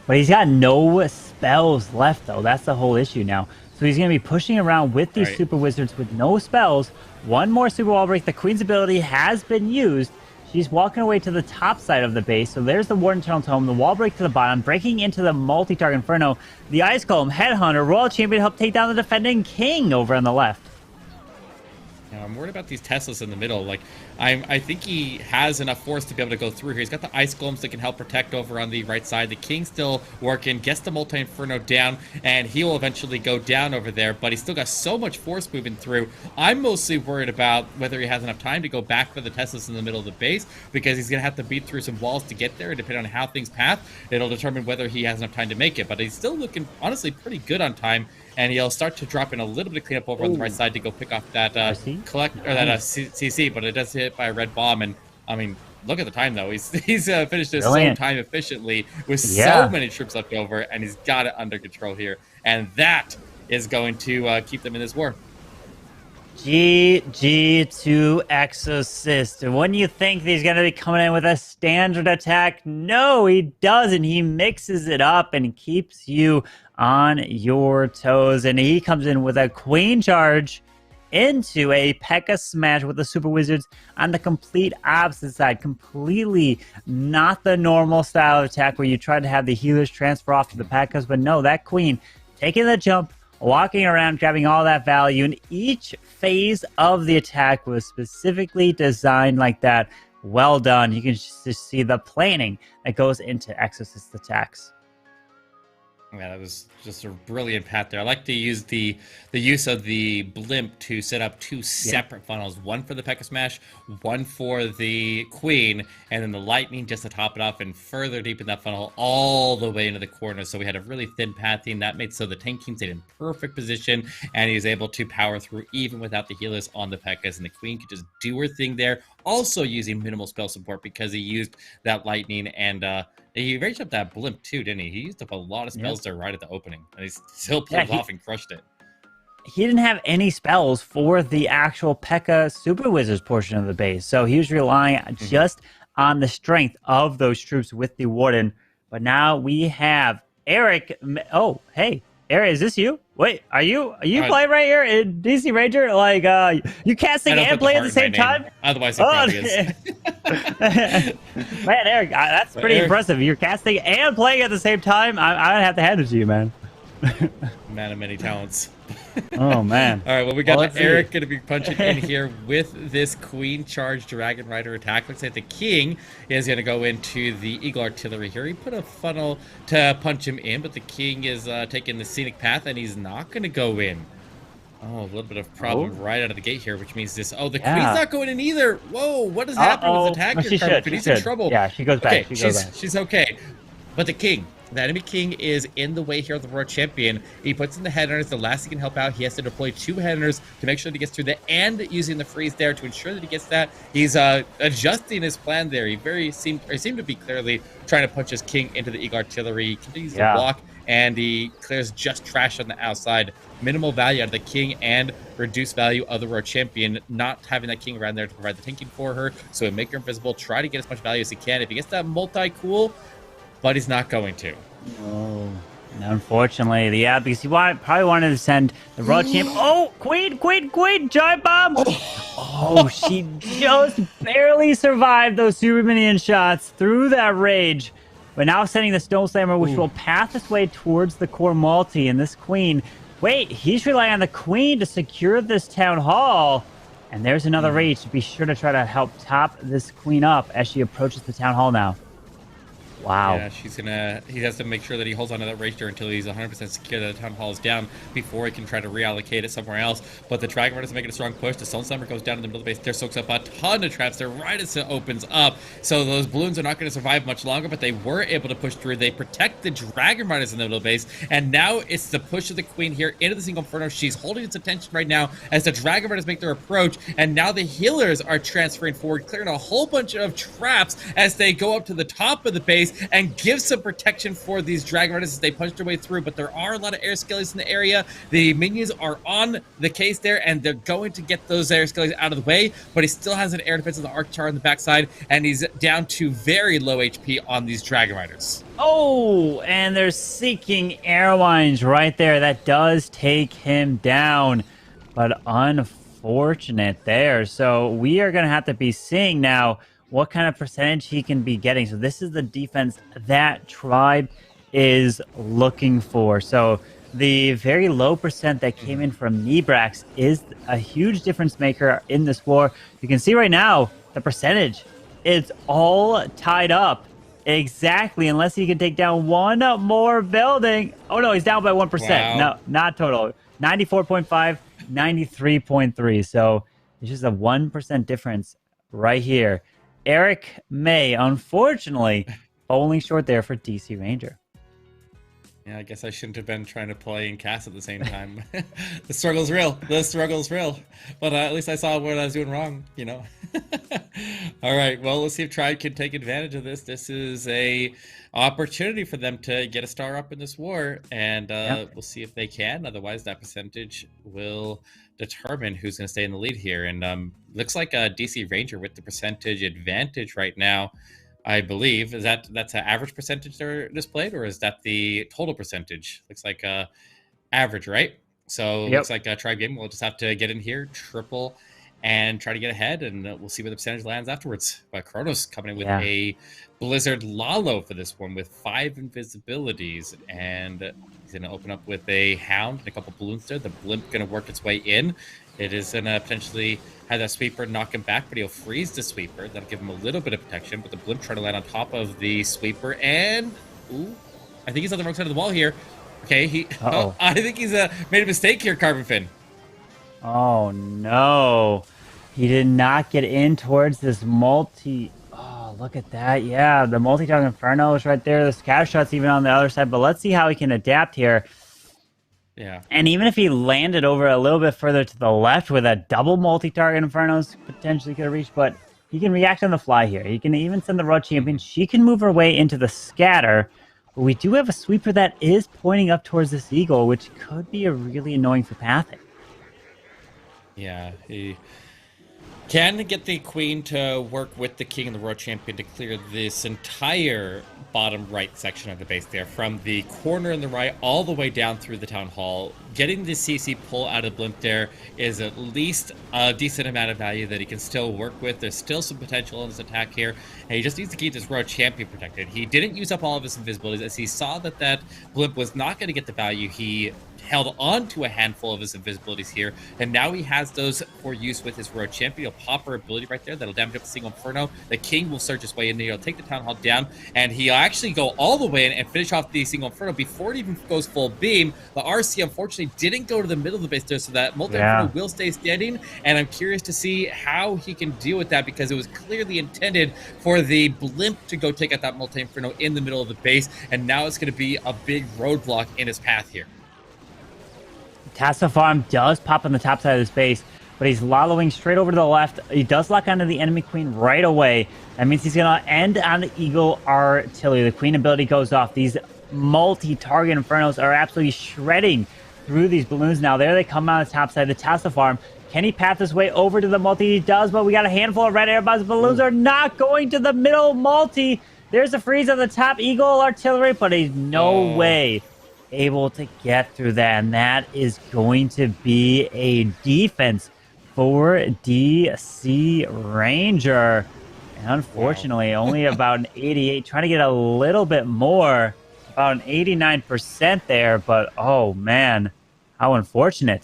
But he's got no spells left, though. That's the whole issue now. So he's going to be pushing around with these super wizards with no spells. One more super wall break. The queen's ability has been used. She's walking away to the top side of the base. So there's the Warden Tunnel Tome, the wall break to the bottom, breaking into the multi-target Inferno. The Ice Golem, Headhunter, Royal Champion help take down the defending King over on the left. Now, I'm worried about these Teslas in the middle. Like, I think he has enough force to be able to go through here. He's got the Ice Golems that can help protect over on the right side. The King still working, gets the Multi-Inferno down, and he will eventually go down over there, but he's still got so much force moving through. I'm mostly worried about whether he has enough time to go back for the Teslas in the middle of the base, because he's going to have to beat through some walls to get there, and depending on how things path, it'll determine whether he has enough time to make it. But he's still looking, honestly, pretty good on time, and he'll start to drop in a little bit of cleanup over on the right side to go pick off that CC, but it does hit by a red bomb. And I mean, look at the time though. He's finished his own time efficiently with so many troops left over, and he's got it under control here, and that is going to keep them in this war. GG to Exorcist. And when you think he's going to be coming in with a standard attack, no, he doesn't. He mixes it up and keeps you on your toes. And he comes in with a queen charge into a P.E.K.K.A. smash with the Super Wizards on the complete opposite side. Completely not the normal style of attack where you try to have the healers transfer off to the P.E.K.K.A.s. But no, that queen taking the jump, walking around, grabbing all that value, and each phase of the attack was specifically designed like that. Well done. You can just see the planning that goes into Exorcist attacks. Yeah, that was just a brilliant path there. I like to use the use of the blimp to set up two separate funnels, one for the P.E.K.K.A. smash, one for the queen, and then the lightning just to top it off and further deepen that funnel all the way into the corner. So we had a really thin pathing that made so the Tank King stayed in perfect position, and he was able to power through even without the healers on the P.E.K.K.A.s, and the queen could just do her thing there, also using minimal spell support because he used that lightning, and he raised up that blimp too, didn't he? He used up a lot of spells there right at the opening, and he still pulled off and crushed it. He didn't have any spells for the actual P.E.K.K.A. Super Wizards portion of the base, so he was relying just on the strength of those troops with the Warden. But now we have Eric. Oh, hey, Eric, is this you? Wait, are you playing right here in DC Ranger? Like, you casting and playing at the same time? Otherwise, it probably is. Man, Eric, that's pretty impressive. You're casting and playing at the same time. I have to hand it to you, man. Man of many talents. Oh, man. All right, well, we got Eric going to be punching in here with this Queen Charge Dragon Rider attack. Looks like the King is going to go into the Eagle Artillery here. He put a funnel to punch him in, but the King is taking the scenic path, and he's not going to go in. Oh, a little bit of problem right out of the gate here, which means this. Oh, the Queen's not going in either. Whoa, what has happened with the attack here? He's in trouble. Yeah, she goes back. Okay, she's okay. But the King, the enemy King, is in the way here of the World Champion. He puts in the headhunters. The last he can help out, he has to deploy 2 headhunters to make sure that he gets through that, and using the freeze there to ensure that he gets that. He's adjusting his plan there. He seemed to be clearly trying to punch his King into the Eagle Artillery. He continues to block, and he clears just trash on the outside. Minimal value out of the King and reduced value of the World Champion, not having that King around there to provide the tanking for her. So he'll make her invisible, try to get as much value as he can. If he gets that multi-cool, but he's not going to. Oh, unfortunately, because he probably wanted to send the World Champ. Oh, Queen, Giant Bomb! Oh, she just barely survived those super minion shots through that rage. But now sending the Stone Slammer, which will path its way towards the core multi, and this Queen. Wait, he's relying on the Queen to secure this Town Hall. And there's another rage to be sure to try to help top this Queen up as she approaches the Town Hall now. Wow. Yeah, he has to make sure that he holds on to that ranger until he's 100% secure that the Town Hall is down before he can try to reallocate it somewhere else. But the Dragon Rider is making a strong push. The Stone Slammer goes down in the middle of the base. There soaks up a ton of traps there right as it opens up. So those balloons are not going to survive much longer, but they were able to push through. They protect the Dragon Riders in the middle base. And now it's the push of the Queen here into the single Inferno. She's holding its attention right now as the Dragon Riders make their approach. And now the healers are transferring forward, clearing a whole bunch of traps as they go up to the top of the base and give some protection for these Dragon Riders as they punch their way through. But there are a lot of air skellies in the area. The minions are on the case there, and they're going to get those air skellies out of the way. But he still has an air defense of the Archer on the backside, and he's down to very low HP on these Dragon Riders. Oh, and they're seeking airlines right there. That does take him down, but unfortunate there. So we are going to have to be seeing now what kind of percentage he can be getting. So this is the defense that Tribe is looking for. So the very low percent that came in from Nebrax is a huge difference maker in this war. You can see right now the percentage. It's all tied up. Exactly, unless he can take down one more building. Oh no, he's down by 1%. Wow. No, not total. 94.5, 93.3. So it's just a 1% difference right here. Eric May, unfortunately, falling short there for DC Ranger. Yeah, I guess I shouldn't have been trying to play and cast at the same time. The struggle's real. The struggle's real. But at least I saw what I was doing wrong, you know. All right, well, let's see if Tribe can take advantage of this. This is a opportunity for them to get a star up in this war, and we'll see if they can. Otherwise, that percentage will determine who's going to stay in the lead here. And looks like a DC Ranger with the percentage advantage right now. I believe that's an average percentage they're displayed, or is that the total percentage? Looks like average, right? So looks like a Tribe Game. We'll just have to get in here, triple, and try to get ahead, and we'll see where the percentage lands afterwards. But Kronos coming in with a Blizzard Lalo for this one with 5 invisibilities, and he's going to open up with a Hound and a couple balloons there. The Blimp going to work its way in. It is going to potentially have that Sweeper knock him back, but he'll freeze the Sweeper. That'll give him a little bit of protection, but the Blimp trying to land on top of the Sweeper, and ooh, I think he's on the wrong side of the wall here. Okay, I think he's made a mistake here, Carbon Fin. Oh no, he did not get in towards this multi. Oh, look at that. Yeah, the multi-target Inferno is right there. The scatter shot's even on the other side, but let's see how he can adapt here. Yeah. And even if he landed over a little bit further to the left with a double multi-target Infernos, potentially could have reached, but he can react on the fly here. He can even send the Road Champion. She can move her way into the scatter, but we do have a Sweeper that is pointing up towards this Eagle, which could be a really annoying for pathing. Yeah, he can get the Queen to work with the King and the Road Champion to clear this entire bottom right section of the base there, from the corner in the right all the way down through the Town Hall. Getting the CC pull out of Blimp there is at least a decent amount of value that he can still work with. There's still some potential in this attack here, and he just needs to keep this Road Champion protected. He didn't use up all of his invisibilities. As he saw that Blimp was not going to get the value, he held on to a handful of his invisibilities here, and now he has those for use with his Road Champion. He'll pop her ability right there. That'll damage up a single Inferno. The King will surge his way in there. He'll take the Town Hall down, and he'll actually go all the way in and finish off the single Inferno before it even goes full beam. The RC, unfortunately, didn't go to the middle of the base there, so that multi-Inferno will stay standing, and I'm curious to see how he can deal with that, because it was clearly intended for the Blimp to go take out that multi-Inferno in the middle of the base, and now it's going to be a big roadblock in his path here. Tassa Farm does pop on the top side of this base, but he's lallowing straight over to the left. He does lock onto the enemy Queen right away. That means he's going to end on the Eagle Artillery. The Queen ability goes off. These multi-target Infernos are absolutely shredding through these balloons. Now there they come on the top side of the Tassa Farm. Can he path his way over to the multi? He does, but we got a handful of red airbombs. Balloons are not going to the middle multi. There's a freeze on the top Eagle Artillery, but he's no way able to get through that, and that is going to be a defense for DC Ranger. And unfortunately, only about an 88, trying to get a little bit more, about an 89% there, but oh man, how unfortunate.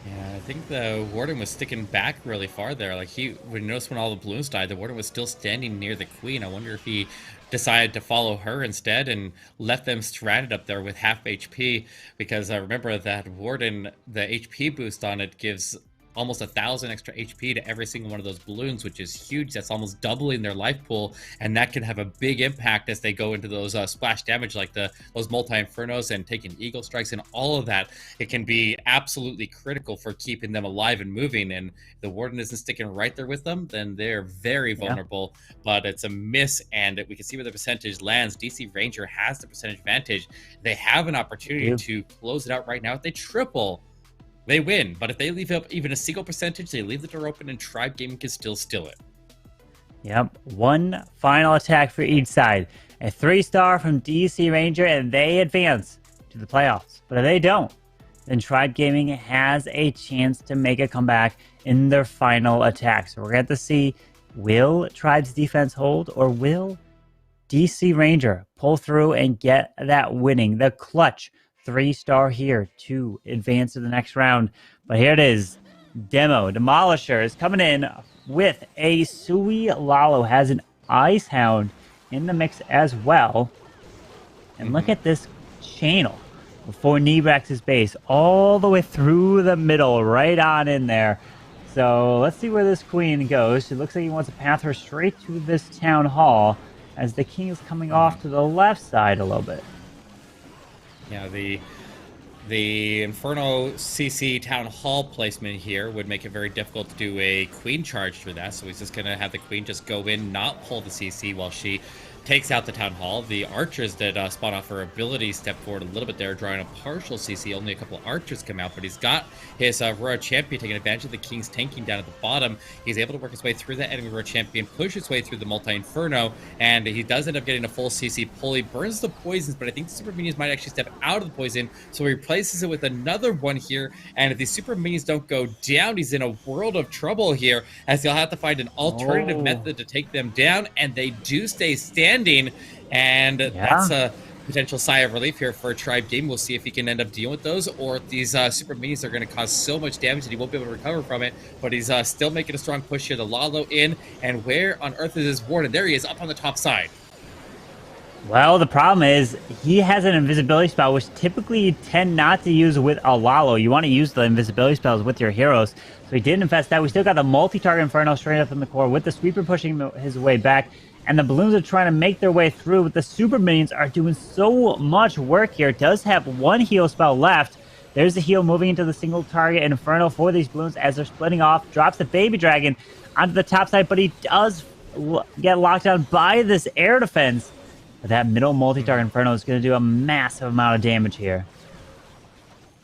Yeah, I think the Warden was sticking back really far there. Like, when you notice when all the balloons died, the Warden was still standing near the Queen. I wonder if he decided to follow her instead and left them stranded up there with half HP, because I remember that Warden, the HP boost on it gives almost 1,000 extra HP to every single one of those balloons, which is huge. That's almost doubling their life pool, and that can have a big impact as they go into those splash damage, like those multi-infernos and taking eagle strikes and all of that. It can be absolutely critical for keeping them alive and moving, and if the Warden isn't sticking right there with them, then they're very vulnerable. But it's a miss, and we can see where the percentage lands. DC Ranger has the percentage advantage. They have an opportunity to close it out right now. If they triple, they win. But if they leave up even a single percentage, they leave the door open and Tribe Gaming can still steal it. Yep, one final attack for each side. A 3-star from DC Ranger, and they advance to the playoffs. But if they don't, then Tribe Gaming has a chance to make a comeback in their final attack. So we're going to have to see, will Tribe's defense hold, or will DC Ranger pull through and get that winning, the clutch 3-star here to advance to the next round. But here it is. Demolisher is coming in with a Sui Lalo, has an Ice Hound in the mix as well. And look at this channel before Nebrax's base, all the way through the middle, right on in there. So let's see where this queen goes. It looks like he wants to path her straight to this town hall, as the king is coming off to the left side a little bit. Yeah, the Inferno CC Town Hall placement here would make it very difficult to do a queen charge for that, so he's just going to have the queen just go in, not pull the CC while she takes out the Town Hall. The archers that spawn off her ability step forward a little bit there, drawing a partial CC. Only a couple of archers come out, but he's got his Aurora Champion taking advantage of the King's tanking down at the bottom. He's able to work his way through that enemy Aurora Champion, push his way through the multi-Inferno, and he does end up getting a full CC pull. He burns the poisons, but I think the Super Minions might actually step out of the poison, so he replaces it with another one here, and if these Super Minions don't go down, he's in a world of trouble here, as he'll have to find an alternative method to take them down, and they do stay standing. And that's a potential sigh of relief here for a Tribe Game. We'll see if he can end up dealing with those, or if these Super Minis are going to cause so much damage that he won't be able to recover from it. But he's still making a strong push here. The Lalo in, and where on earth is his ward? And there he is, up on the top side. Well, the problem is he has an invisibility spell, which typically you tend not to use with a Lalo. You want to use the invisibility spells with your heroes. So he did infest that. We still got the multi-target Inferno straight up in the core, with the Sweeper pushing his way back. And the balloons are trying to make their way through, but the Super Minions are doing so much work here. It does have one heal spell left. There's the heal moving into the single target Inferno for these balloons as they're splitting off. Drops the Baby Dragon onto the top side, but he does get locked down by this air defense. But that middle multi-target Inferno is going to do a massive amount of damage here.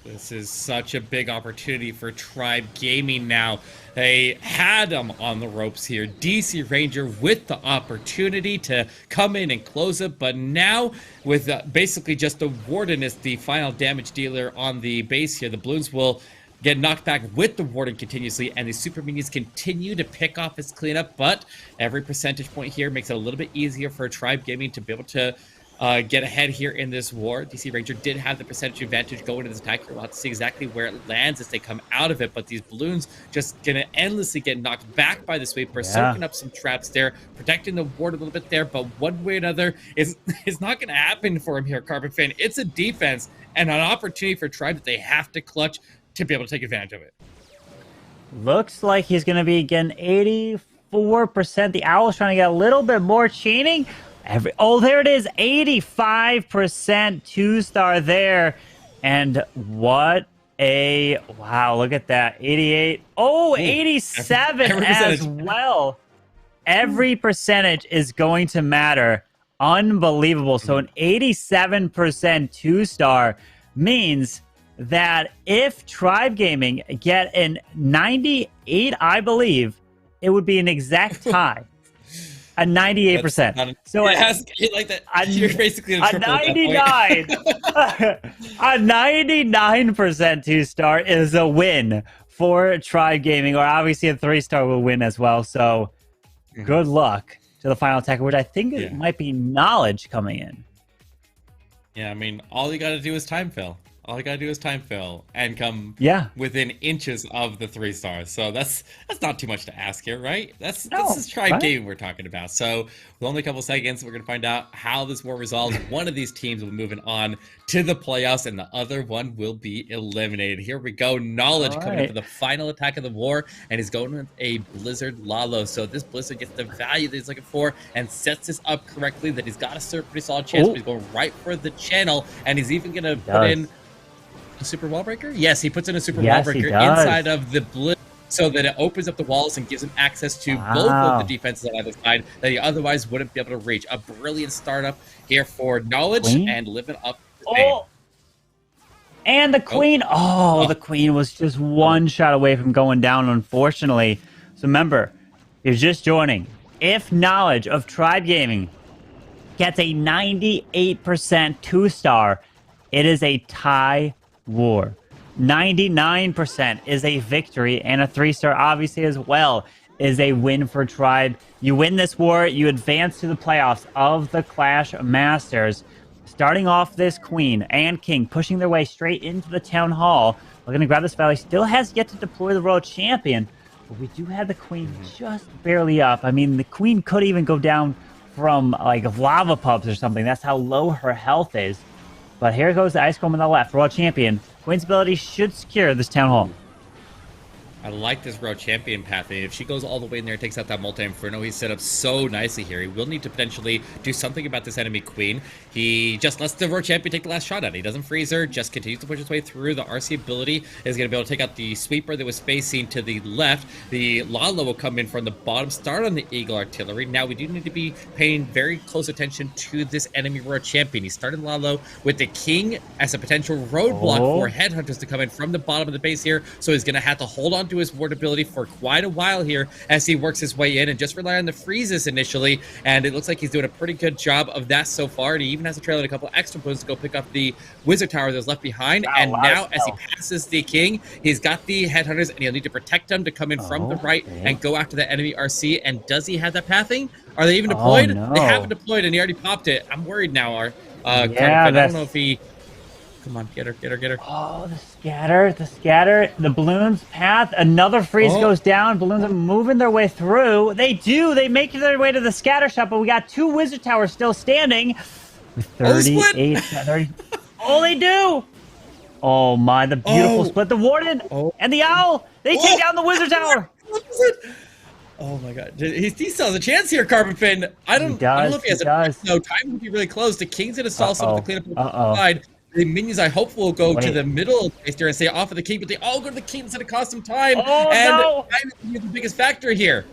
This is such a big opportunity for Tribe Gaming now. They had him on the ropes here. DC Ranger with the opportunity to come in and close it, but now with basically just the Warden as the final damage dealer on the base here, the balloons will get knocked back with the Warden continuously, and the Super Minions continue to pick off his cleanup, but every percentage point here makes it a little bit easier for Tribe Gaming to be able to get ahead here in this war. DC Ranger did have the percentage advantage going into this attack. We'll have to see exactly where it lands as they come out of it, but these balloons just gonna endlessly get knocked back by the Sweeper, soaking up some traps there, protecting the ward a little bit there, but one way or another is not gonna happen for him here, Carbon Fan. It's a defense and an opportunity for Tribe that they have to clutch to be able to take advantage of it. Looks like he's gonna be getting 84%. The Owl's trying to get a little bit more chaining. Oh, there it is, 85% 2-star there. And what a, wow, look at that, 88. Oh, 87 every as well. Every percentage is going to matter. Unbelievable. So an 87% 2-star means that if Tribe Gaming get an 98, I believe, it would be an exact tie. A 98%. So it has like that. You're basically a 99. A 99% 2-star is a win for Tribe Gaming, or obviously a 3-star will win as well. So good luck to the final attacker, which I think it might be Knowledge coming in. Yeah, I mean, all you got to do is time fill. All you gotta do is time fill and come within inches of the 3-stars. So that's not too much to ask here, right? This is Tribe Gaming we're talking about. So with only a couple seconds, we're gonna find out how this war resolves. One of these teams will be moving on to the playoffs, and the other one will be eliminated. Here we go. Knowledge coming in for the final attack of the war, and he's going with a Blizzard Lalo. So this Blizzard gets the value that he's looking for and sets this up correctly. That he's got a pretty solid chance. But he's going right for the channel, and he's even gonna put in a super wall breaker? Yes, he puts in a super wall breaker inside of the blitz so that it opens up the walls and gives him access to both of the defenses on either side that he otherwise wouldn't be able to reach. A brilliant startup here for Knowledge and living up to the name. And the Queen. The Queen was just one shot away from going down, unfortunately. So remember, you're just joining. If Knowledge of Tribe Gaming gets a 98% 2-star, it is a tie war. 99% is a victory, and a 3-star obviously as well is a win for Tribe. You win this war, you advance to the playoffs of the Clash Masters. starting off this queen and king, pushing their way straight into the town hall. We're going to grab this valley. Still has yet to deploy the royal champion, but we do have the queen just barely up. I mean, the queen could even go down from like lava pups or something. That's how low her health is. But here goes the ice golem on the left. Royal champion. Queen's ability should secure this town hall. I like this road champion path. If she goes all the way in there, takes out that multi-inferno, he's set up so nicely here. He will need to potentially do something about this enemy queen. He just lets the road champion take the last shot at it. He doesn't freeze her, just continues to push his way through. The RC ability is going to be able to take out the sweeper that was facing to the left. The Lalo will come in from the bottom, start on the Eagle artillery. Now we do need to be paying very close attention to this enemy road champion. He started Lalo with the king as a potential roadblock for headhunters to come in from the bottom of the base here. So he's going to have to hold on to his ward ability for quite a while here as he works his way in and just rely on the freezes initially, and it looks like he's doing a pretty good job of that so far, and he even has to trail in a couple extra points to go pick up the wizard tower that was left behind. And now as he passes the king, he's got the headhunters and he'll need to protect them to come in from the right and go after the enemy RC. And does he have that pathing? Are they even deployed? They haven't deployed, and he already popped it. I'm worried now. I don't know if he... Come on, get her, get her, get her. Oh, the scatter, the balloons path. Another freeze goes down. Balloons are moving their way through. They make their way to the scatter shot, but we got two wizard towers still standing. With 38, 30. Oh, they do. Oh my, the beautiful split. The warden and the owl, they take down the wizard tower. Oh my god, he still has a chance here, Carbon Fin. I don't know if he has a no time would be really close. The king's gonna solve some of the cleanup on the side. The minions, I hope, will go to the middle place there and say off of the king, but they all go to the king. It's going to cost him time. Time is the biggest factor here.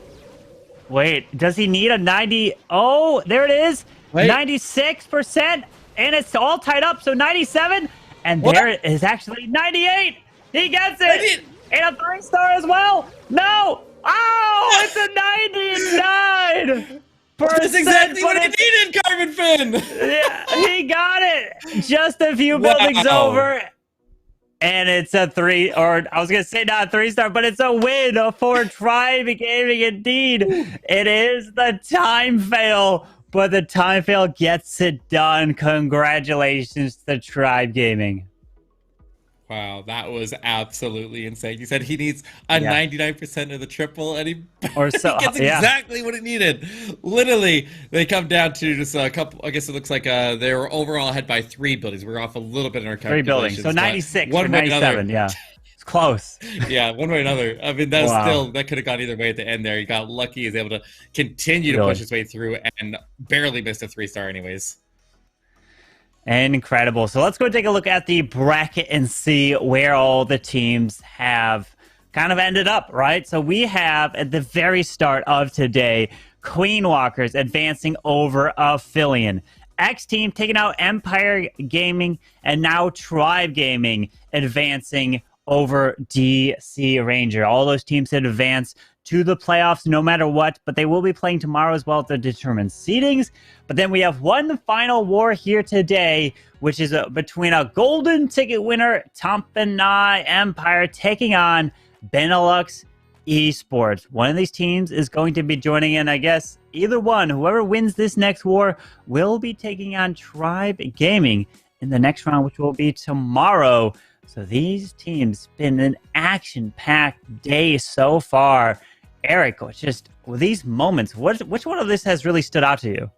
Wait, does he need a 90? Oh, there it is. 96%. And it's all tied up. So 97. And there it is actually 98. He gets it. And a 3-star as well. No. Oh, it's a 99. That's exactly what he needed, Carbon Fin! Yeah, he got it! Just a few buildings over. And it's a 3, or I was going to say not a 3-star, but it's a win for Tribe Gaming indeed. It is the time fail, but the time fail gets it done. Congratulations to Tribe Gaming. Wow, that was absolutely insane. You said he needs a 99% of the triple, and he gets exactly what he needed. Literally, they come down to just a couple. I guess it looks like they were overall ahead by 3 buildings. We're off a little bit in our calculations. 3 buildings, so 96 or 97, yeah. It's close. Yeah, one way or another. I mean, that's that could have gone either way at the end there. He got lucky. He's able to continue to push his way through and barely missed a 3-star anyways. Incredible. So let's go take a look at the bracket and see where all the teams have kind of ended up, right? So we have, at the very start of today, Queen Walkers advancing over Aphelion. X Team taking out Empire Gaming, and now Tribe Gaming advancing over DC Ranger. All those teams had advanced to the playoffs no matter what, but they will be playing tomorrow as well to determine seedings. But then we have one final war here today, which is between a golden ticket winner, Tampanai Empire, taking on Benelux Esports. One of these teams is going to be joining in, I guess, either one. Whoever wins this next war will be taking on Tribe Gaming in the next round, which will be tomorrow. So these teams been an action-packed day so far. Eric, just with these moments, which one of this has really stood out to you?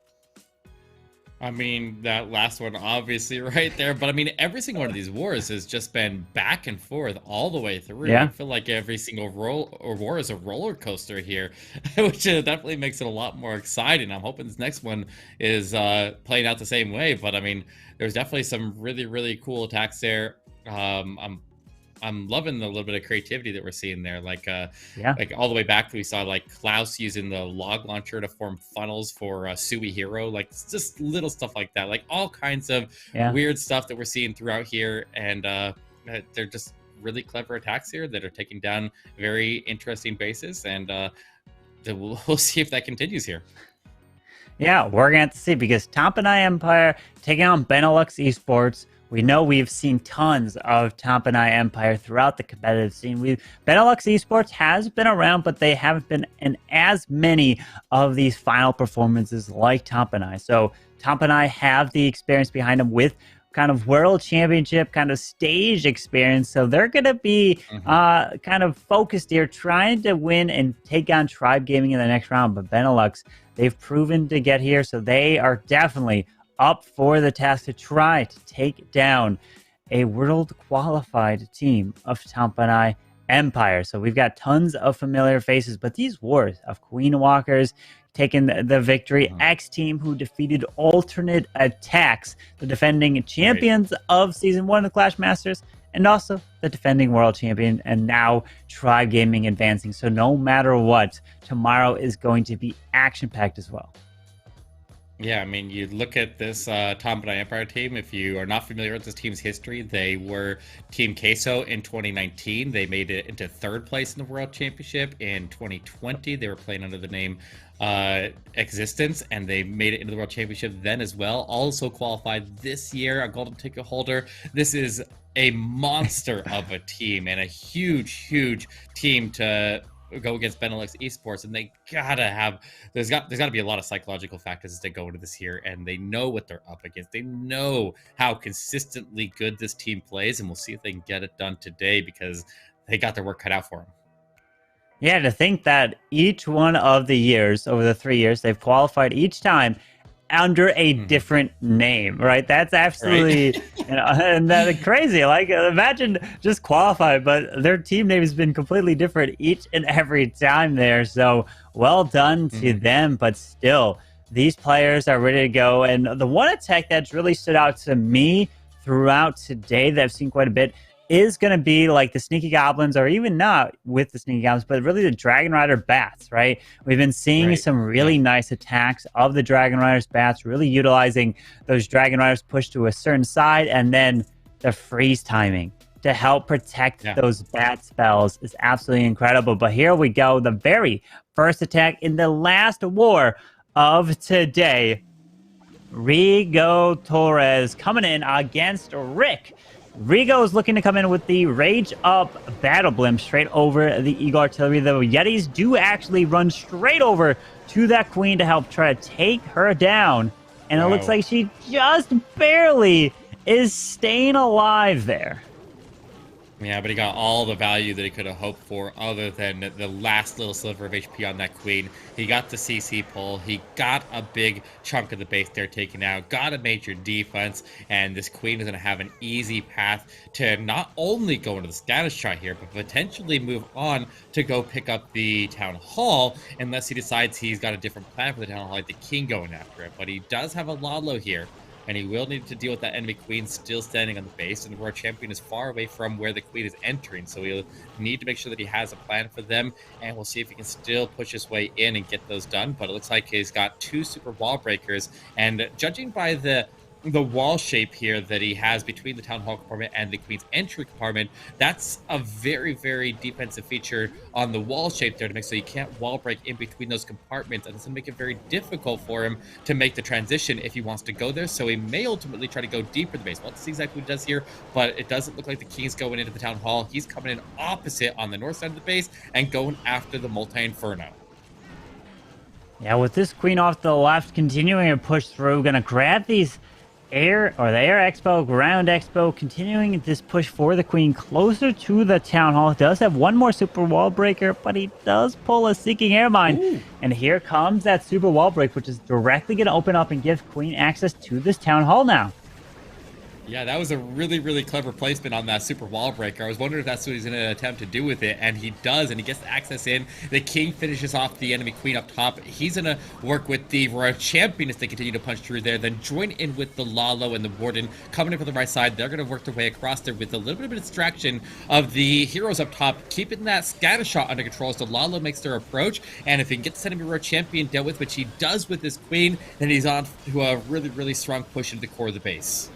I mean, that last one, obviously, right there. But I mean, every single one of these wars has just been back and forth all the way through. Yeah. I feel like every single war is a roller coaster here, which definitely makes it a lot more exciting. I'm hoping this next one is playing out the same way. But I mean, there's definitely some really, really cool attacks there. I'm loving the little bit of creativity that we're seeing there. Like all the way back, we saw like Klaus using the log launcher to form funnels for Sui Hero, like just little stuff like that, like all kinds of weird stuff that we're seeing throughout here. And they're just really clever attacks here that are taking down very interesting bases. And we'll see if that continues here. Yeah, we're going to have to see, because Tampanai Empire taking on Benelux Esports. we know we've seen tons of Tampanai Empire throughout the competitive scene. Benelux Esports has been around, but they haven't been in as many of these final performances like Tampanai. So Tampanai have the experience behind them with kind of world championship kind of stage experience. So they're going to be kind of focused here, trying to win and take on Tribe Gaming in the next round. But Benelux, they've proven to get here, so they are definitely up for the task to try to take down a world qualified team of Tampanai Empire. So we've got tons of familiar faces, but these wars of Queen Walkers taking the victory. X team, who defeated Alternate Attacks, the defending champions of Season 1 of Clash Masters, and also the defending world champion, and now Tribe Gaming advancing. So no matter what, tomorrow is going to be action-packed as well. Yeah, I mean, you look at this Tampanai Empire team. If you are not familiar with this team's history, they were Team Queso in 2019. They made it into third place in the World Championship. In 2020, they were playing under the name Existence, and they made it into the World Championship then as well. Also qualified this year, a golden ticket holder. This is a monster of a team, and a huge team to go against Benelux Esports, and they gotta have there's got to be a lot of psychological factors as they go into this here, and they know what they're up against. They know how consistently good this team plays, and we'll see if they can get it done today, because they got their work cut out for them. Yeah, to think that each one of the years, over the 3 years, they've qualified each time under a different name, right? That's absolutely and that's crazy. Like, imagine just qualify, but their team name has been completely different each and every time there. So well done to them, but still, these players are ready to go. And the one attack that's really stood out to me throughout today that I've seen quite a bit is going to be like the Sneaky Goblins, or even not with the Sneaky Goblins, but really the Dragon Rider Bats, right? We've been seeing some really nice attacks of the Dragon Riders Bats, really utilizing those Dragon Riders push to a certain side, and then the freeze timing to help protect those bat spells is absolutely incredible. But here we go, the very first attack in the last war of today. Rigo Torres coming in against Rick. Rigo is looking to come in with the Rage Up Battle Blimp straight over the Eagle Artillery. The Yetis do actually run straight over to that Queen to help try to take her down. And it looks like she just barely is staying alive there. Yeah, but he got all the value that he could have hoped for, other than the last little sliver of HP on that Queen. He got the CC pull. He got a big chunk of the base there taken out, got a major defense, and this Queen is going to have an easy path to not only go into the status shot here, but potentially move on to go pick up the Town Hall, unless he decides he's got a different plan for the Town Hall, like the King going after it. But he does have a Lalo here, and he will need to deal with that enemy Queen still standing on the base, and the World Champion is far away from where the Queen is entering, so he'll need to make sure that he has a plan for them, and we'll see if he can still push his way in and get those done. But it looks like he's got 2 super wall breakers, and judging by the wall shape here that he has between the Town Hall compartment and the Queen's entry compartment, that's a very defensive feature on the wall shape there to make so you can't wall break in between those compartments, and it's going to make it very difficult for him to make the transition if he wants to go there. So he may ultimately try to go deeper in the base. Well, let's see exactly what he does here, but it doesn't look like the King's going into the Town Hall. He's coming in opposite on the north side of the base and going after the Multi-Inferno. Yeah, with this Queen off the left, continuing to push through, gonna grab these the Air Expo, Ground Expo, continuing this push for the Queen closer to the Town Hall. It does have one more super wall breaker, but he does pull a Seeking Airmine. And here comes that super wall break, which is directly going to open up and give Queen access to this Town Hall now. Yeah, that was a really clever placement on that super wall breaker. I was wondering if that's what he's going to attempt to do with it, and he does, and he gets the access in. The King finishes off the enemy Queen up top. He's going to work with the Royal Champion as they continue to punch through there, then join in with the Lalo and the Warden coming in from the right side. They're going to work their way across there with a little bit of a distraction of the heroes up top, keeping that scatter shot under control as the Lalo makes their approach. And if he can get this enemy Royal Champion dealt with, which he does with this Queen, then he's on to a really strong push into the core of the base.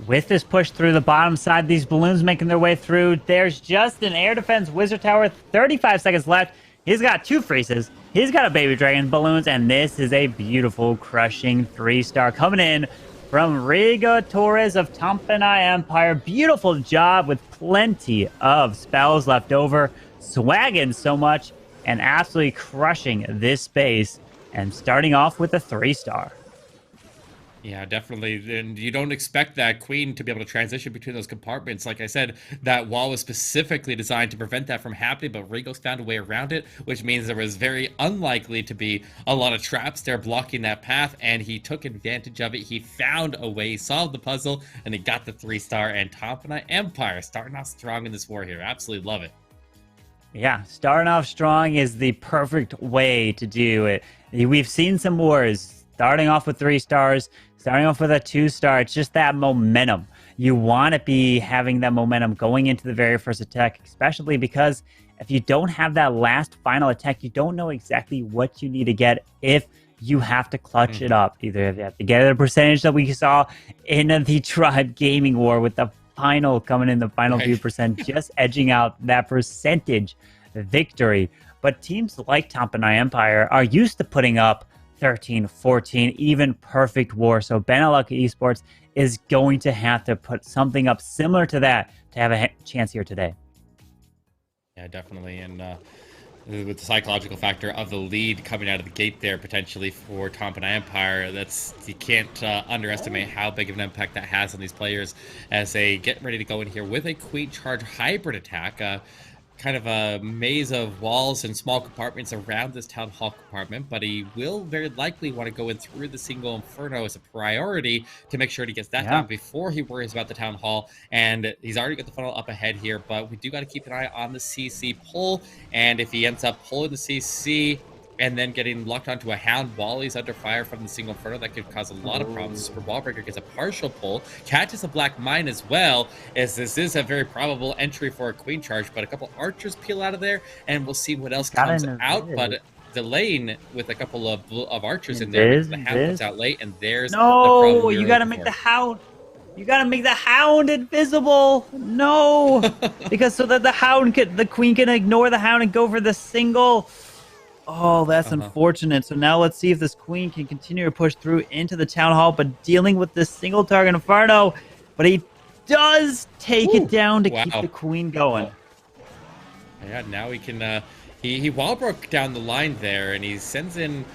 With this push through the bottom side, these balloons making their way through. There's just an air defense wizard tower. 35 seconds left. He's got 2 freezes. He's got a baby dragon balloons, and this is a beautiful crushing 3-star coming in from Riga Torres of Tampanai Empire. Beautiful job with plenty of spells left over, swagging so much, and absolutely crushing this space, and starting off with a 3-star. Yeah, definitely. And you don't expect that queen to be able to transition between those compartments. Like I said, that wall was specifically designed to prevent that from happening, but Rigo's found a way around it, which means there was very unlikely to be a lot of traps there blocking that path, and he took advantage of it. He found a way, solved the puzzle, and he got the 3-star, and Tampanai Empire starting off strong in this war here. Absolutely love it. Yeah, starting off strong is the perfect way to do it. We've seen some wars starting off with 3 stars, starting off with a 2-star. It's just that momentum. You want to be having that momentum going into the very first attack, especially because if you don't have that last final attack, you don't know exactly what you need to get if you have to clutch it up. Either you have to get a percentage that we saw in the Tribe Gaming War with the final coming in the final few percent, just edging out that percentage victory. But teams like Tampanai Empire are used to putting up 13, 14, even perfect war. So Benelux Esports is going to have to put something up similar to that to have a chance here today. Yeah, definitely. And with the psychological factor of the lead coming out of the gate there potentially for Tampanai Empire, you can't underestimate how big of an impact that has on these players as they get ready to go in here with a Queen Charge hybrid attack. Kind of a maze of walls and small compartments around this town hall compartment, but he will very likely want to go in through the single inferno as a priority to make sure he gets that down before he worries about the town hall. And he's already got the funnel up ahead here, but we do got to keep an eye on the CC pull, and if he ends up pulling the CC and then getting locked onto a hound while he's under fire from the single inferno, that could cause a lot of problems. Super Wallbreaker gets a partial pull, catches a black mine as well, as this is a very probable entry for a queen charge, but a couple archers peel out of there, and we'll see what else comes out. But delaying with a couple of archers in there, the hound comes out late, and there's no, you gotta make the hound. You gotta make the hound invisible. No, because so that the queen can ignore the hound and go for the single. Oh, that's unfortunate. So now let's see if this queen can continue to push through into the town hall, but dealing with this single target inferno. But he does take it down to keep the queen going. Yeah, now he can. He wall broke down the line there, and he sends in.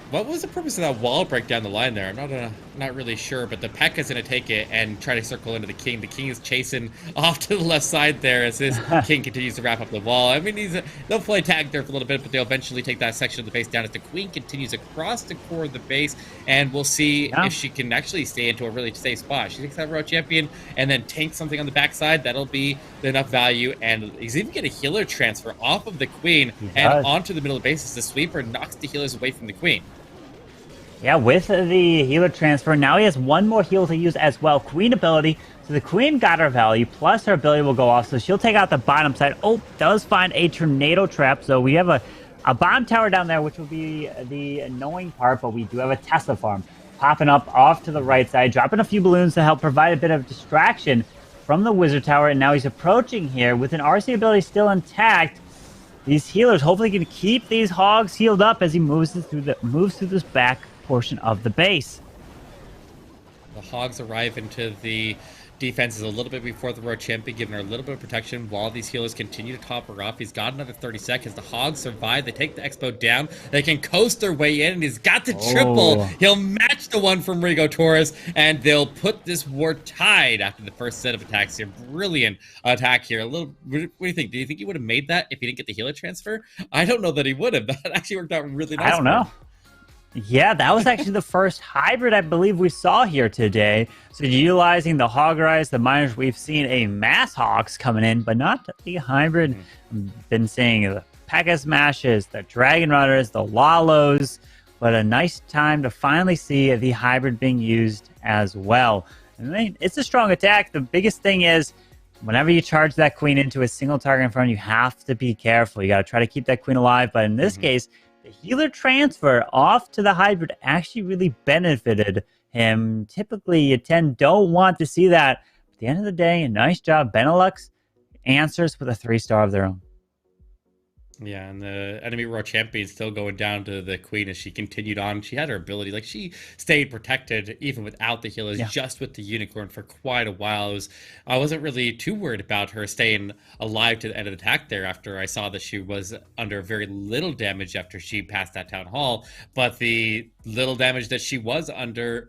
What was the purpose of that wall break down the line there? I'm not really sure, but the P.E.K.K.A.'s going to take it and try to circle into the king. The king is chasing off to the left side there as his king continues to wrap up the wall. I mean, they'll play tag there for a little bit, but they'll eventually take that section of the base down as the queen continues across the core of the base, and we'll see if she can actually stay into a really safe spot. She takes that row champion and then tanks something on the backside. That'll be enough value, and he's even get a healer transfer off of the queen and onto the middle of the base as the sweeper knocks the healers away from the queen. Yeah, with the healer transfer, now he has one more heal to use as well. Queen ability. So the queen got her value, plus her ability will go off. So she'll take out the bottom side. Oh, does find a tornado trap. So we have a bomb tower down there, which will be the annoying part. But we do have a Tesla farm popping up off to the right side, dropping a few balloons to help provide a bit of distraction from the wizard tower. And now he's approaching here with an RC ability still intact. These healers hopefully can keep these hogs healed up as he moves through this back portion of the base. The hogs arrive into the defenses a little bit before the road champion, giving her a little bit of protection while these healers continue to top her up. He's got another 30 seconds. The hogs survive. They take the expo down. They can coast their way in, and he's got the triple. He'll match the one from Rigo Torres, and they'll put this war tied after the first set of attacks here. Brilliant attack here. What do you think? Do you think he would have made that if he didn't get the healer transfer? I don't know that he would have. That actually worked out really nice. I don't know. Yeah, that was actually the first hybrid I believe we saw here today. So utilizing the hog rise, the miners, we've seen a mass hogs coming in, but not the hybrid. Been seeing the P.E.K.K.A. smashes, the dragon runners, the Lalos, but a nice time to finally see the hybrid being used as well. And it's a strong attack. The biggest thing is whenever you charge that queen into a single target in front, you have to be careful. You got to try to keep that queen alive. But in this case, the healer transfer off to the hybrid actually really benefited him. Typically, you don't want to see that. At the end of the day, a nice job. Benelux answers with a 3-star of their own. Yeah, and the enemy royal champion still going down to the queen as she continued on. She had her ability, like she stayed protected even without the healers, Yeah. just with the unicorn for quite a while. I wasn't really too worried about her staying alive to the end of the attack there after I saw that she was under very little damage after she passed that town hall. But the little damage that she was under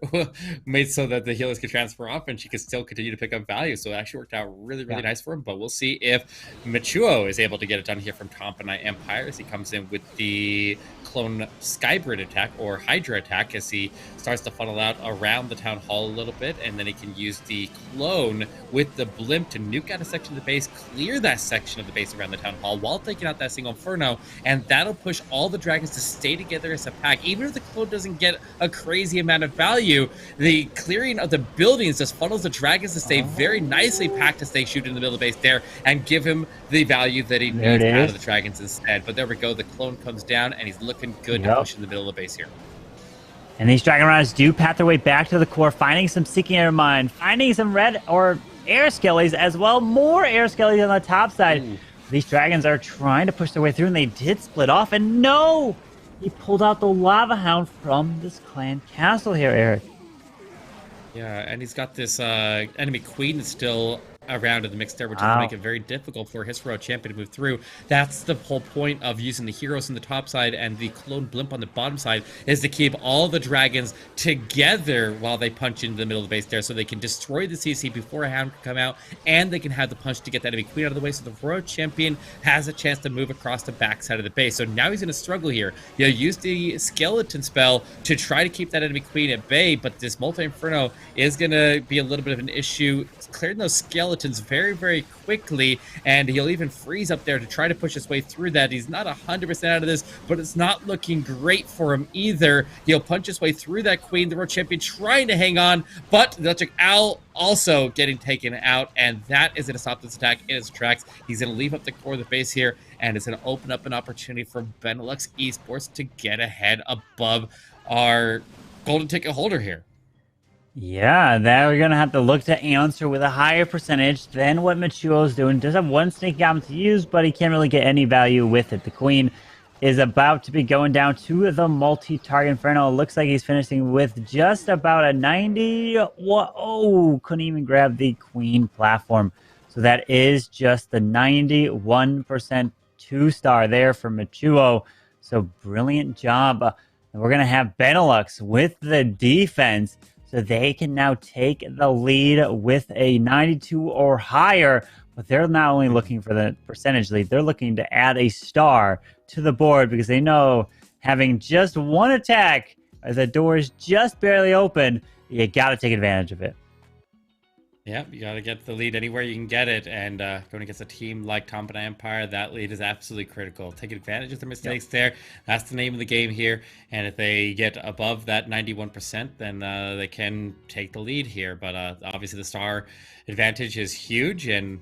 made so that the healers could transfer off and she could still continue to pick up value. So it actually worked out really, really Yeah. nice for him. But we'll see if Michuo is able to get it done here from Tompanite Empire as he comes in with the clone Skybird attack or Hydra attack as he starts to funnel out around the town hall a little bit, and then he can use the clone with the blimp to nuke out a section of the base, clear that section of the base around the town hall while taking out that single inferno, and that'll push all the dragons to stay together as a pack. Even if the clone doesn't get a crazy amount of value, the clearing of the buildings just funnels the dragons to stay very nicely packed as they shoot in the middle of the base there and give him the value that he needs out of the dragons instead. But there we go, the clone comes down and he's looking good to push in the middle of the base here. And these Dragon Riders do path their way back to the core, finding some Seeking Air Mine, finding some red or air skellies as well. More air skellies on the top side. Ooh. These dragons are trying to push their way through, and they did split off. And no! He pulled out the Lava Hound from this clan castle here, Eric. Yeah, and he's got this enemy queen that's still around in the mix there, which is going to make it very difficult for his royal champion to move through. That's the whole point of using the heroes on the top side and the clone blimp on the bottom side, is to keep all the dragons together while they punch into the middle of the base there, so they can destroy the CC before a hound can come out, and they can have the punch to get that enemy queen out of the way, so the royal champion has a chance to move across the backside of the base. So now he's going to struggle here. He'll use the skeleton spell to try to keep that enemy queen at bay, but this multi-inferno is going to be a little bit of an issue. It's clearing those skeletons very, very quickly, and he'll even freeze up there to try to push his way through that. He's not 100% out of this, but it's not looking great for him either. He'll punch his way through that queen, the royal champion trying to hang on, but the electric owl also getting taken out, and that is going to stop this attack in its tracks. He's going to leave up the core of the base here, and it's going to open up an opportunity for Benelux Esports to get ahead above our golden ticket holder here. Yeah, that we're going to have to look to answer with a higher percentage than what Michuo's doing. Does have one Snake Goblin to use, but he can't really get any value with it. The Queen is about to be going down to the multi-target Inferno. It looks like he's finishing with just about a 90. Oh, couldn't even grab the Queen platform. So that is just the 91% 2-star there for Michuo. So brilliant job. And we're going to have Benelux with the defense, so they can now take the lead with a 92 or higher. But they're not only looking for the percentage lead, they're looking to add a star to the board, because they know having just one attack, the door is just barely open, you got to take advantage of it. Yeah, you got to get the lead anywhere you can get it, and going against a team like Tompanite Empire, that lead is absolutely critical. Take advantage of the mistakes there. That's the name of the game here, and if they get above that 91%, then they can take the lead here. But obviously the star advantage is huge, and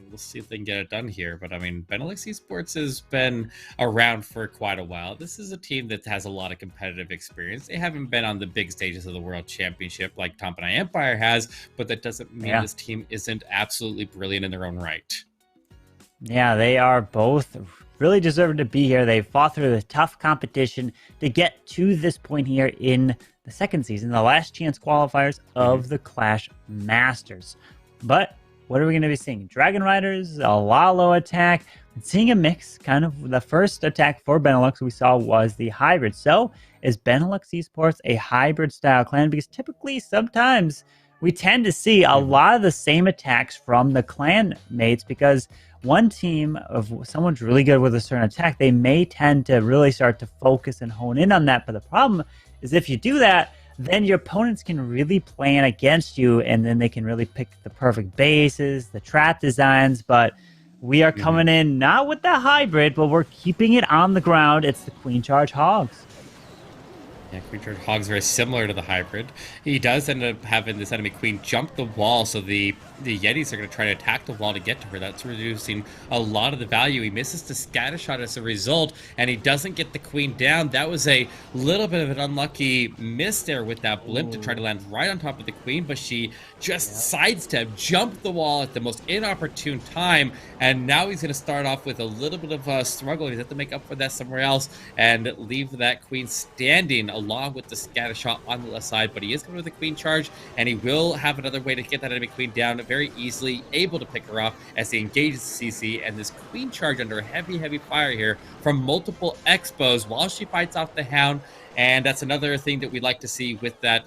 we'll see if they can get it done here. But I mean, Benelux Esports has been around for quite a while. This is a team that has a lot of competitive experience. They haven't been on the big stages of the World Championship like Tompanite Empire has, but that doesn't mean this team isn't absolutely brilliant in their own right. Yeah, they are both really deserving to be here. They fought through the tough competition to get to this point here in the second season, the last chance qualifiers of the Clash Masters. But what are we going to be seeing? Dragon Riders, a Lalo attack, and seeing a mix. Kind of the first attack for Benelux we saw was the hybrid. So is Benelux Esports a hybrid style clan? Because typically, sometimes we tend to see a lot of the same attacks from the clan mates, because one team of someone's really good with a certain attack, they may tend to really start to focus and hone in on that. But the problem is, if you do that, then your opponents can really plan against you, and then they can really pick the perfect bases, the trap designs. But we are coming in not with the hybrid, but we're keeping it on the ground. It's the Queen Charge Hogs. Yeah, Queen Charge Hog's very similar to the hybrid. He does end up having this enemy queen jump the wall, so the the Yetis are going to try to attack the wall to get to her. That's reducing a lot of the value. He misses the scatter shot as a result, and he doesn't get the queen down. That was a little bit of an unlucky miss there with that blimp to try to land right on top of the queen, but she just sidestepped, jumped the wall at the most inopportune time, and now he's going to start off with a little bit of a struggle. He's have to make up for that somewhere else and leave that queen standing along with the scatter shot on the left side, but he is going with the queen charge, and he will have another way to get that enemy queen down very easily, able to pick her off as he engages the CC, and this queen charge under heavy fire here from multiple expos while she fights off the hound. And that's another thing that we'd like to see with that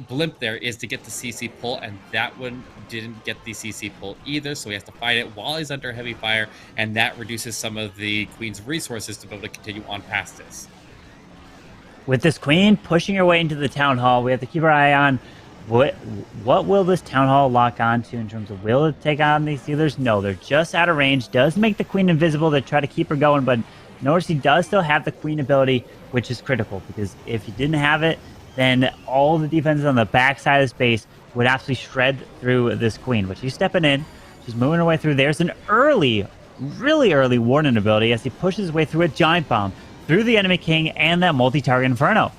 blimp there, is to get the CC pull, and that one didn't get the CC pull either, so he has to fight it while he's under heavy fire, and that reduces some of the queen's resources to be able to continue on past this. With this queen pushing her way into the town hall, we have to keep our eye on what will this town hall lock onto in terms of, will it take on these healers? No, they're just out of range. Does make the queen invisible to try to keep her going, but notice he does still have the queen ability, which is critical, because if he didn't have it, then all the defenses on the back side of this base would absolutely shred through this queen. But she's stepping in. She's moving her way through. There's an early, really early warning ability as he pushes his way through a giant bomb, through the enemy king and that multi-target inferno.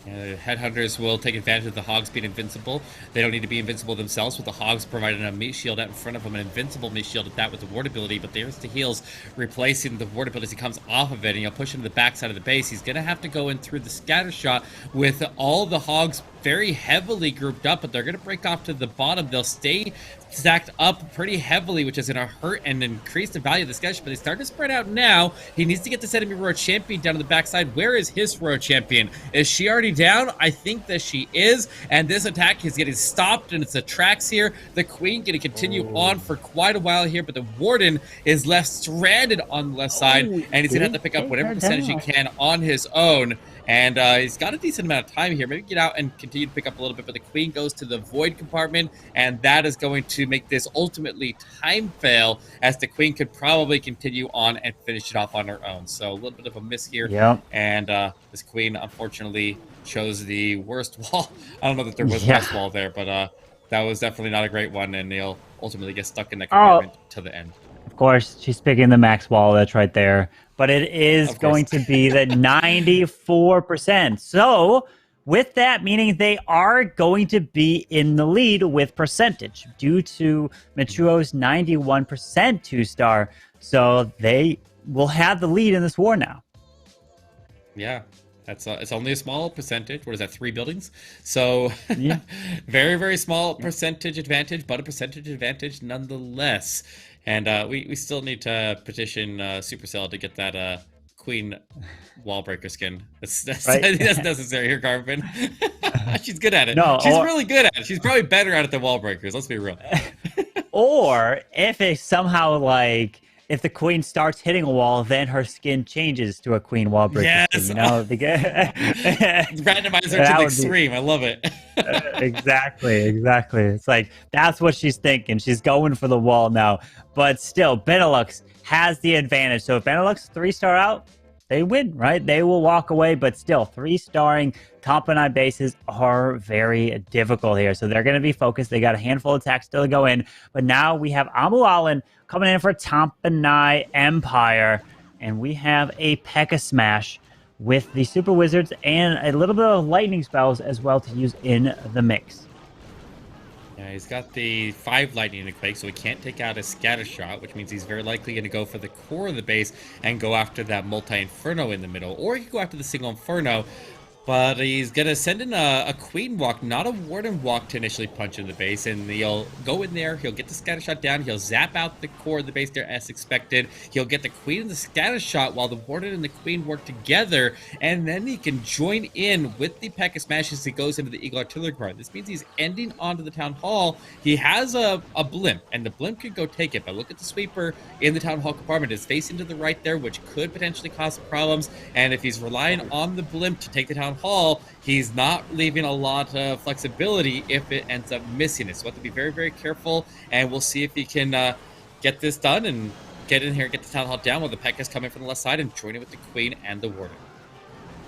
Headhunters will take advantage of the hogs being invincible. They don't need to be invincible themselves, with the hogs providing a meat shield out in front of them, an invincible meat shield at that with the ward ability, but there's the heals replacing the ward ability as he comes off of it, and you'll push him to the backside of the base. He's going to have to go in through the scatter shot with all the hogs very heavily grouped up, but they're going to break off to the bottom. They'll stay stacked up pretty heavily, which is going to hurt and increase the value of the sketch, but they start to spread out now. He needs to get this enemy royal champion down to the backside. Where is his royal champion? Is she already down? I think that she is, and this attack is getting stopped, and it's the tracks here. The queen going to continue on for quite a while here, but the warden is left stranded on the left side, and he's going to have to pick up whatever percentage he can on his own. And he's got a decent amount of time here. Maybe get out and continue to pick up a little bit, but the queen goes to the void compartment, and that is going to make this ultimately time fail, as the queen could probably continue on and finish it off on her own. So a little bit of a miss here. Yep. And this queen, unfortunately, chose the worst wall. I don't know that there was a worst wall there, but that was definitely not a great one, and he'll ultimately get stuck in that compartment to the end. Of course, she's picking the max wall. That's right there. But it is going to be the 94%. So with that, meaning they are going to be in the lead with percentage due to Michuo's 91% 2-star. So they will have the lead in this war now. Yeah. It's only a small percentage. What is that, 3 buildings? So yeah. very, very small percentage advantage, but a percentage advantage nonetheless. And we still need to petition Supercell to get that Queen Wallbreaker skin. That's right? That's necessary here, Carvin. She's good at it. No, she's really good at it. She's probably better at it than Wallbreakers. Let's be real. Or if it somehow, like, if the queen starts hitting a wall, then her skin changes to a queen wallbreaker. Yes. Skin, you know, randomize her to the extreme. I love it. Exactly. It's like, that's what she's thinking. She's going for the wall now. But still, Benelux has the advantage. So if Benelux 3-star out, they win, right? They will walk away, but still, 3-starring Comp9 bases are very difficult here. So they're going to be focused. They got a handful of attacks still to go in. But now we have Amu Allen coming in for Comp9 Empire. And we have a P.E.K.K.A. Smash with the Super Wizards and a little bit of lightning spells as well to use in the mix. Yeah, he's got the 5 lightning in the Quake, so he can't take out a scatter shot, which means he's very likely going to go for the core of the base and go after that multi-inferno in the middle. Or he could go after the single inferno, but he's going to send in a queen walk, not a warden walk, to initially punch in the base, and he'll go in there, he'll get the scatter shot down, he'll zap out the core of the base there as expected, he'll get the queen and the scatter shot while the warden and the queen work together, and then he can join in with the P.E.K.K.A. Smash as he goes into the Eagle Artillery Guard. This means he's ending onto the Town Hall. He has a blimp, and the blimp could go take it, but look at the sweeper in the Town Hall compartment. It's facing to the right there, which could potentially cause some problems, and if he's relying on the blimp to take the Town Hall, he's not leaving a lot of flexibility if it ends up missing it. So we have to be very, very careful, and we'll see if he can get this done and get in here and get the Town Hall down while the P.E.K.K.A. is coming from the left side and join it with the Queen and the Warden.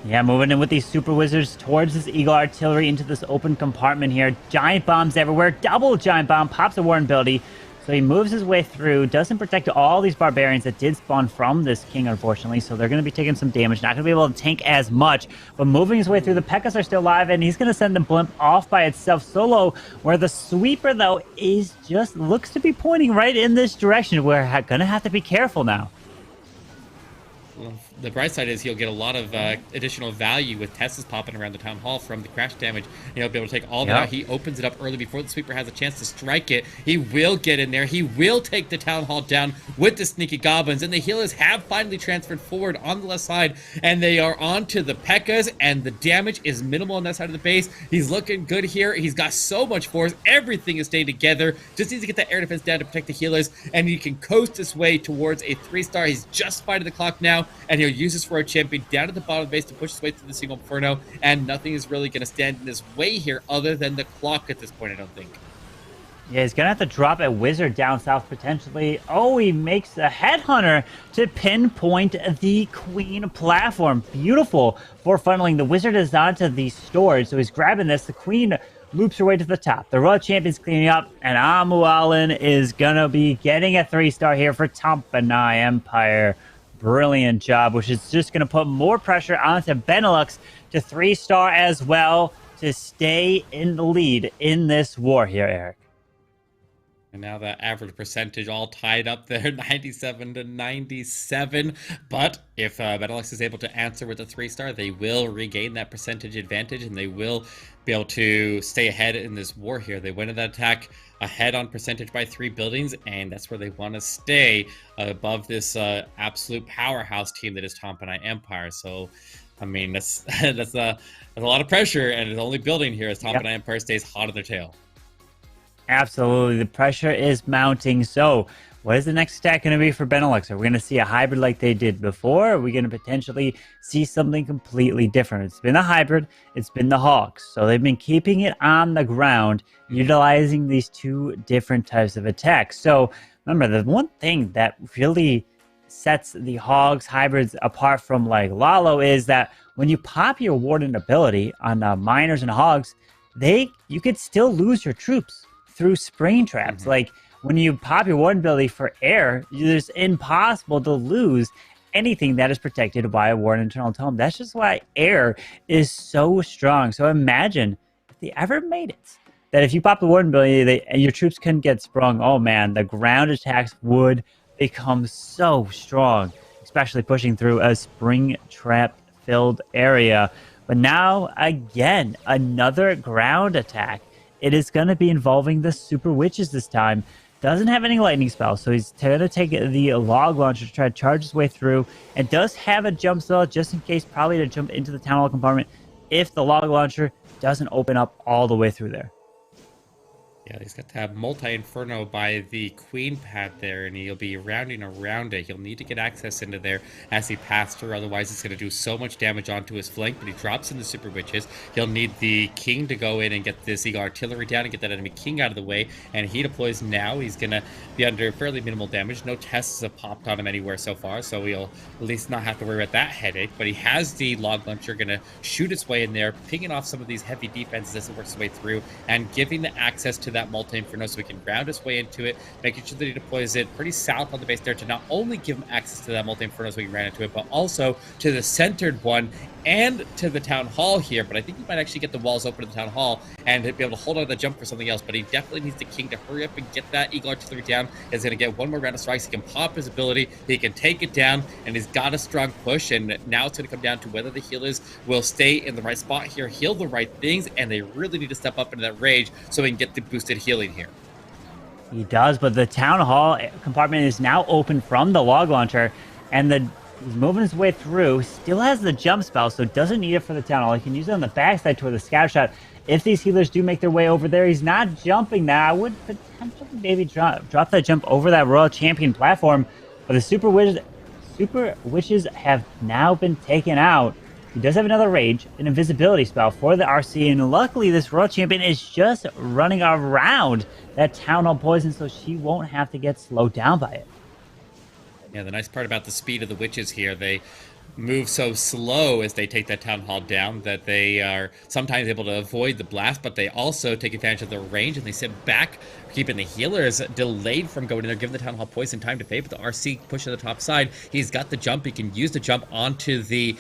Yeah, moving in with these super wizards towards this eagle artillery into this open compartment here. Giant bombs everywhere. Double giant bomb. Pops a warren ability. So he moves his way through. Doesn't protect all these barbarians that did spawn from this king, unfortunately. So they're going to be taking some damage. Not going to be able to tank as much. But moving his way through. The P.E.K.K.A.s are still alive. And he's going to send the blimp off by itself solo. Where the sweeper, though, is just looks to be pointing right in this direction. We're going to have to be careful now. Well, the bright side is he'll get a lot of additional value with Teslas popping around the town hall from the crash damage. He'll be able to take all that out. He opens it up early before the sweeper has a chance to strike it. He will get in there. He will take the town hall down with the sneaky goblins. And the healers have finally transferred forward on the left side. And they are on to the P.E.K.K.A.s. And the damage is minimal on that side of the base. He's looking good here. He's got so much force. Everything is staying together. Just needs to get that air defense down to protect the healers. And he can coast his way towards a 3-star. He's just fighting the clock now. And he'll use this for a champion down at the bottom of the base to push his way through the single inferno, and nothing is really going to stand in his way here other than the clock at this point, I don't think. Yeah, he's going to have to drop a wizard down south potentially. Oh, he makes a headhunter to pinpoint the queen platform. Beautiful for funneling. The wizard is onto the storage, so he's grabbing this. The queen loops her way to the top. The royal champion's cleaning up, and Amu Allen is going to be getting a 3-star here for Tampanai Empire. Brilliant job, which is just going to put more pressure onto Benelux to 3-star as well to stay in the lead in this war here, Eric. And now that average percentage all tied up there, 97 to 97. But if Benelux is able to answer with a 3-star, they will regain that percentage advantage, and they will be able to stay ahead in this war here. They went in that attack ahead on percentage by 3 buildings, and that's where they want to stay above this absolute powerhouse team that is Tampanai Empire. So, I mean, that's a lot of pressure, and it's only building here as Tampanai Empire stays hot on their tail. Absolutely. The pressure is mounting. So what is the next stack going to be for Benelux? Are we going to see a hybrid like they did before? Or are we going to potentially see something completely different? It's been a hybrid. It's been the Hawks. So they've been keeping it on the ground, utilizing these 2 different types of attacks. So remember, the one thing that really sets the Hogs hybrids apart from like Lalo is that when you pop your Warden ability on miners and Hogs, you could still lose your troops through spring traps. Like when you pop your Warden ability for air, it's impossible to lose anything that is protected by a Warden internal tome. That's just why air is so strong. So imagine if they ever made it that if you pop the Warden ability and your troops couldn't get sprung, oh man, the ground attacks would become so strong, especially pushing through a spring trap filled area. But now again, another ground attack. It is going to be involving the Super Witches this time. Doesn't have any lightning spells, so he's going to take the log launcher to try to charge his way through, and does have a jump spell just in case, probably to jump into the town hall compartment if the log launcher doesn't open up all the way through there. Yeah, he's got to have multi-inferno by the queen pad there, and he'll be rounding around it. He'll need to get access into there as he passes through, otherwise it's going to do so much damage onto his flank, but he drops in the Super Witches. He'll need the king to go in and get this eagle artillery down and get that enemy king out of the way, and he deploys now. He's going to be under fairly minimal damage. No tests have popped on him anywhere so far, so he'll at least not have to worry about that headache, but he has the log launcher going to shoot its way in there, pinging off some of these heavy defenses as it works its way through, and giving the access to that multi-inferno so he can ground his way into it, making sure that he deploys it pretty south on the base there to not only give him access to that multi-inferno so he can ground into it, but also to the centered one and to the town hall here. But I think he might actually get the walls open to the town hall and be able to hold on the jump for something else. But he definitely needs the king to hurry up and get that eagle artillery down. He's going to get one more round of strikes. He can pop his ability, he can take it down, and he's got a strong push. And now it's going to come down to whether the healers will stay in the right spot here, heal the right things, and they really need to step up into that rage so we can get the boosted healing here. He does, but the town hall compartment is now open from the log launcher, and he's moving his way through. Still has the jump spell, so doesn't need it for the town hall. He can use it on the backside toward the scatter shot. If these healers do make their way over there, he's not jumping now. I would potentially maybe drop that jump over that Royal Champion platform, but the Super Witches have now been taken out. He does have another rage, an invisibility spell for the RC, and luckily this Royal Champion is just running around that Town Hall poison, so she won't have to get slowed down by it. Yeah, the nice part about the speed of the witches here, they move so slow as they take that town hall down that they are sometimes able to avoid the blast, but they also take advantage of the range and they sit back, keeping the healers delayed from going in there, giving the town hall poison time to fade. But the RC pushing the top side, he's got the jump. He can use the jump onto the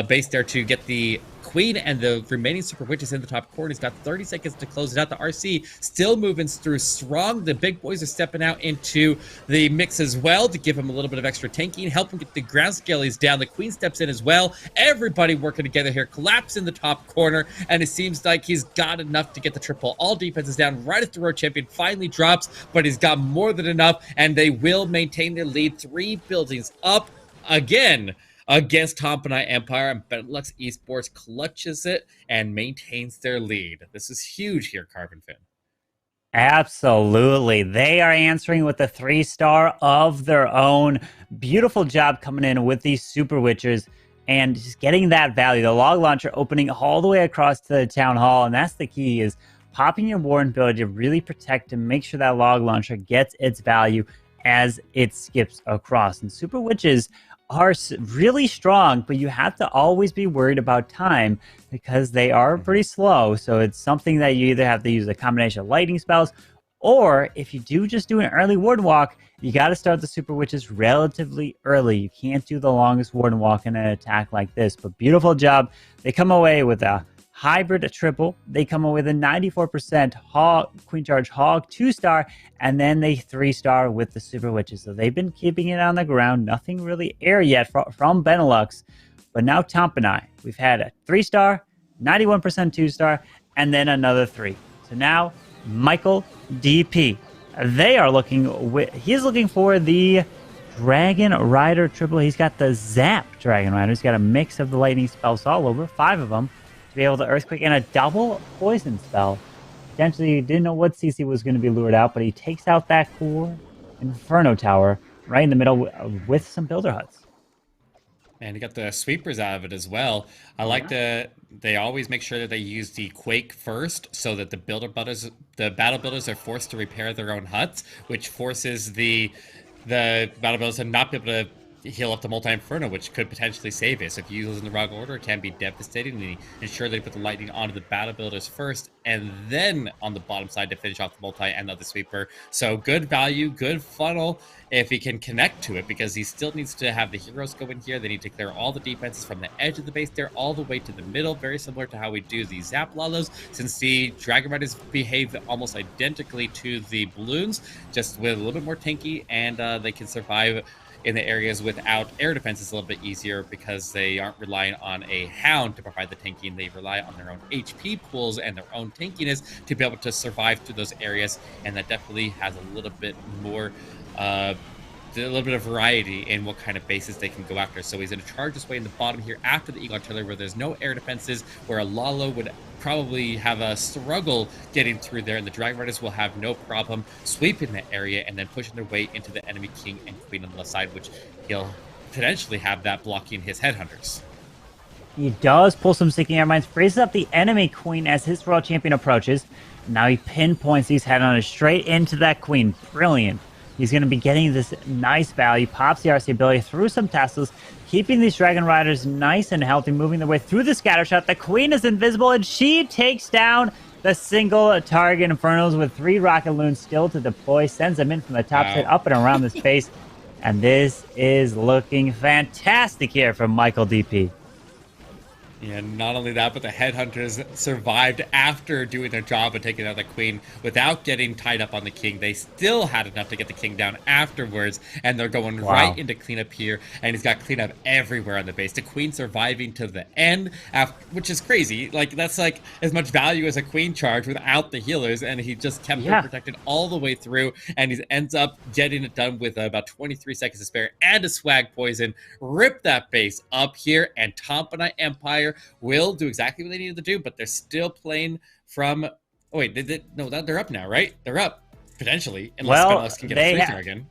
base there to get the queen and the remaining super witches in the top corner. He's got 30 seconds to close it out. The RC still moving through strong. The big boys are stepping out into the mix as well to give him a little bit of extra tanking, help him get the ground skellies down. The queen steps in as well. Everybody working together here. Collapse in the top corner, and it seems like he's got enough to get the triple. All defenses down right as the road champion finally drops, but he's got more than enough, and they will maintain their lead. 3 buildings up again against Tompanai Empire, and Benelux Esports clutches it and maintains their lead. This is huge here, Carvin Finn. Absolutely. They are answering with a 3-star of their own. Beautiful job coming in with these Super Witchers and just getting that value. The log launcher opening all the way across to the town hall, and that's the key, is popping your warden ability to really protect and make sure that log launcher gets its value as it skips across. And Super Witches are really strong, but you have to always be worried about time because they are pretty slow. So it's something that you either have to use a combination of lightning spells, or if you do just do an early warden walk, you got to start the Super Witches relatively early. You can't do the longest warden walk in an attack like this. But beautiful job. They come away with a hybrid triple. They come away with a 94% hog, Queen Charge Hog 2-star, and then they 3-star with the Super Witches. So they've been keeping it on the ground. Nothing really air yet from Benelux. But now Tompanai. We've had a 3-star, 91% 2-star, and then another 3. So now Michael DP. They are looking, he's looking for the Dragon Rider triple. He's got the Zap Dragon Rider. He's got a mix of the lightning spells all over, 5 of them, to be able to Earthquake and a double poison spell. Potentially, you didn't know what CC was going to be lured out, but he takes out that core Inferno Tower right in the middle with some Builder Huts. And you got the sweepers out of it as well. I like they always make sure that they use the Quake first so that the battle builders are forced to repair their own huts, which forces the battle builders to not be able to heal up the multi-inferno, which could potentially save it. So if you use in the wrong order, it can be devastating. And ensure they put the lightning onto the battle builders first, and then on the bottom side to finish off the multi and the sweeper. So good value, good funnel if he can connect to it, because he still needs to have the heroes go in here. They need to clear all the defenses from the edge of the base there all the way to the middle, very similar to how we do the Zap Lalos, since the Dragon Riders behave almost identically to the balloons, just with a little bit more tanky, and they can survive in the areas without air defense. Is a little bit easier because they aren't relying on a hound to provide the tanking. They rely on their own HP pools and their own tankiness to be able to survive through those areas, and that definitely has a little bit more a little bit of variety in what kind of bases they can go after. So he's going to charge his way in the bottom here after the Eagle Artillery, where there's no air defenses, where a Lalo would probably have a struggle getting through there, and the Dragon Riders will have no problem sweeping that area and then pushing their way into the enemy King and Queen on the left side, which he'll potentially have that blocking his Headhunters. He does pull some Seeking Air Mines, freezes up the enemy Queen as his Royal Champion approaches. Now he pinpoints these Headhunters straight into that Queen. Brilliant. He's going to be getting this nice value, pops the RC ability through some Teslas, keeping these Dragon Riders nice and healthy, moving their way through the scatter shot. The Queen is invisible, and she takes down the single target Infernos with 3 rocket loons still to deploy, sends them in from the top side up and around the space. And this is looking fantastic here from Michael DP. Yeah, not only that, but the Headhunters survived after doing their job of taking out the Queen without getting tied up on the King. They still had enough to get the King down afterwards, and they're going right into cleanup here, and he's got cleanup everywhere on the base. The Queen surviving to the end, which is crazy. Like, that's like as much value as a Queen charge without the healers, and he just kept her protected all the way through, and he ends up getting it done with about 23 seconds to spare and a swag poison. Rip that base up here, and Tompanai Empire will do exactly what they needed to do, but they're still playing from... Oh, wait, no, they're up now, right? They're up, potentially, unless Benelux can get a 3-star again.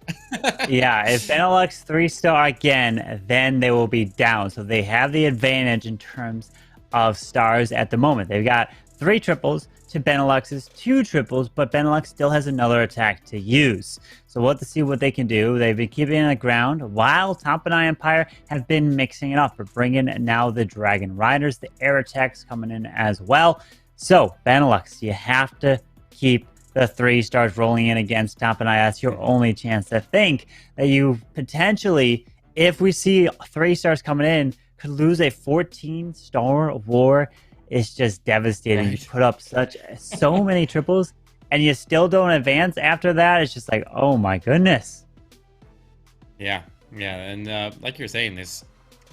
Yeah, if Benelux 3-star again, then they will be down. So they have the advantage in terms of stars at the moment. They've got 3 triples to Benelux's 2 triples, but Benelux still has another attack to use. So we'll have to see what they can do. They've been keeping it on the ground while Tampanai Empire have been mixing it up. We're bringing now the Dragon Riders, the air attacks coming in as well. So Benelux, you have to keep the 3 stars rolling in against Tampanai. That's your only chance to think that you potentially, if we see 3 stars coming in, could lose a 14-star war. It's just devastating. You put up so many triples and you still don't advance after that. It's just like, oh my goodness. Yeah, and like you're saying, there's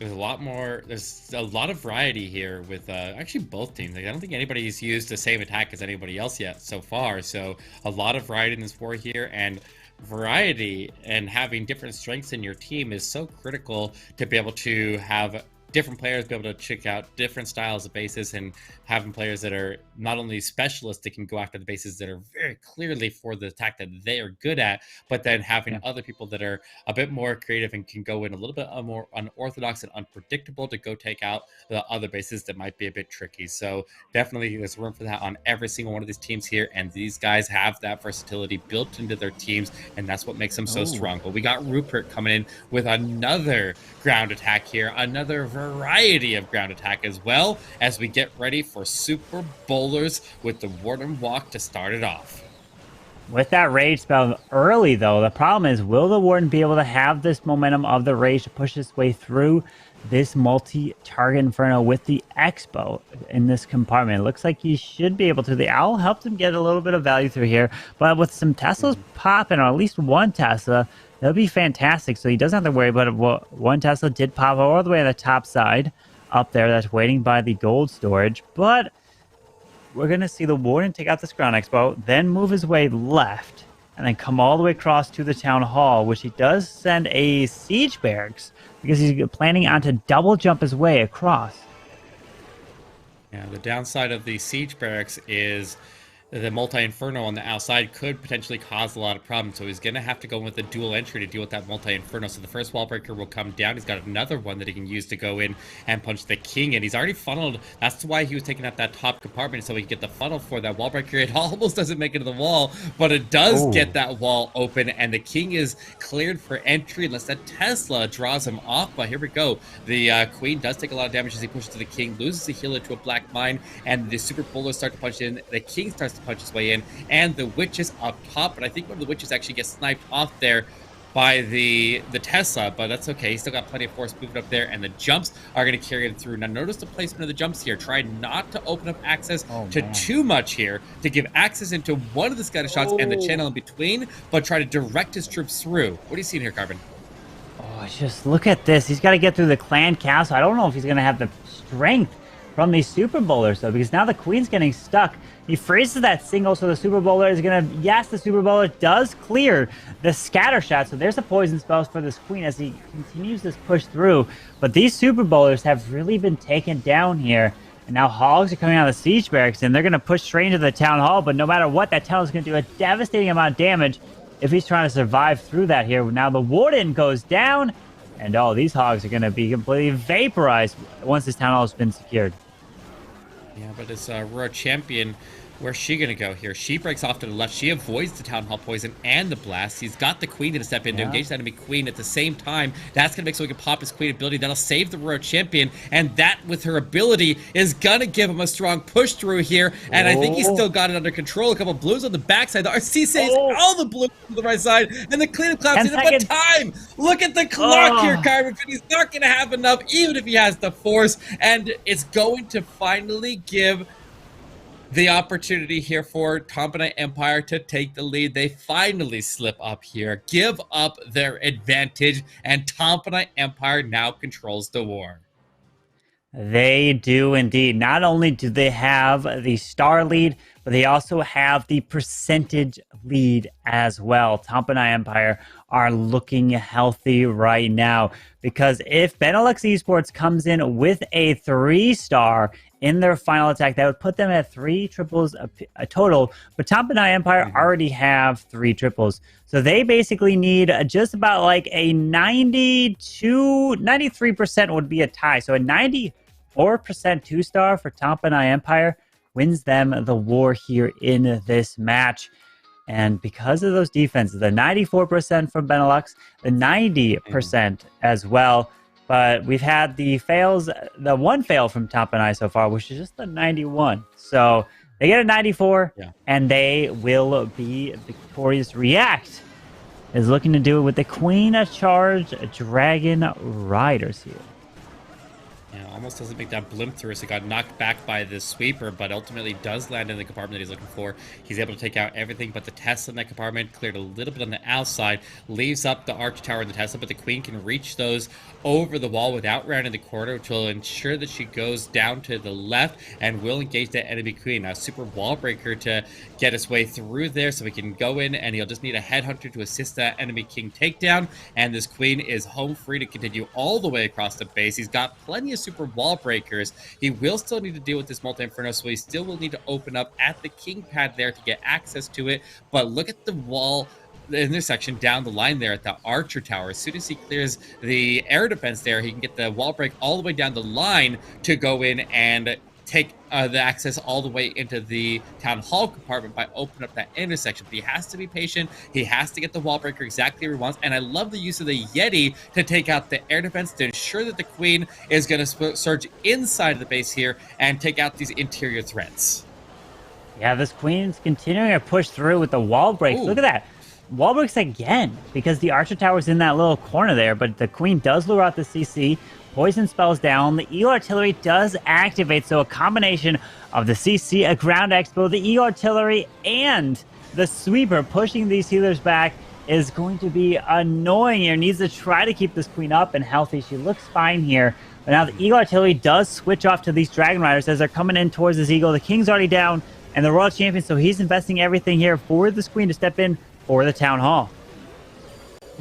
a lot more. There's a lot of variety here with actually both teams. Like, I don't think anybody's used the same attack as anybody else yet so far. So a lot of variety in this war here, and variety and having different strengths in your team is so critical to be able to have different players be able to check out different styles of bases, and having players that are not only specialists that can go after the bases that are very clearly for the attack that they are good at, but then having other people that are a bit more creative and can go in a little bit more unorthodox and unpredictable to go take out the other bases that might be a bit tricky. So definitely there's room for that on every single one of these teams here, and these guys have that versatility built into their teams, and that's what makes them so strong. But we got Rupert coming in with another ground attack here, another variety of ground attack, as well as we get ready for Super Bowlers with the Warden Walk to start it off. With that rage spell early, though, the problem is, will the Warden be able to have this momentum of the rage to push his way through this multi-target Inferno with the Expo in this compartment? It looks like he should be able to. The Owl helped him get a little bit of value through here, but with some Teslas popping, or at least one Tesla, that'll be fantastic. So he doesn't have to worry about it. One Tesla did pop all the way on the top side up there. That's waiting by the gold storage. But we're going to see the Warden take out this ground expo, then move his way left, and then come all the way across to the town hall, which he does send a siege barracks because he's planning on to double jump his way across. Yeah, the downside of the siege barracks is the multi-inferno on the outside could potentially cause a lot of problems. So he's going to have to go with a dual entry to deal with that multi-inferno. So the first wall breaker will come down. He's got another one that he can use to go in and punch the king. And he's already funneled. That's why he was taking out that top compartment, so he can get the funnel for that wall breaker. It almost doesn't make it to the wall, but it does get that wall open. And the king is cleared for entry unless that Tesla draws him off. But here we go. The queen does take a lot of damage as he pushes to the king, loses the healer to a black mine, and the super bowlers start to punch in. The king starts to punch his way in, and the witches up top, but I think one of the witches actually gets sniped off there by the Tesla, but that's okay. He's still got plenty of force moving up there, and the jumps are going to carry him through. Now notice the placement of the jumps here. Try not to open up access to too much here, to give access into one of the scatter shots and the channel in between, but try to direct his troops through. What are you seeing here, Carbon? Oh, just look at this. He's got to get through the clan castle. I don't know if he's going to have the strength from these super bowlers, though, because now the queen's getting stuck. He freezes that single, so the super bowler is gonna, yes, the super bowler does clear the scatter shot, so there's a poison spell for this queen as he continues this push through. But these super bowlers have really been taken down here, and now hogs are coming out of the siege barracks, and they're gonna push straight into the town hall. But no matter what, that town is gonna do a devastating amount of damage if he's trying to survive through that here. Now the warden goes down, and all these hogs are gonna be completely vaporized once this town hall has been secured. Yeah, but it's Aurora Champion. Where's she going to go here? She breaks off to the left. She avoids the Town Hall poison and the blast. He's got the queen to step in to engage the enemy queen at the same time. That's going to make so he can pop his queen ability. That'll save the Aurora Champion. And that, with her ability, is going to give him a strong push through here. And I think he's still got it under control. A couple of blues on the backside. The RC saves all the blues on the right side. And the cleanup claps in but time. Look at the clock here, Carmen. He's not going to have enough, even if he has the force. And it's going to finally give the opportunity here for Tampanai Empire to take the lead. They finally slip up here, give up their advantage, and Tampanai Empire now controls the war. They do indeed. Not only do they have the star lead, but they also have the percentage lead as well. Tampanai Empire are looking healthy right now, because if Benelux Esports comes in with a 3-star in their final attack, that would put them at 3 triples a total. But Tampanai Empire already have 3 triples. So they basically need just about like a 93% would be a tie. So a 94% 2-star for Tampanai Empire wins them the war here in this match. And because of those defenses, the 94% from Benelux, the 90% as well. But we've had the fails, the one fail from Top and I so far, which is just the 91. So they get a 94, and they will be victorious. React is looking to do it with the Queen of Charge Dragon Riders here. Yeah, almost doesn't make that blimp through, so he got knocked back by the sweeper, but ultimately does land in the compartment that he's looking for. He's able to take out everything but the Tesla in that compartment, cleared a little bit on the outside, leaves up the Arch Tower and the Tesla, but the Queen can reach those over the wall without rounding the corner, which will ensure that she goes down to the left and will engage that enemy Queen. Now, super wall breaker to get his way through there so we can go in, and he'll just need a headhunter to assist that enemy King takedown, and this Queen is home free to continue all the way across the base. He's got plenty of super wall breakers. He will still need to deal with this multi-inferno, so he still will need to open up at the king pad there to get access to it. But look at the wall, the intersection down the line there at the Archer Tower. As soon as he clears the air defense there, he can get the wall break all the way down the line to go in and take the access all the way into the town hall compartment by opening up that intersection. But he has to be patient. He has to get the wall breaker exactly where he wants. And I love the use of the Yeti to take out the air defense to ensure that the Queen is going to surge inside of the base here and take out these interior threats. Yeah, this Queen's continuing to push through with the wall breaks. Ooh. Look at that. Wall breaks again because the Archer Tower's in that little corner there, but the Queen does lure out the CC. Poison spells down. The Eagle Artillery does activate, so a combination of the CC, a ground expo, the Eagle Artillery, and the sweeper pushing these healers back is going to be annoying here. Needs to try to keep this Queen up and healthy. She looks fine here. But now the Eagle Artillery does switch off to these Dragon Riders as they're coming in towards this Eagle. The King's already down, and the Royal Champion, so he's investing everything here for this Queen to step in for the Town Hall.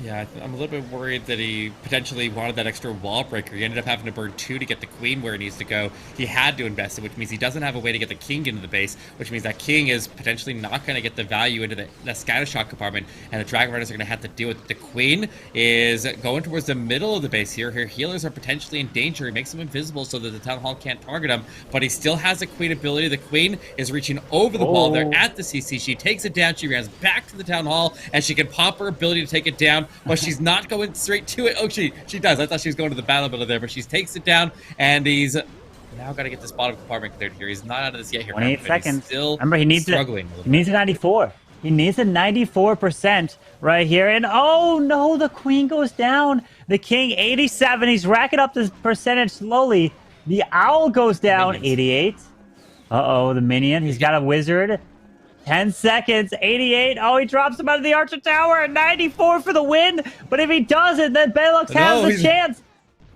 Yeah, I'm a little bit worried that he potentially wanted that extra wall breaker. He ended up having to burn 2 to get the Queen where it needs to go. He had to invest it, which means he doesn't have a way to get the King into the base, which means that King is potentially not going to get the value into the Scattershot compartment, and the Dragon Riders are going to have to deal with it. The Queen is going towards the middle of the base here. Her healers are potentially in danger. He makes them invisible so that the Town Hall can't target him, but he still has a Queen ability. The Queen is reaching over the wall there at the CC. She takes it down. She runs back to the Town Hall, and she can pop her ability to take it down, but she's not going straight to it. Oh, she does. I thought she was going to the battle ability there, but she takes it down, and he's now got to get this bottom compartment cleared here. He's not out of this yet here. 28 seconds. Still remember, he needs struggling. He needs a 94. He needs a 94% right here. And oh no, the Queen goes down. The King 87. He's racking up this percentage slowly. The Owl goes down 88. Uh-oh, the Minion. He's got a Wizard. 10 seconds, 88. Oh, he drops him out of the Archer Tower at 94 for the win. But if he doesn't, then Benelux has a chance.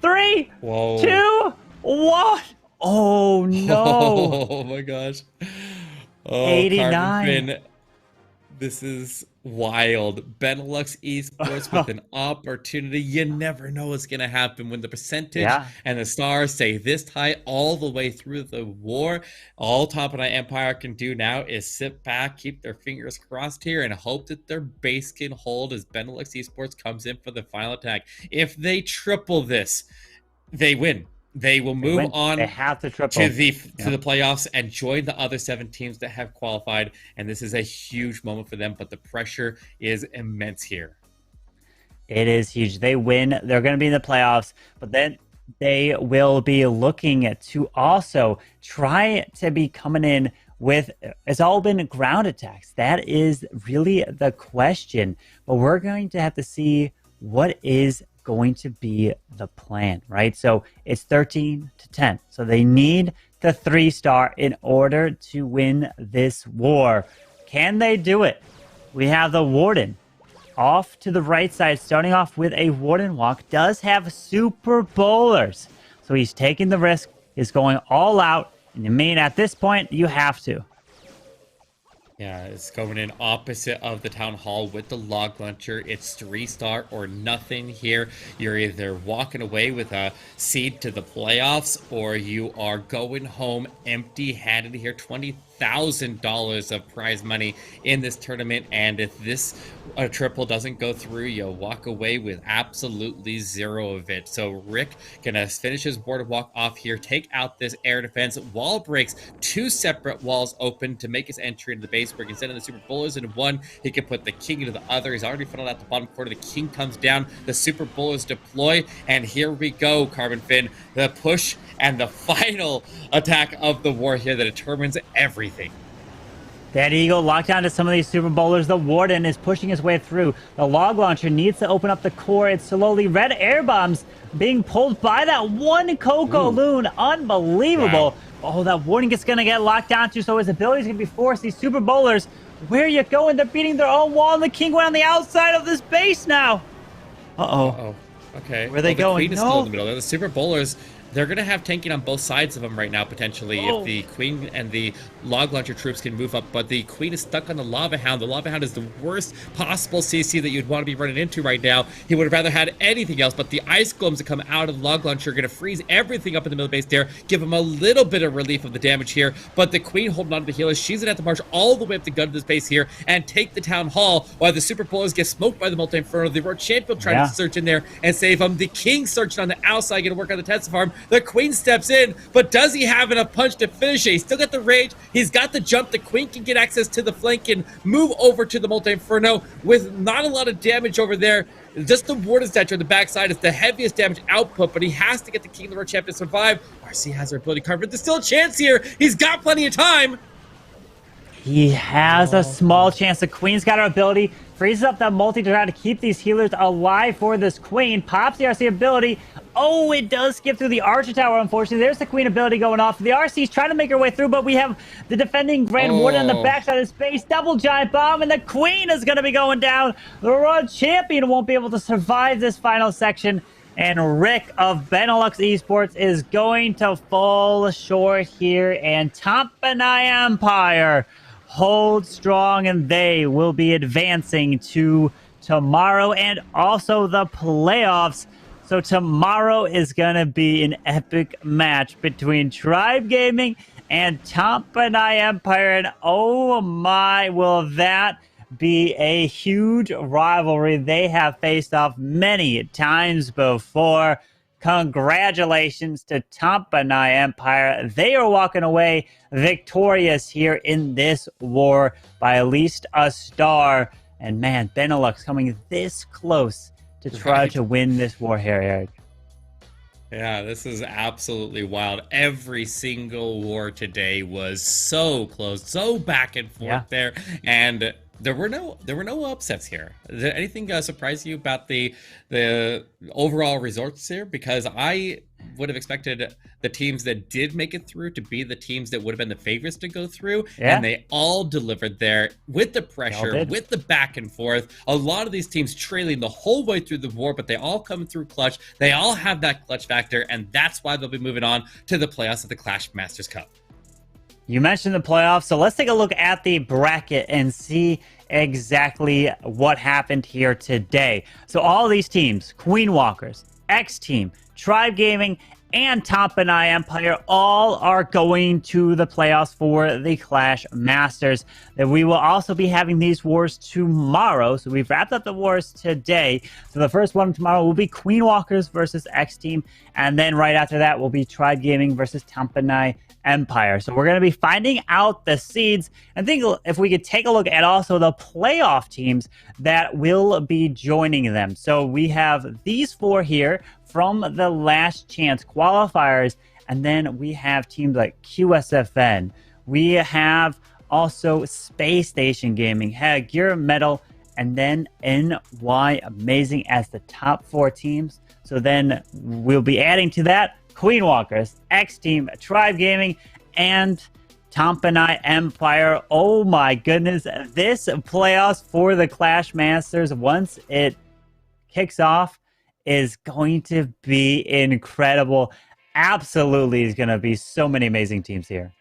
3, 2, 1. Oh, no. Oh, my gosh. Oh, 89. This is wild. Benelux Esports with an opportunity. You never know what's going to happen when the percentage and the stars stay this high all the way through the war. All Top and I Empire can do now is sit back, keep their fingers crossed here, and hope that their base can hold as Benelux Esports comes in for the final attack. If they triple this, they win. They will move on they have to the playoffs and join the other 7 teams that have qualified. And this is a huge moment for them, but the pressure is immense here. It is huge. They win. They're going to be in the playoffs, but then they will be looking to also try to be coming in with, it's all been ground attacks. That is really the question, but we're going to have to see what is going to be the plan, right? So it's 13-10. So they need the 3-star in order to win this war. Can they do it? We have the Warden off to the right side, starting off with a Warden walk. Does have super bowlers. So he's taking the risk. He's going all out. And I mean, at this point, you have to. Yeah, it's going in opposite of the Town Hall with the Log Launcher. It's 3-star or nothing here. You're either walking away with a seed to the playoffs, or you are going home empty-handed here. 20,000 $100,000 of prize money in this tournament. And if this triple doesn't go through, you'll walk away with absolutely zero of it. So Rick gonna finish his boardwalk off here, take out this air defense. Wall breaks 2 separate walls open to make his entry into the base where he can send in the Super Bowlers into one. He can put the king into the other. He's already funneled out the bottom corner. The king comes down. The Super Bowlers deploy. And here we go, Carbon Fin. The push and the final attack of the war here that determines everything. That Eagle locked down to some of these Super Bowlers. The Warden is pushing his way through. The log launcher needs to open up the core. It's slowly red air bombs being pulled by that one Coco Loon. Unbelievable. Wow. Oh, that Warden is going to get locked down too, so his abilities going to be forced. These Super Bowlers, where are you going? They're beating their own wall, and the king went on the outside of this base now. Uh-oh. Okay. Where are they going? The queen is still in the middle. The Super Bowlers, they're going to have tanking on both sides of them right now, potentially, if the queen and the log launcher troops can move up. But the queen is stuck on the lava hound. The lava hound is the worst possible CC that you'd want to be running into right now. He would have rather had anything else, but the ice golems that come out of the log launcher are going to freeze everything up in the middle of the base there, give him a little bit of relief of the damage here. But the queen holding on to the healers, she's going to have to march all the way up the gun to this base here and take the town hall while the Super Bowlers get smoked by the multi-inferno. The Road Champion trying to search in there and save him. The king searching on the outside, going to work on the Tesla farm. The queen steps in, but does he have enough punch to finish it? He's still got the rage. He's got the jump. The queen can get access to the flank and move over to the multi-inferno with not a lot of damage over there. Just the Warden statue on the backside is the heaviest damage output, but he has to get the king of the Road Champion to survive. RC has her ability covered. There's still a chance here. He's got plenty of time. He has a small chance. The queen's got her ability. Freezes up that multi to try to keep these healers alive for this queen. Pops the RC ability. Oh, it does skip through the Archer Tower, unfortunately. There's the queen ability going off. The RC's trying to make her way through, but we have the defending Grand Warden on the backside of space. Double giant bomb, and the queen is going to be going down. The World Champion won't be able to survive this final section. And Rick of Benelux Esports is going to fall short here. And Tampanai Empire hold strong, and they will be advancing to tomorrow and also the playoffs. So tomorrow is going to be an epic match between Tribe Gaming and Tampanai Empire. And oh my, will that be a huge rivalry. They have faced off many times before. Congratulations to Tampanai Empire. They are walking away victorious here in this war by at least a star. And man, Benelux coming this close to try to win this war here, Eric. Yeah, this is absolutely wild. Every single war today was so close, so back and forth there. And there were no upsets here. Did anything surprise you about the overall results here? Because I would have expected the teams that did make it through to be the teams that would have been the favorites to go through, and they all delivered there with the pressure, with the back and forth. A lot of these teams trailing the whole way through the war, but they all come through clutch. They all have that clutch factor, and that's why they'll be moving on to the playoffs of the Clash Masters Cup. You mentioned the playoffs, so let's take a look at the bracket and see exactly what happened here today. So all these teams, Queen Walkers, X Team, Tribe Gaming, and Tampanai Empire all are going to the playoffs for the Clash Masters. Then we will also be having these wars tomorrow. So we've wrapped up the wars today. So the first one tomorrow will be Queen Walkers versus X Team. And then right after that will be Tribe Gaming versus Tampanai Empire. So we're going to be finding out the seeds. And think if we could take a look at also the playoff teams that will be joining them. So we have these four here from the Last Chance qualifiers. And then we have teams like QSFN. We have also Space Station Gaming, Gear Metal, and then NY Amazing as the top four teams. So then we'll be adding to that Queen Walkers, X Team, Tribe Gaming, and Tampanai Empire. Oh my goodness, this playoffs for the Clash Masters, once it kicks off, is going to be incredible. Absolutely is going to be so many amazing teams here.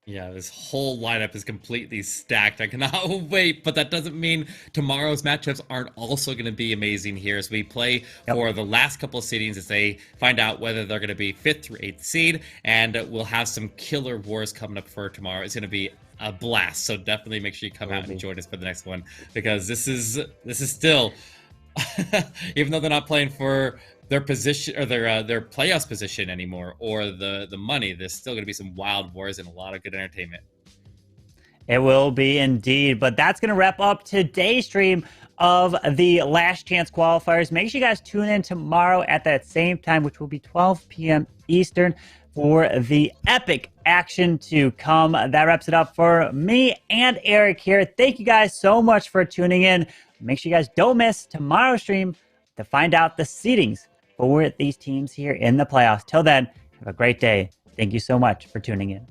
Yeah, this whole lineup is completely stacked. I cannot wait, but that doesn't mean tomorrow's matchups aren't also going to be amazing here as we play for the last couple of seedings as they find out whether they're going to be 5th through 8th seed, and we'll have some killer wars coming up for tomorrow. It's going to be a blast, so definitely make sure you come out and join us for the next one, because this is still, even though they're not playing for their position or their playoffs position anymore or the money, there's still going to be some wild wars and a lot of good entertainment. It will be indeed. But that's going to wrap up today's stream of the Last Chance qualifiers. Make sure you guys tune in tomorrow at that same time, which will be 12 p.m. Eastern, for the epic action to come. That wraps it up for me and Eric here. Thank you guys so much for tuning in. Make sure you guys don't miss tomorrow's stream to find out the seedings for these teams here in the playoffs. Till then, have a great day. Thank you so much for tuning in.